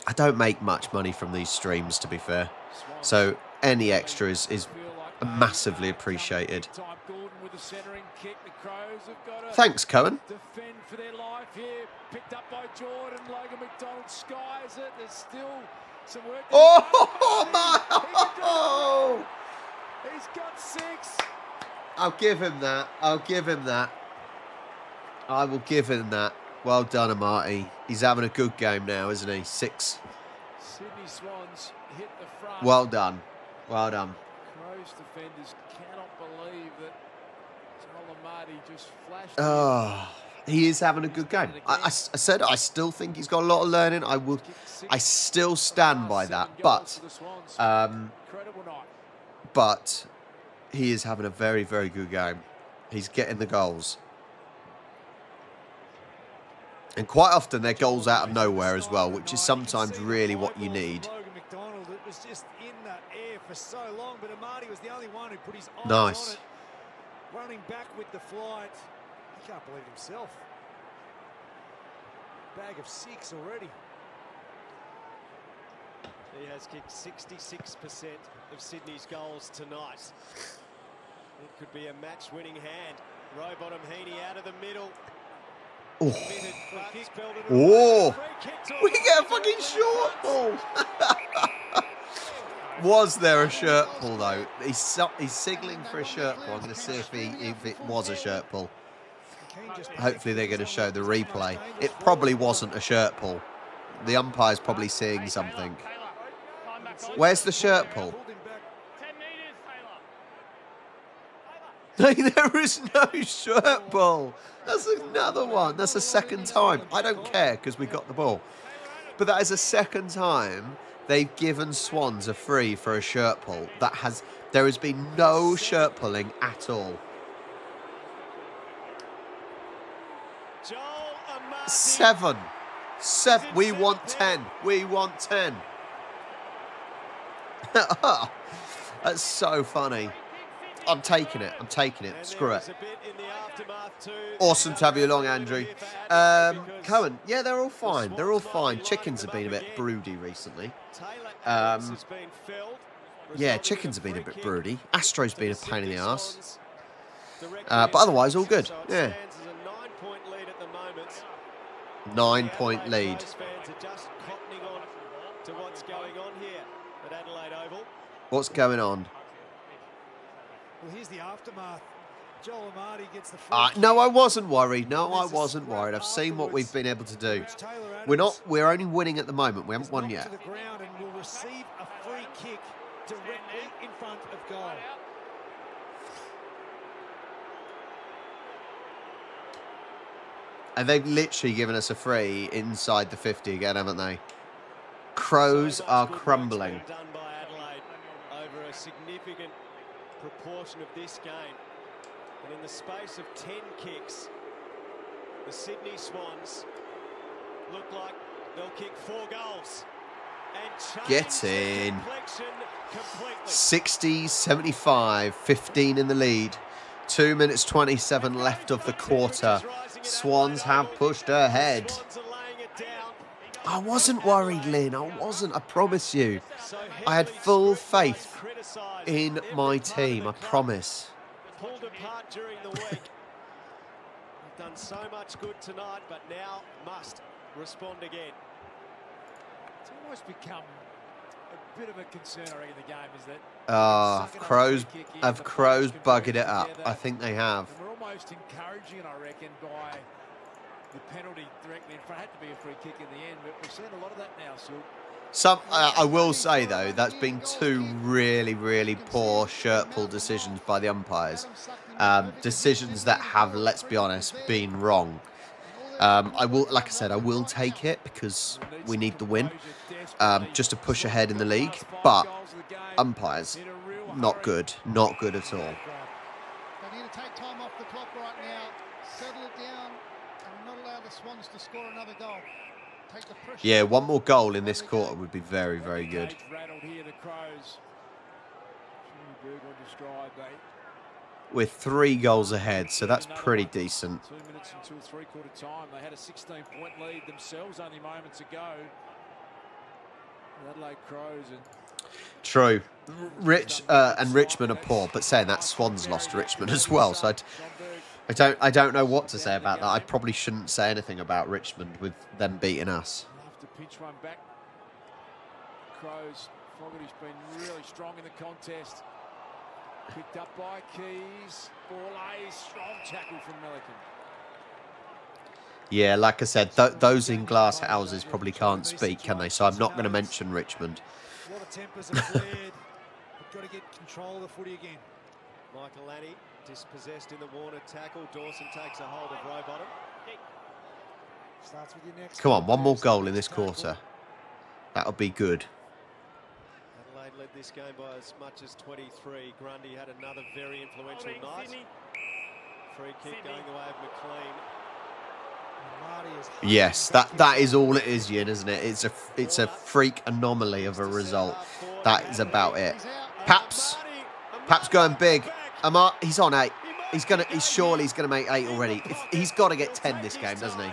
I don't make much money from these streams, to be fair. So any extra is massively appreciated. the centering kick. The Crows have got to Thanks, Cohen. defend for their life here. Picked up by Jordan. Logan McDonald skies it. There's still some work. Oh, my! He's got 6. I'll give him that. I'll give him that. I will give him that. Well done, Amati. He's having a good game now, isn't he? 6. Sydney Swans hit the front. Well done. Well done. Crows defenders cannot believe that Joel Amati just flashed. Oh, he is having a good game. I said I still think he's got a lot of learning. I still stand by that. But he is having a very, very good game. He's getting the goals. And quite often they're goals out of nowhere as well, which is sometimes really what you need. Logan McDonald, it was just in the air for so long, but Amati was the only one who put his eyes Nice. on it. Running back with the flight. He can't believe himself. Bag of 6 already. He has kicked 66% of Sydney's goals tonight. It could be a match-winning hand. Rowbottom Heaney out of the middle. Oh. Oh. We get a fucking short ball. Was there a shirt pull, though? He's signalling for a shirt pull. I'm going to see if it was a shirt pull. Hopefully they're going to show the replay. It probably wasn't a shirt pull. The umpire's probably seeing something. Where's the shirt pull? There is no shirt pull. That's another one. That's a second time. I don't care because we got the ball. But that is a second time they've given Swans a free for a shirt pull. There has been no shirt pulling at all. 7. We want 10. We want 10. That's so funny. I'm taking it. I'm taking it. Screw it. Awesome to have you along, Andrew. Cohen, yeah, they're all fine. They're all fine. Chickens have been a bit broody recently. Yeah, chickens have been a bit broody. Astro's been a pain in the arse. But otherwise, all good. Yeah. 9-point lead. What's going on? Well, here's the aftermath. Joel Amati gets the No, I wasn't worried. No, I wasn't worried. I've seen what we've been able to do. We're only winning at the moment. We haven't won yet. To the ground and will receive a free kick directly in front of goal. And they've literally given us a free inside the 50 again, haven't they? Crows are crumbling. Done by Adelaide over a significant proportion of this game. And in the space of 10 kicks, the Sydney Swans look like they'll kick 4 goals. And Get in. 60, 75, 15 in the lead. 2 minutes 27 left of the quarter. Swans have pushed ahead. I wasn't worried, Lynn. I wasn't. I promise you. I had full faith in my team. I promise. Pulled apart during the week. They've done so much good tonight, but now must respond again. It's almost become a bit of a concern, I reckon, the game is that. Have Crows buggered it up? I think they have. And we're almost encouraging it, I reckon, by the penalty directly in front. Had to be a free kick in the end, but we've seen a lot of that now, Sil. I will say, though, that's been 2 really, really poor shirt pull decisions by the umpires. Decisions that have, let's be honest, been wrong. Like I said, I will take it because we need the win, just to push ahead in the league. But umpires, not good at all. They need to take time off the clock right now, settle it down, and not allow the Swans to score another goal. Take the pressure. Yeah, one more goal in this quarter would be very, very good. We're 3 goals ahead, so that's pretty decent. 2 minutes until 3/4 time. They had a 16-point lead themselves only moments ago. The Adelaide Crows. And True. And Richmond are poor, but saying that, Swans lost to Richmond as well. So I don't know what to say about that. I probably shouldn't say anything about Richmond with them beating us. Love to pitch one back. Crows. Fogarty's been really strong in the contest. Picked up by Keys. Ball A, strong tackle from Milliken. Yeah, like I said, those in glass houses probably can't speak, can they? So I'm not going to mention Richmond. A lot of tempers are flared. We've got to get control of the footy again. Michael Lanny dispossessed in the Warner tackle. Dawson takes a hold of Rowbottom. Starts with your next. Come on, one more goal in this quarter. That'll be good. Adelaide led this game by as much as 23. Grundy had another very influential night. Free kick going the way of McLean. Yes, that is all it is, Yin, isn't it? It's a freak anomaly of a result. That is about it. Paps going big. Amar, he's on 8. He's surely gonna make 8 already. He's got to get 10 this game, doesn't he?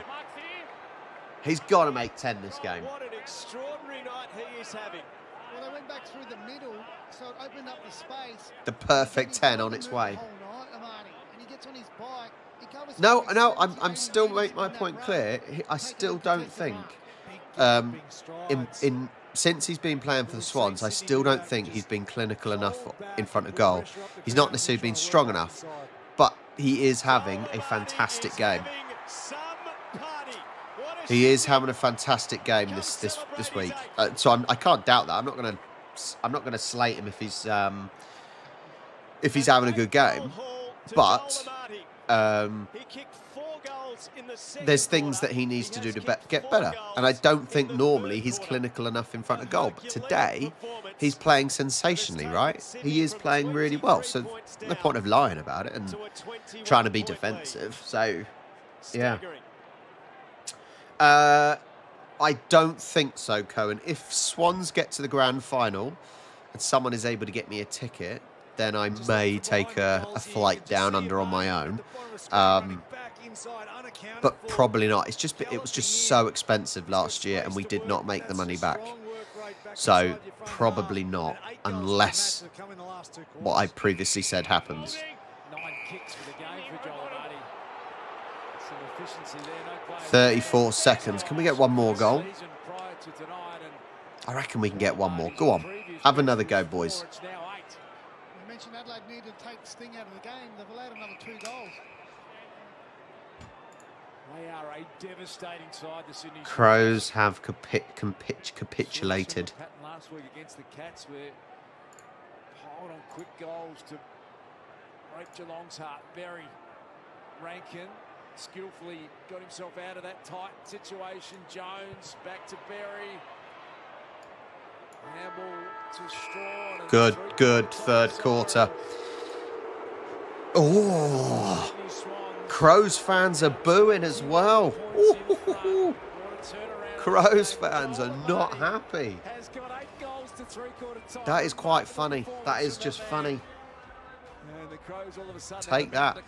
He's got to make 10 this game. What an extraordinary night he is having. Well, they went back through the middle, so it opened up the space. The perfect 10 on its way. And he gets on his bike. No, I'm still making my point clear. I still don't think, since he's been playing for the Swans, I still don't think he's been clinical enough in front of goal. He's not necessarily been strong enough, but he is having a fantastic game. He is having a fantastic game this week. So I can't doubt that. I'm not gonna slate him if he's having a good game, but. There's things that he needs to do to get better, and I don't think normally he's clinical enough in front of goal, but today he's playing sensationally, right? He is playing really well, so no point of lying about it and trying to be defensive. So yeah, I don't think so, Cohen. If Swans get to the grand final and someone is able to get me a ticket, then I may take a flight down under on my own. But probably not. It was just so expensive last year, and we did not make the money back. So probably not, unless what I previously said happens. 34 seconds. Can we get one more goal? I reckon we can get one more. Go on. Have another go, boys. You mentioned Adelaide needed to take the sting out of the game. They've allowed another 2 goals. They are a devastating side, the Sydney Crows have capitulated. Last week against the Cats, where hold on quick goals to break Geelong's heart. Berry, Rankin skillfully got himself out of that tight situation. Jones back to Berry. To Strawn. Good third quarter. Oh, Crows fans are booing as well. Ooh. Crows fans are not happy. That is quite funny. That is just funny. Take that.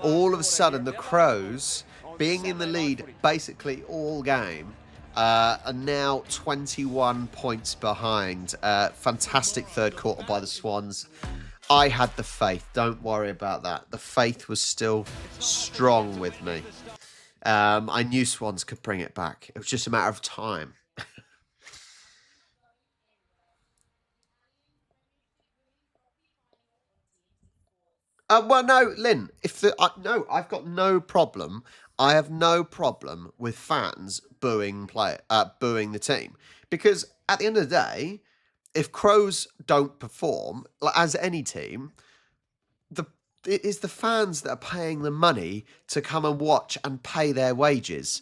All of a sudden, the Crows, being in the lead basically all game, are now 21 points behind. Fantastic third quarter by the Swans. I had the faith. Don't worry about that. The faith was still strong with me. I knew Swans could bring it back. It was just a matter of time. Well, no, Lynn. No, I've got no problem. I have no problem with fans booing the team, because at the end of the day, if Crows don't perform, as any team, it is the fans that are paying the money to come and watch and pay their wages.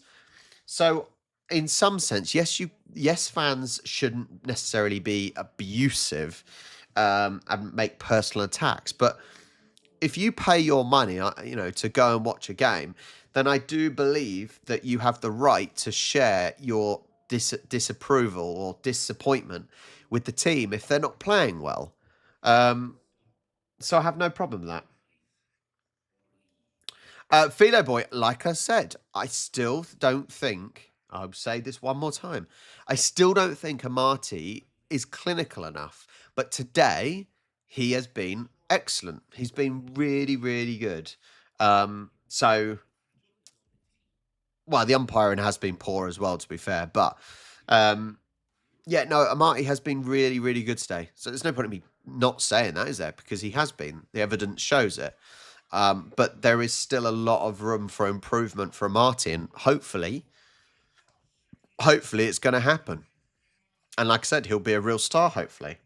So, in some sense, yes, fans shouldn't necessarily be abusive and make personal attacks, but if you pay your money, to go and watch a game, then I do believe that you have the right to share your disapproval or disappointment with the team if they're not playing well. So I have no problem with that. Philo Boy, like I said, I still don't think, I'll say this one more time, I still don't think Amati is clinical enough. But today, he has been excellent. He's been really, really good. So, well, the umpiring has been poor as well, to be fair. But, yeah, no, Amati has been really, really good today. So there's no point in me not saying that, is there? Because he has been. The evidence shows it. But there is still a lot of room for improvement for Amati. And hopefully it's going to happen. And like I said, he'll be a real star, hopefully.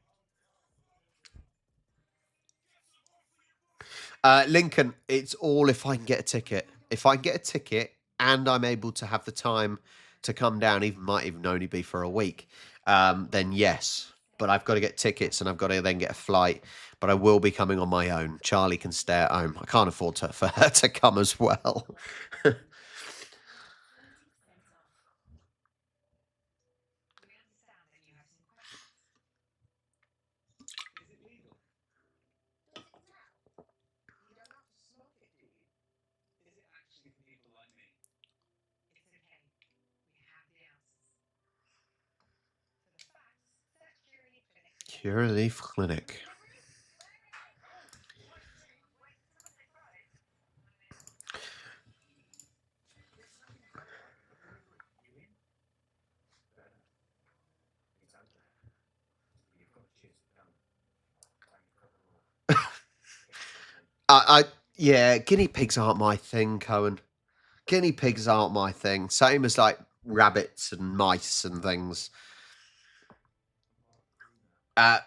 Lincoln, it's all if I can get a ticket. If I can get a ticket and I'm able to have the time to come down, might even only be for a week, then yes. But I've got to get tickets and I've got to then get a flight. But I will be coming on my own. Charlie can stay at home. I can't afford for her to come as well. Curaleaf Clinic. Yeah, guinea pigs aren't my thing, Cohen. Guinea pigs aren't my thing. Same as like rabbits and mice and things.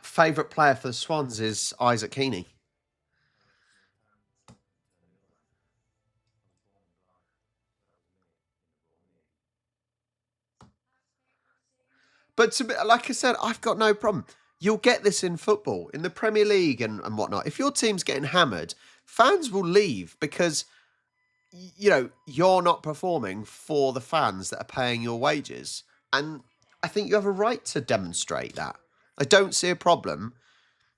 Favourite player for the Swans is Isaac Heaney. But like I said, I've got no problem. You'll get this in football, in the Premier League and whatnot. If your team's getting hammered, fans will leave because, you know, you're not performing for the fans that are paying your wages. And I think you have a right to demonstrate that. I don't see a problem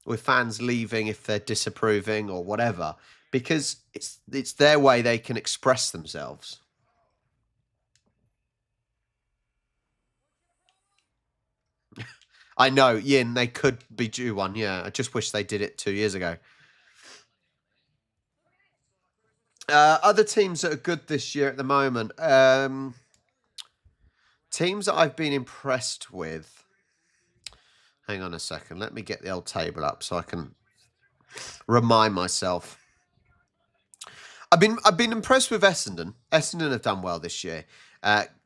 with fans leaving if they're disapproving or whatever, because it's their way they can express themselves. I know, Yin, they could be due one, yeah. I just wish they did it 2 years ago. Other teams that are good this year at the moment. Teams that I've been impressed with. Hang on a second. Let me get the old table up so I can remind myself. I've been impressed with Essendon. Essendon have done well this year.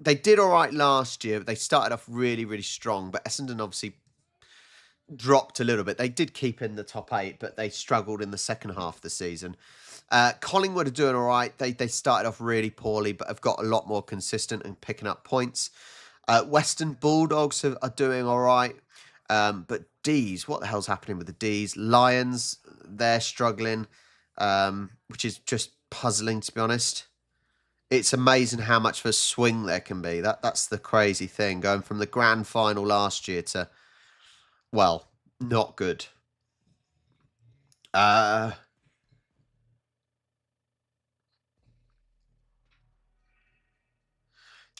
They did all right last year. They started off really, really strong, but Essendon obviously dropped a little bit. They did keep in the top 8, but they struggled in the second half of the season. Collingwood are doing all right. They started off really poorly, but have got a lot more consistent and picking up points. Western Bulldogs are doing all right. But D's, what the hell's happening with the D's? Lions, they're struggling, which is just puzzling, to be honest. It's amazing how much of a swing there can be. That's the crazy thing, going from the grand final last year to, well, not good.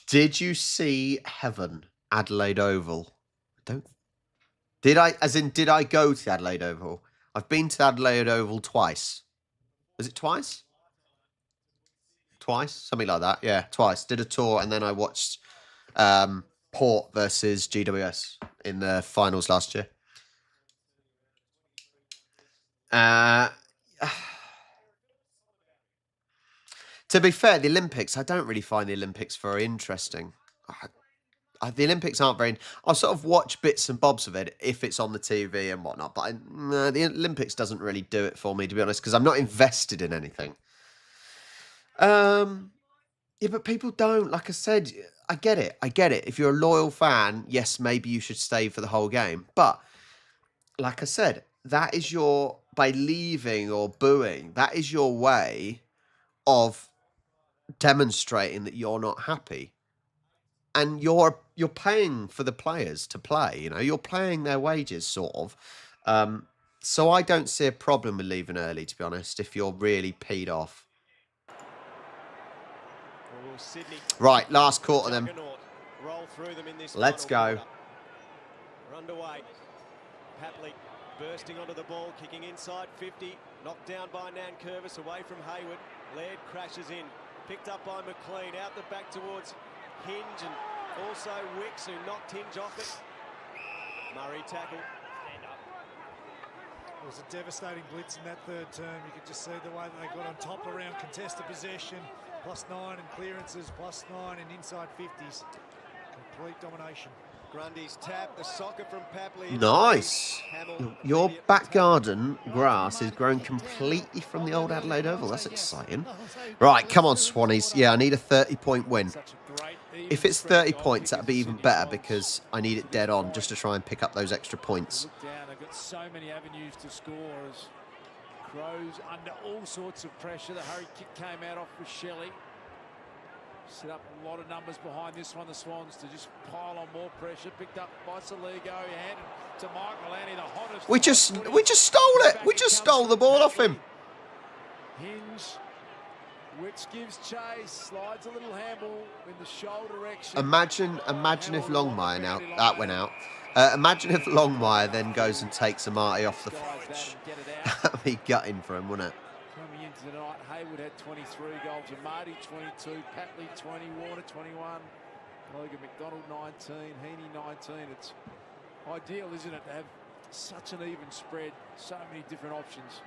Did you see Heaven, Adelaide Oval? Did I go to Adelaide Oval? I've been to Adelaide Oval twice. Was it twice? Twice? Something like that. Yeah, twice. Did a tour and then I watched Port versus GWS in the finals last year. To be fair, the Olympics, I don't really find the Olympics very interesting. The Olympics aren't very... I'll sort of watch bits and bobs of it if it's on the TV and whatnot, but the Olympics doesn't really do it for me, to be honest, because I'm not invested in anything. Yeah, but people don't. Like I said, I get it. If you're a loyal fan, yes, maybe you should stay for the whole game. But, like I said, that is by leaving or booing, that is your way of demonstrating that you're not happy. And you're paying for the players to play, you know, you're paying their wages, sort of. So I don't see a problem with leaving early, to be honest, if you're really peed off. Right, last quarter then. Let's go. We're underway. Papley bursting onto the ball, kicking inside 50, knocked down by Nankervis, away from Hayward. Laird crashes in, picked up by McLean, out the back towards Hinge, and also Wicks, who knocked Hinge off it. Murray tackle. It was a devastating blitz in that third term. You could just see the way that they got on top around contested possession, +9 in clearances, +9 in inside 50s. Complete domination. Grundy's tap, the soccer from Papley. Nice. Your back garden grass is growing completely from the old Adelaide Oval. That's exciting. Right, come on, Swannies. Yeah, I need a 30-point win. If it's 30 points, that'd be even better because I need it dead on just to try and pick up those extra points. Look down, they've got so many avenues to score as Crows under all sorts of pressure. The hurry kick came out off with Shelley. Set up a lot of numbers behind this one, the Swans, to just pile on more pressure. Picked up by Saligo, handed to Michael Annie, the hottest. We just stole it. We just stole the ball off him. Hinge, which gives chase, slides a little handball in the shoulder direction. Imagine if Longmire, now that went out. Imagine if Longmire then goes and takes Amati off the pitch. That'd be gutting for him, wouldn't it? Coming into the night, Hayward had 23 goals, Amati 22, Patley 20, Warner 21, Logan McDonald 19, Heaney 19. It's ideal, isn't it, to have such an even spread, so many different options.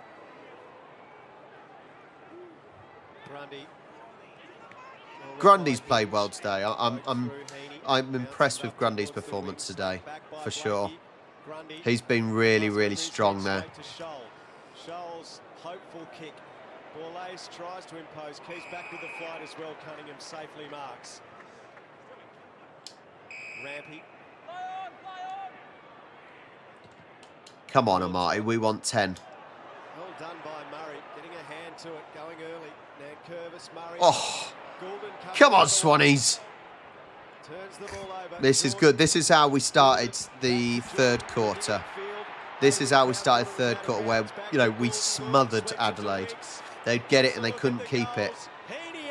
Grundy's played well today. I'm impressed with Grundy's performance today, for sure. He's been really, really strong there. Scholes, hopeful kick. Borlase tries to impose. Keys back with the flight as well. Cunningham safely marks. Rampy. Come on, Amati. We want 10. Well done by Murray. Getting a hand to it. Going early. Nankervis, Murray. Oh, come on, Swannies. Turns the ball over. This is good. This is how we started the third quarter. This is how we started third quarter, where, you know, we smothered Adelaide. They'd get it and they couldn't keep it.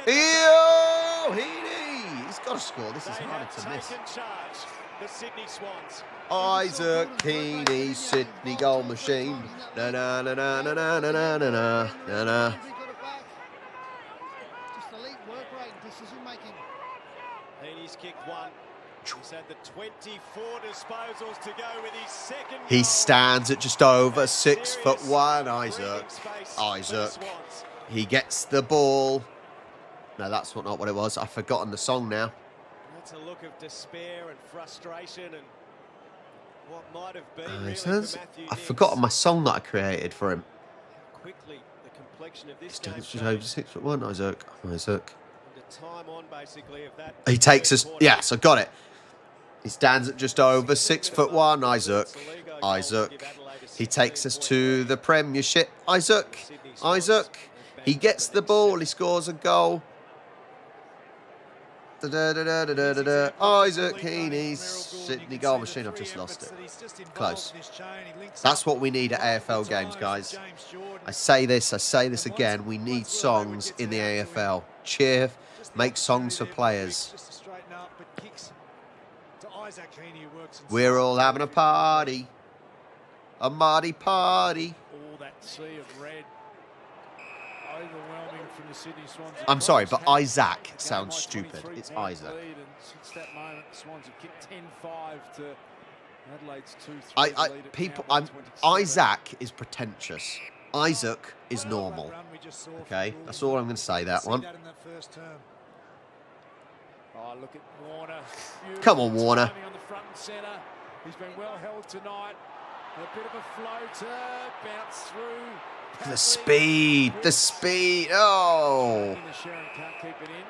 Heaney! He's got to score. This is harder to miss. The Sydney Swans. Isaac Heaney, Sydney goal machine. Na na na na na na na na na na na. Just elite work rate and decision making. Heaney's kicked one. He's had the 24 disposals to go with his second. He stands at just over 6'1", Isaac. He gets the ball. No, that's not what it was. I've forgotten the song now. That's a look of despair and frustration and what might have been really I've for Matthew Nicks. forgotten my song that I created for him. Quickly, the complexion of this He's game just over 6'1", Isaac. the time on basically of that. He takes us. Yes, I got it. He stands at just over 6'1", Isaac. He takes us to the Premiership. Isaac. He gets the ball. He scores a goal. Isaac Heaney's Sydney goal machine. I've just lost it. Close. That's what we need at AFL games, guys. I say this again. We need songs in the AFL. Cheer, make songs for players. We're all having a party. A Marty party. All that sea of red. Overwhelming from the Sydney Swans. I'm sorry, but Isaac sounds stupid. It's Isaac. And since that moment, the Swans have kicked 10-5 to Adelaide's 2-3. Isaac is pretentious. Isaac is normal. Okay, that's all I'm going to say. That one. Oh, look at Warner. Come on, Warner. On the front and centre. He's been well held tonight. A bit of a floater, bounce through. The speed. Oh. Sharon can't keep it in.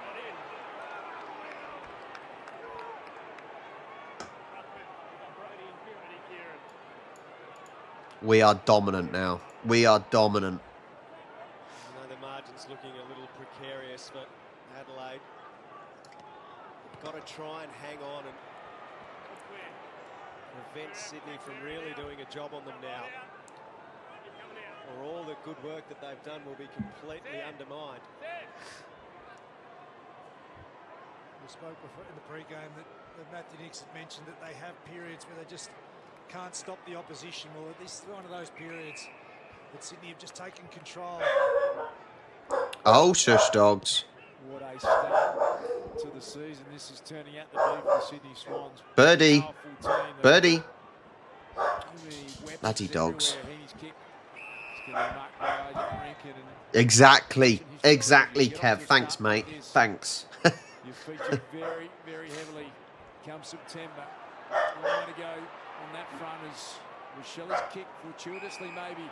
We are dominant now. We are dominant. I know the margin's looking a little precarious for Adelaide. Got to try and hang on and prevent Sydney from really doing a job on them now. Or all the good work that they've done will be completely undermined. We spoke before in the pre-game that Matthew Nicks had mentioned that they have periods where they just can't stop the opposition. Well, this is one of those periods that Sydney have just taken control. Oh, shush, dogs. What a start to the season this is turning out to be for the Sydney Swans. Birdie. Powerful team. Birdie. Bloody Bloody dogs. Exactly. Exactly, Kev. Thanks, mate. Thanks. You featured very, very heavily come September. A long way to go on that front as Rochelli's kick fortuitously maybe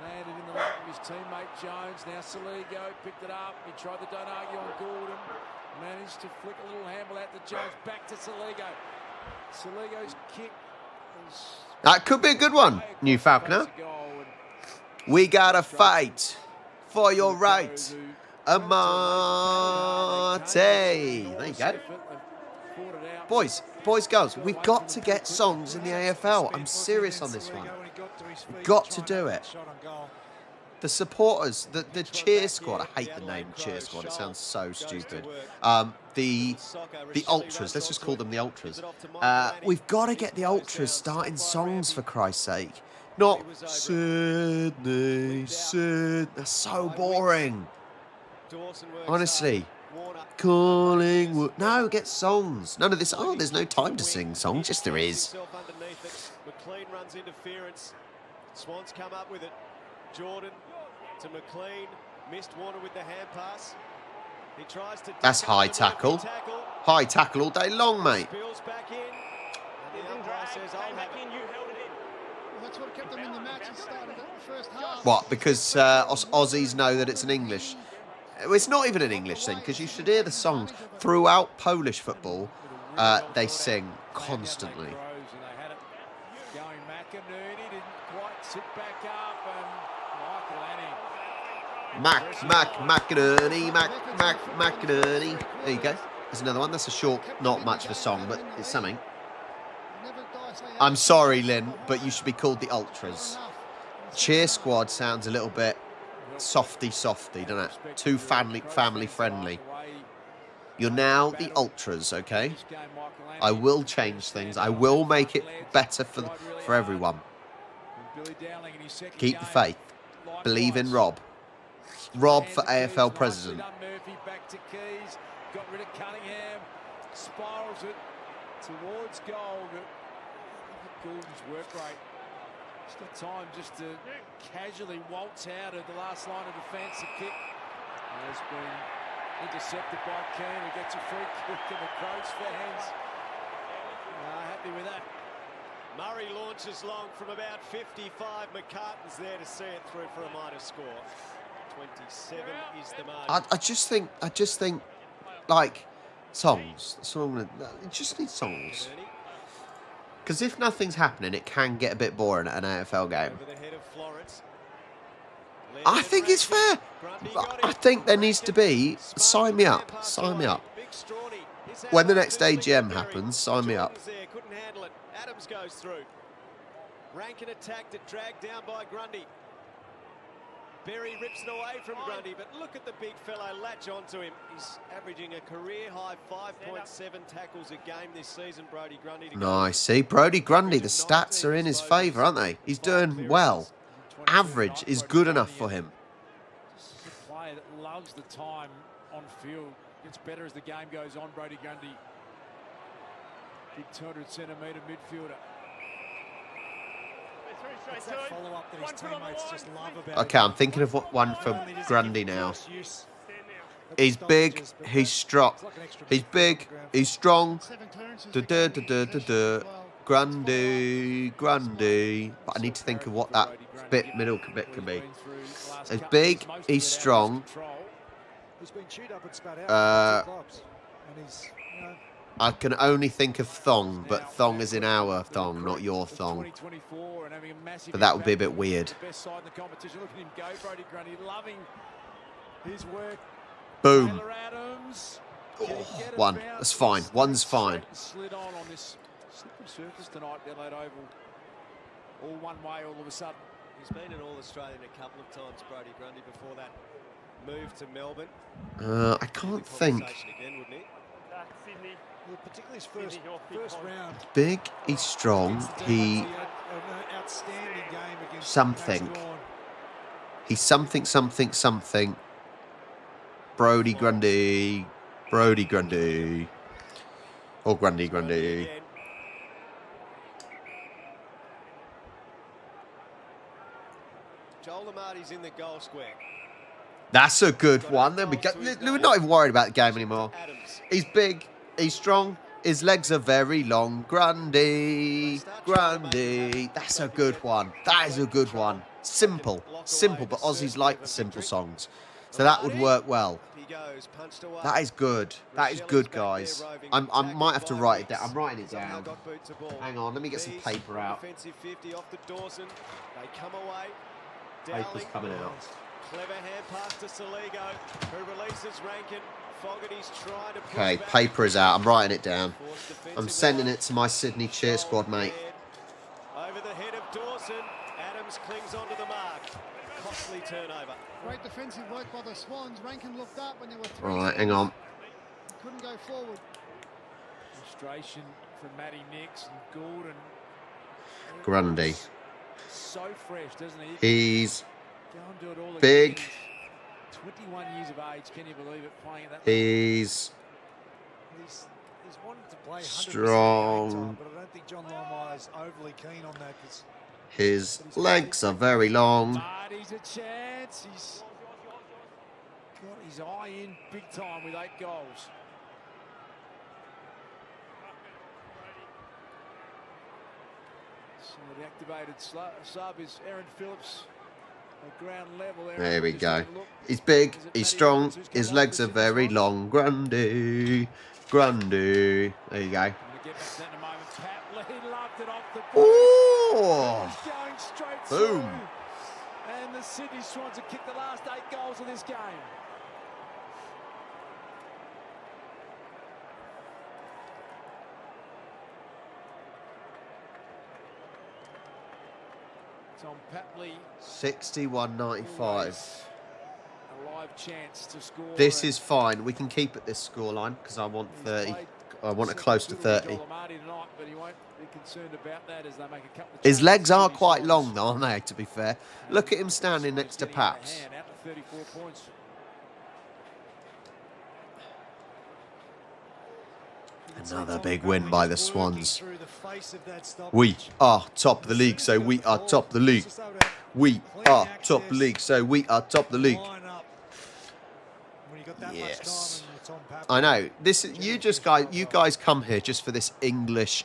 landed in the lap of his teammate Jones. Now Saligo picked it up. He tried the don't argue on Gordon. Managed to flick a little handball out to Jones. Back to Saligo. Saligo's kick was... That could be a good one, New Falconer. We gotta fight for your right. Amate. There you go. Boys, girls, we've got to get songs in the AFL. I'm serious on this one. We've got to do it. The supporters, the cheer squad. I hate the name cheer squad. It sounds so stupid. The ultras. Let's just call them the ultras. We've got to get the ultras starting songs for Christ's sake. Not Sydney. That's so boring. Honestly. Calling. No, get songs. None of this. Oh, there's no time to sing songs. Yes, there is. McLean runs interference. Swans come up with it. Jordan to McLean. Missed Warner with the hand pass. He tries to. That's high tackle. High tackle all day long, mate. Spills back in. And the umpire says, I'll have it. Well, that's what kept them in the match and started the first half. What? Because Aussies know that it's an English. It's not even an English thing, because you should hear the songs throughout Polish football. They sing constantly. McInerney. There you go. There's another one. That's a short, not much of a song, but it's something. I'm sorry, Lynn, but you should be called the Ultras. Cheer Squad sounds a little bit softy, doesn't it? Too family friendly. You're now the Ultras, okay? I will change things. I will make it better for everyone. Keep the faith. Believe in Rob. Rob for AFL president. Got rid of Cunningham. Spirals it towards goal. Gordon's work rate. He's got time just to casually waltz out of the last line of defence. The kick has been intercepted by Keane, who gets a free kick to the CROWS fans. Happy with that. Murray launches long from about 55. McCartan's there to see it through for a minor score. 27 is the margin. I just think, like, songs. That's what I'm gonna. You just need songs. Because if nothing's happening, it can get a bit boring at an AFL game. I think it's fair. I think there needs to be. Sign me up. Sign me up. When the next AGM happens, sign me up. Couldn't handle it. Adams goes through. Rankin attacked it, dragged down by Grundy. Berry rips it away from Grundy, but look at the big fellow latch onto him. He's averaging a career-high 5.7 tackles a game this season, Brodie Grundy. Nice. See, Brodie Grundy, the stats are in his favour, aren't they? He's doing well. Average is good enough for him. Just a player that loves the time on field. Gets better as the game goes on, Brodie Grundy. Big 200-centimetre midfielder. It's that follow-up that his teammates just love about Okay, I'm thinking of one for Grundy now. He's big, he's strong. He's big, he's strong. Grundy. But I need to think of what that middle bit can be. He's big, he's strong. I can only think of thong, but thong is in our thong, not your thong. But that would be a bit weird. Boom. Oh, one. That's fine. One's fine. Surface tonight, Adelaide Oval. All one way all of a sudden. He's been an All-Australian a couple of times, Brodie Grundy, before that move to Melbourne. I can't think. Particularly his first round. Big, he's strong, he... An outstanding game against something. Max Gawn. He's something. Brody Grundy. Brody Grundy. Or Grundy Grundy. Joel Amarty's in the goal square. That's a good one. There we go. We're not even worried about the game anymore. He's big. He's strong. His legs are very long. Grundy. Grundy. That's a good one. That is a good one. Simple. Simple, but Aussies like the simple songs. So that would work well. That is good. That is good, guys. I might have to write it down. I'm writing it down. Hang on. Let me get some paper out. Paper's coming out. Clever hand pass to Saligo, who releases Rankin. Fogarty's trying to push Okay, back. paper is out. I'm writing it down. I'm sending it to my Sydney cheer squad, mate. Over the head of Dawson, Adams clings onto the mark. Costly turnover. Great defensive work by the Swans. Rankin looked up when there were three. Right, hang on. Couldn't go forward. Frustration from Matty Nix and Gordon. Grundy. So fresh, doesn't he? He's Go and do it all big. again. 21 years of age, can you believe it? Playing at that He's He's wanted to play 100% strong. time, but I don't think John Longmire's overly keen on that. His legs are very long. But he's a chance. He's got his eye in big time with 8 goals. So the activated sub is Aaron Phillips at ground level. Aaron, There we just go. have a look. He's big. He's strong. His legs are very long. Grundy. Grundy. There you go. Oh! Going straight Boom. through. And the Sydney Swans have kicked the last 8 goals of this game. Tom Papley, 61.95. a live chance to score. This is fine. We can keep at this scoreline because I want 30. I want it close to 30. Tonight, but he won't be concerned about that as they make a couple of His changes. legs are quite long, though, aren't they, to be fair? Look at him standing next to Paps. Hand out to 34 points. Another big win by the Swans. We are top of the league, so we are top of the league. We are top of the league, so we are top of the league. Yes. I know. This you guys come here just for this English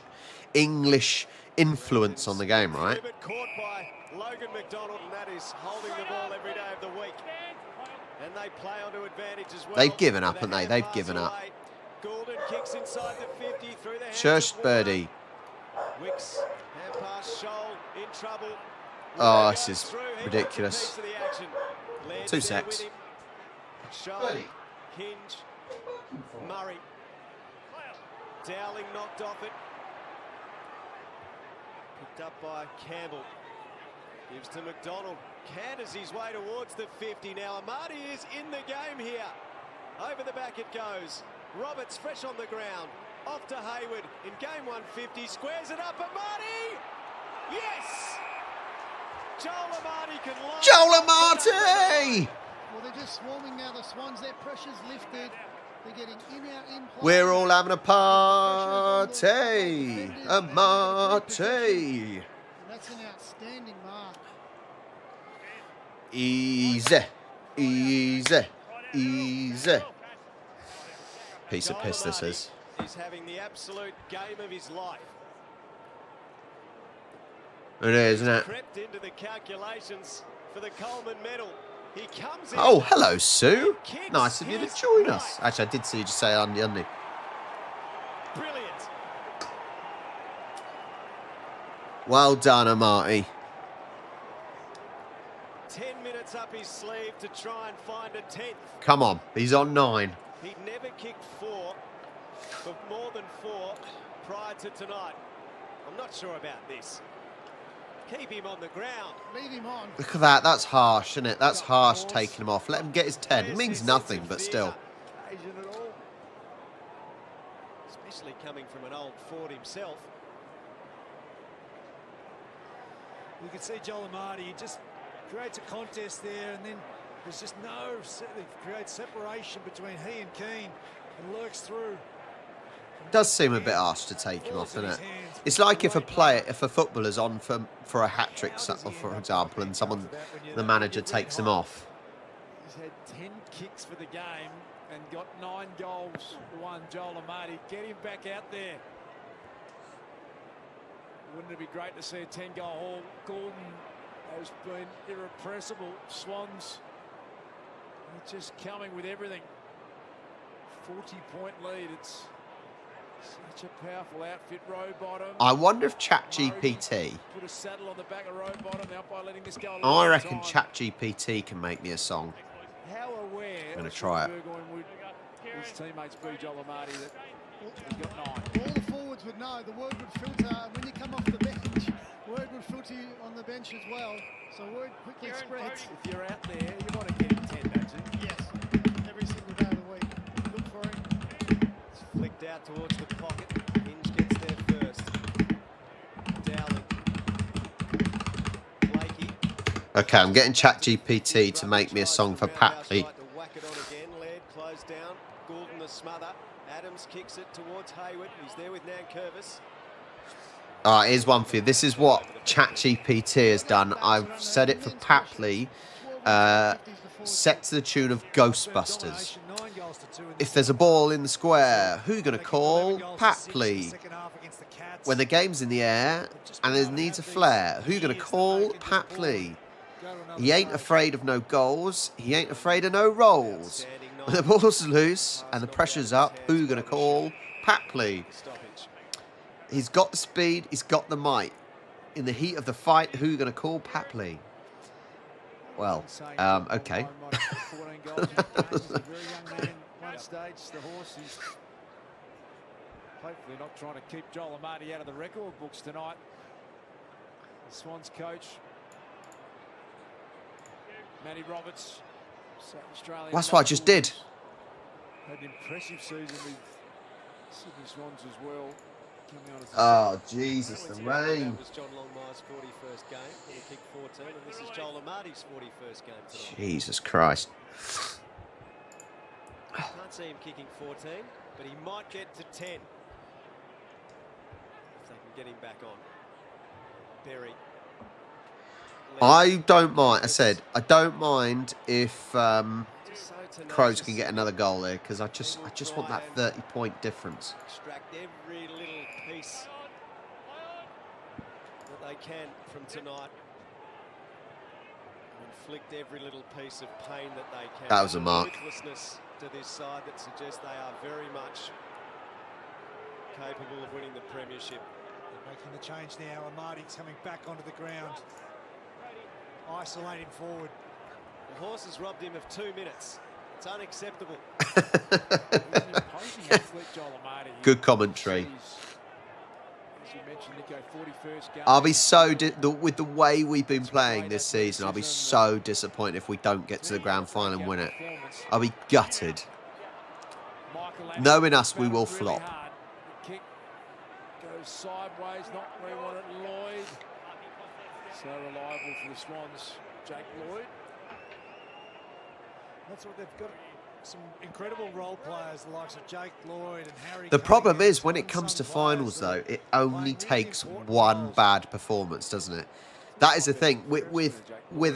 influence on the game, right? Caught by Logan McDonald, and that is holding the ball every day of the week. And they play onto advantage as well. They've given up, haven't they? They've given up. Goulden kicks inside the 50 through the hands Shush, of birdie. Wicks, hand pass, Scholl in trouble. Oh, this is ridiculous. 2 secs. Scholl, Hinge, Murray. Dowling knocked off it. Picked up by Campbell. Gives to McDonald. Canters his way towards the 50 now. Amarty is in the game here. Over the back it goes. Roberts fresh on the ground. Off to Hayward in game 150. Squares it up. Amarty! Yes! Joel Amarty can line Joel up Amarty! Well, they're just swarming now, the Swans. Their pressure's lifted. They're getting in play. We're all having a party. Amarty. And that's an outstanding mark. Easy. Easy. Easy. Piece of piss this is. He's having the absolute game of his life. It is, isn't it? Crept into the calculations for the Coleman medal. He comes in. Oh, hello, Sue. Nice of you to join us. Actually, I did see you just say Andy. Brilliant. Well done, Amarty. 10 minutes up his sleeve to try and find a 10th. Come on, he's on 9. He'd never kicked 4 for more than 4 prior to tonight. I'm not sure about this. Keep him on the ground. Leave him on. Look at that. That's harsh, isn't it? That's harsh taking him off. Let him get his 10. It means nothing, but still. especially coming from an old Ford himself. You can see Joel Amati, he just creates a contest there, and then there's just it creates separation between he and Keane, and lurks through. It does seem a bit harsh to take him off, doesn't it? It's like if a footballer's on for a hat-trick, for example, and the manager takes him off. He's had 10 kicks for the game and got 9 goals. One, Joel Amati. Get him back out there. Wouldn't it be great to see a 10-goal haul? Gordon has been irrepressible. Swans are just coming with everything. 40-point lead. It's such a powerful outfit. Rowbottom. I wonder if ChatGPT. Put a saddle on the back of Rowbottom. The umpire letting this go. I reckon ChatGPT can make me a song. How aware? I'm going to try it. His teammates be Joel Amati that he's got 9. All the forwards would know. The word would filter when you come off the bench. Word would filter you on the bench as well. So word quickly spreads. If you're out there, you want to get him 10, don't you? Yes. Every single day of the week. Look for him. It's flicked out towards the pocket. Hinge gets there first. Dowling. Blakey. Okay, I'm getting ChatGPT to make me a song for Papley. Whack it on again. Laird closed down. Goulden the smother. Adams kicks it towards Hayward. He's there with Nankervis. All right, here's one for you. This is what ChatGPT has done. I've said it for Papley, set to the tune of Ghostbusters. If there's a ball in the square, who are you going to call? Papley. When the game's in the air and there needs a flare, who are you going to call? Papley. He ain't afraid of no goals. He ain't afraid of no rolls. When the ball's loose and the pressure's up, who are you going to call? Papley. He's got the speed. He's got the might. In the heat of the fight, who are you going to call? Papley. Well, okay. Hopefully not trying to keep Joel Amati out of the record books tonight. The Swans coach, Matty Roberts, South Australian. That's what I just did. Had an impressive season with Sydney Swans as well. Oh, Jesus, the rain. That was John Longmire's 41st game. He kicked 14, and this is Joel Amati's 41st game tonight. Jesus Christ. Can't see him kicking 14, but he might get to 10. If they can get him back on. Berry. I don't mind. I said I don't mind if Crows can get another goal there, because I just want that 30-point difference. Extract every little piece that they can from tonight. Inflict every little piece of pain that they can. That was a mark. Ruthlessness to this side that suggests they are very much capable of winning the premiership. They're making the change now. Amati's coming back onto the ground. Isolating forward. The horse has robbed him of 2 minutes. It's unacceptable. Good commentary. I'll be so with the way we've been playing this season. I'll be so disappointed if we don't get to the grand final and win it. I'll be gutted. Knowing us, we will flop. The kick goes sideways, not where we want it. Lloyd, so reliable for the Swans. Jake Lloyd. That's what they've got. Some incredible role players, the likes of Jake Lloyd and Harry. The problem is, when it comes to finals, though, it only takes one bad performance, doesn't it? That is the thing with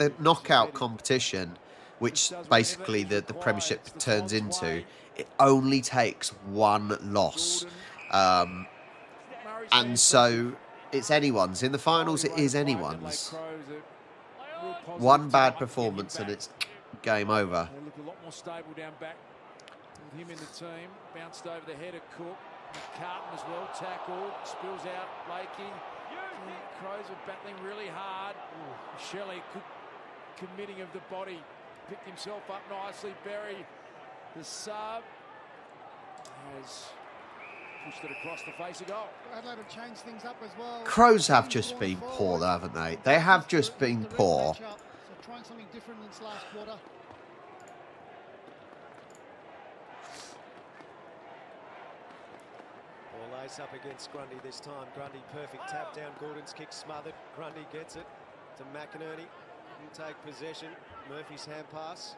a knockout competition, which basically the Premiership turns into. It only takes one loss, and so it's anyone's. In the finals, it is anyone's. One bad performance and it's game over. They look a lot more stable down back with him in the team. Bounced over the head of Cook. Carton as well, tackled, spills out Blakey. Crows are battling really hard. Shelley committing of the body. Picked himself up nicely. Berry, the sub, has pushed it across the face of goal. Adelaide have changed things up as well. Crows have just been poor, though, haven't they? They have just been poor. So trying something different in this last quarter. face up against Grundy this time. Grundy perfect tap down. Gordon's kick smothered. Grundy gets it to McInerney. Didn't take possession. Murphy's hand pass.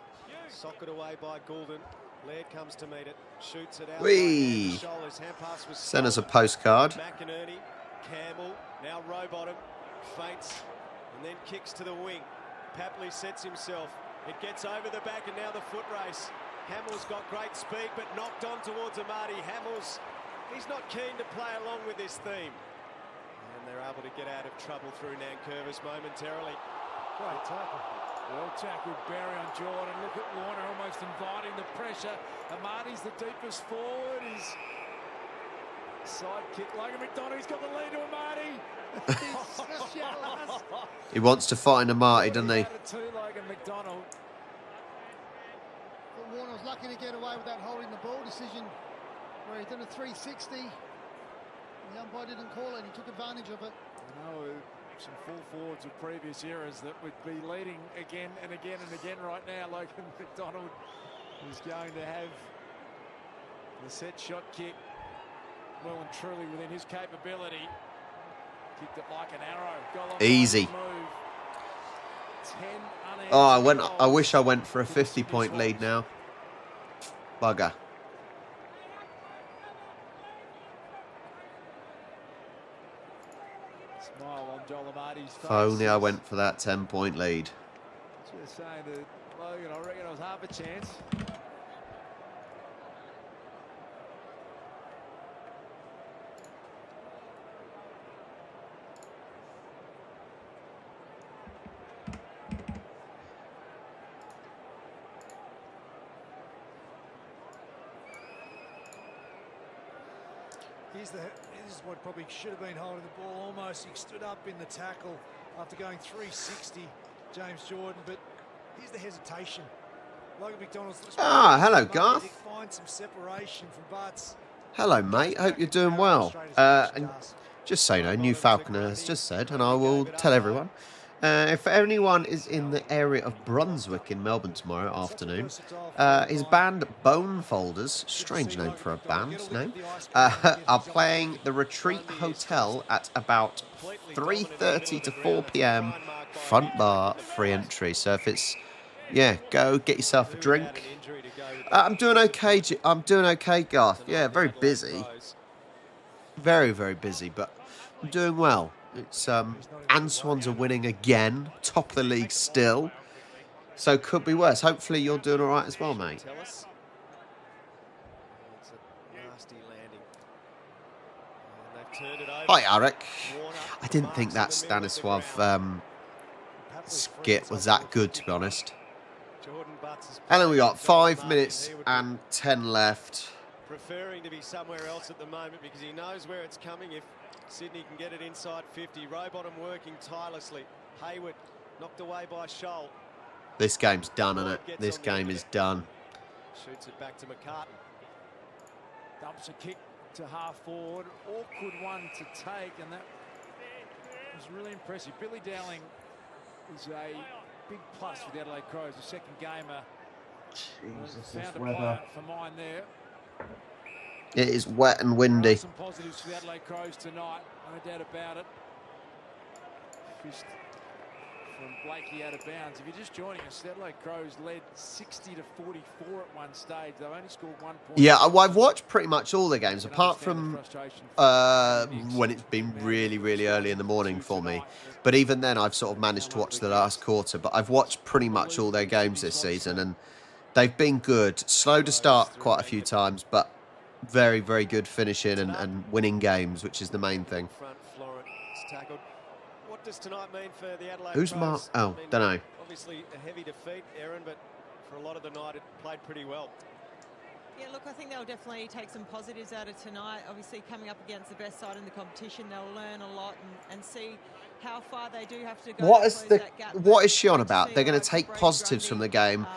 Socket away by Goulden. Laird comes to meet it. Shoots it out. Whee! Hand pass was Send us a postcard. McInerney. Campbell. Now Rowbottom. Feints. And then kicks to the wing. Papley sets himself. It gets over the back and now the foot race. Hamill's got great speed but knocked on towards Amati. Hamill's, he's not keen to play along with this theme. And they're able to get out of trouble through Nankervis momentarily. Great tackle. Well tackled Barry on Jordan. Look at Warner almost inviting the pressure. Amati's the deepest forward. His sidekick, Logan McDonald, he's got the lead to Amati. He wants to find Amati, doesn't he? Logan McDonald. But Warner was lucky to get away with that holding the ball decision where he did a 360. The umpire didn't call it, he took advantage of it. I know some full forwards of previous eras that would be leading again and again and again right now. Logan McDonald is going to have the set shot kick well and truly within his capability. Kicked it like an arrow. Goal easy. Oh, I wish I went for a 50-point lead now. Bugger. Smile on Joel Amati's face. If only I went for that 10-point lead. Just saying to Logan, I reckon it was half a chance. This is what probably should have been holding the ball almost. He stood up in the tackle after going 360, James Jordan, but here's the hesitation. Logan McDonald's... Hello, Garth. Find some separation from Butts. Hello, mate. Hope you're doing well. And just so you know, New Falconer has just said, and I will tell everyone, if anyone is in the area of Brunswick in Melbourne tomorrow afternoon, his band Bone Folders, strange name for a band name, are playing the Retreat Hotel at about 3:30 to 4 p.m. Front bar, free entry. So if it's, yeah, go get yourself a drink. I'm doing okay. I'm doing okay, Garth. Yeah, very busy. Very, very busy, but I'm doing well. It's and Swans are winning again, top of the league still, so could be worse. Hopefully you're doing all right as well, mate. Hi, Eric. I didn't think that Stanislav skit was that good, to be honest. And then we got 5 minutes and 10 left. Preferring to be somewhere else at the moment because he knows where it's coming if Sydney can get it inside 50. Rowbottom working tirelessly. Hayward knocked away by Scholl. This game's done, isn't it? This game is done. Shoots it back to McCartan. Dumps a kick to half forward. Awkward one to take, and that was really impressive. Billy Dowling is a big plus for the Adelaide Crows. The second gamer. Jesus, found this a weather. player for mine there. It is wet and windy. Some positives for the Adelaide Crows tonight, no doubt about it. Fist from Blakey out of bounds. If you're just joining us, the Adelaide Crows led 60 to 44 at one stage. They've only scored 1 point. Yeah, well, I've watched pretty much all the games, apart from when it's been really, really early in the morning for me. But even then, I've sort of managed to watch the last quarter. But I've watched pretty much all their games this season, and they've been good. Slow to start quite a few times, but very, very good finishing and winning games, which is the main thing. What does tonight mean for the Adelaide Who's Crows? Mark? Oh, don't know. Obviously a heavy defeat, Aaron, but for a lot of the night it played pretty well. Yeah, look, I think they'll definitely take some positives out of tonight. Obviously, coming up against the best side in the competition, they'll learn a lot and see how far they do have to go. What is she on about? They're going to take positives from the game.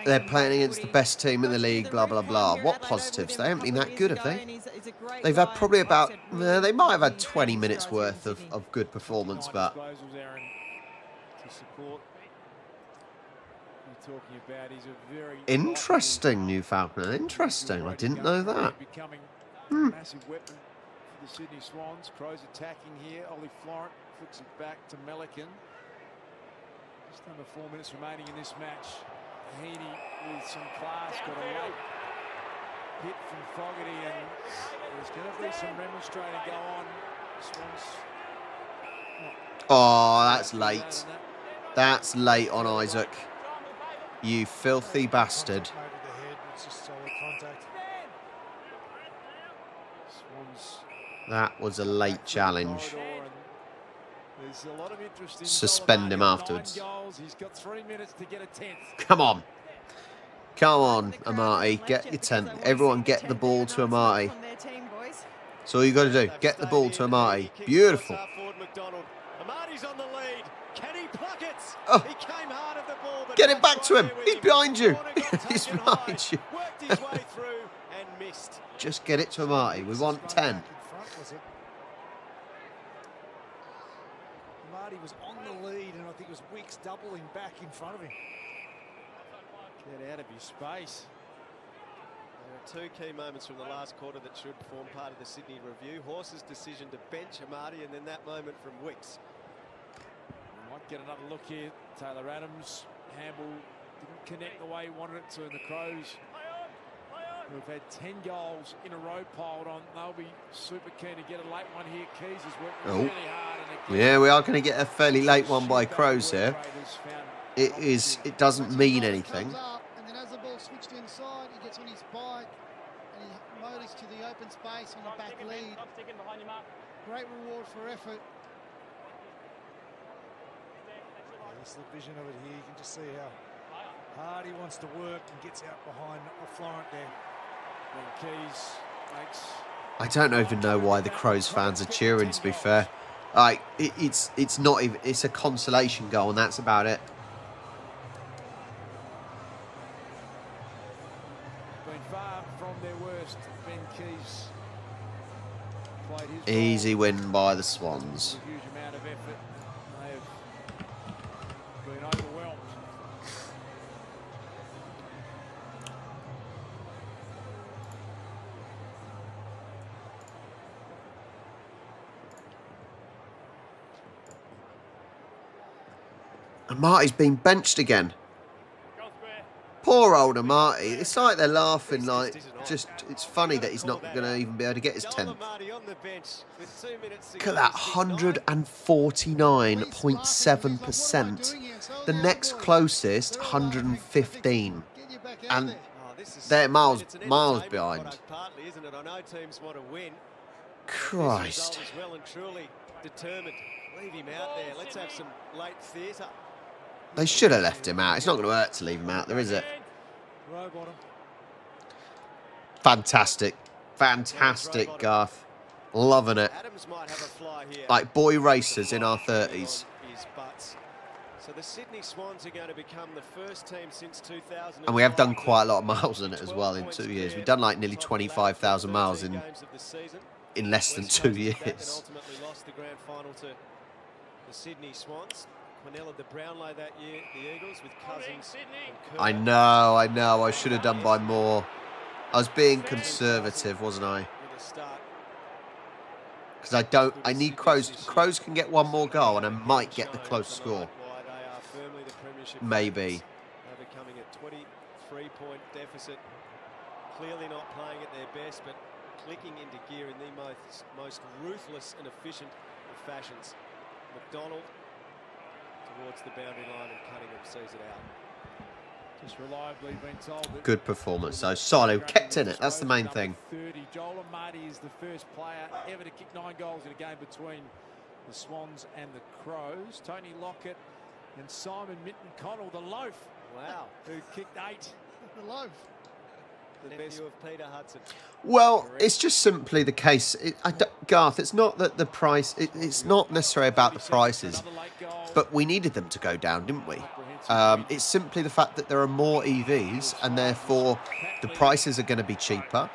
They're playing against the best team in the league, blah, blah, blah. What positives? They haven't been that good, have they? They've had probably about, they might have had 20 minutes worth of good performance, but... Interesting, New Falconer. Interesting. I didn't know that. Massive weapon for the Sydney Swans. Crows attacking here. Ollie Florent flicks it back to Melican. Just under 4 minutes remaining in this match. Heaney with some class, got a late hit from Fogarty, and there's going to be some remonstrating go on. Swans. Oh, that's late. That's late on Isaac. You filthy bastard. That was a late challenge. Suspend him afterwards. Come on. Come on, Amati. Get your 10th. Everyone get the ball to Amati. That's all you got to do. Get the ball to Amati. Beautiful. Oh. Get it back to him. He's behind you. He's behind you. Just get it to Amati. We want 10. Marty was on the lead, and I think it was Wicks doubling back in front of him. Get out of his space. There are two key moments from the last quarter that should form part of the Sydney review. Horse's decision to bench Amati, and then that moment from Wicks. Might get another look here. Taylor Adams, Hamble didn't connect the way he wanted it to, and the Crows, who've had 10 goals in a row piled on, they'll be super keen to get a late one here. Keys is working really hard. And yeah, we are going to get a fairly late one by Crows here. It doesn't mean anything. And then as the ball switched inside, he gets on his bike and he motors to the open space on the back lead. Great reward for effort. This is the vision of it here. You can just see how hard he wants to work and gets out behind Florent there. And Keys makes... I don't even know why the Crows fans are cheering, to be fair. Like, it's not even... It's a consolation goal, and that's about it. Been far from their worst. Ben Keys played his Easy win by the Swans. a huge amount of effort. They have been overwhelmed. And Marty's been benched again. Poor old Amati. It's like they're laughing, like, just, it's funny that he's not going to even be able to get his 10th. Look at that, 149.7%. The next closest, 115. And they're miles behind. Christ. They should have left him out. It's not going to hurt to leave him out there, is it? Fantastic. Fantastic, Garth. Loving it. Like boy racers in our 30s. So the Sydney Swans are going to become the first team since 2000. And we have done quite a lot of miles in it as well in 2 years. We've done like nearly 25,000 miles in less than 2 years. Ultimately lost the grand final to the Sydney Swans. Quinella the Brownlow that year, the Eagles with Cousins and Kerr. I know. I should have done by more. I was being conservative, wasn't I? Because I need Crows. Crows can get one more goal and I might get the close score. Maybe. Overcoming a 23-point deficit. Clearly not playing at their best, but clicking into gear in the most ruthless and efficient of fashions. McDonald towards the boundary line and Cunningham sees it out. Just reliably been told that Good performance, though. Solid. Kept in it. That's the main thing. 30. Joel Amati is the first player ever to kick 9 goals in a game between the Swans and the Crows. Tony Lockett and Simon Minton-Connell, the loaf. Wow. Who kicked 8. The loaf. The nephew of Peter Hudson. Well, it's just simply the case. Garth, it's not that the price... It's not necessarily about the prices. But we needed them to go down, didn't we? It's simply the fact that there are more EVs and therefore the prices are going to be cheaper.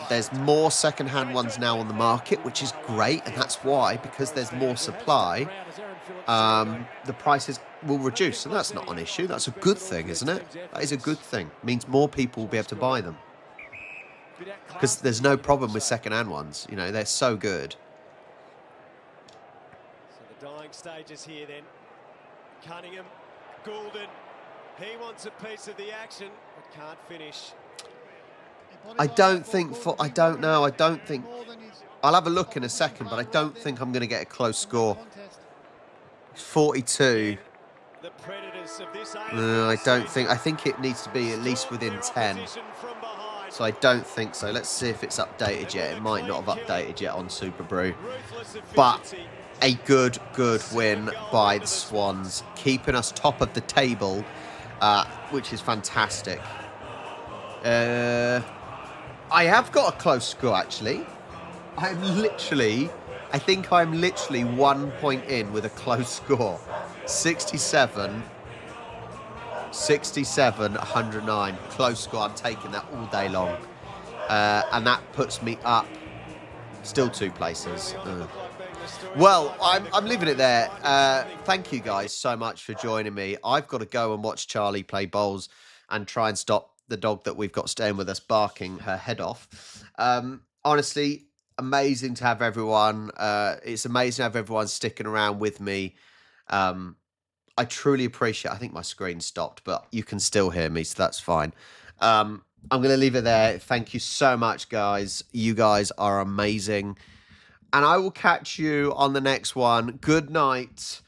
There's more second-hand ones now on the market, which is great, and that's why, because there's more supply, the prices will reduce, and that's not an issue. That's a good thing, isn't it? That is a good thing. It means more people will be able to buy them. because there's no problem with second-hand ones. You know, they're so good. So the dying stages here then. Cunningham, Goulden, he wants a piece of the action, but can't finish. I don't think, I don't know, I don't think, I'll have a look in a second, but I don't think I'm going to get a close score. 42. The predators of this I don't think, I think it needs to be at least within 10. So I don't think so. Let's see if it's updated yet. It might not have updated yet on Super Brew. But a good win by the Swans, keeping us top of the table, which is fantastic. I have got a close score, actually. I think I'm literally 1 point in with a close score. 67, 109. Close score. I'm taking that all day long. And that puts me up still 2 places. Well, I'm leaving it there. Thank you guys so much for joining me. I've got to go and watch Charlie play bowls and try and stop the dog that we've got staying with us barking her head off. Honestly, amazing to have everyone. It's amazing to have everyone sticking around with me. I truly appreciate it. I think my screen stopped, but you can still hear me, so that's fine. I'm going to leave it there. Thank you so much, guys. You guys are amazing. And I will catch you on the next one. Good night.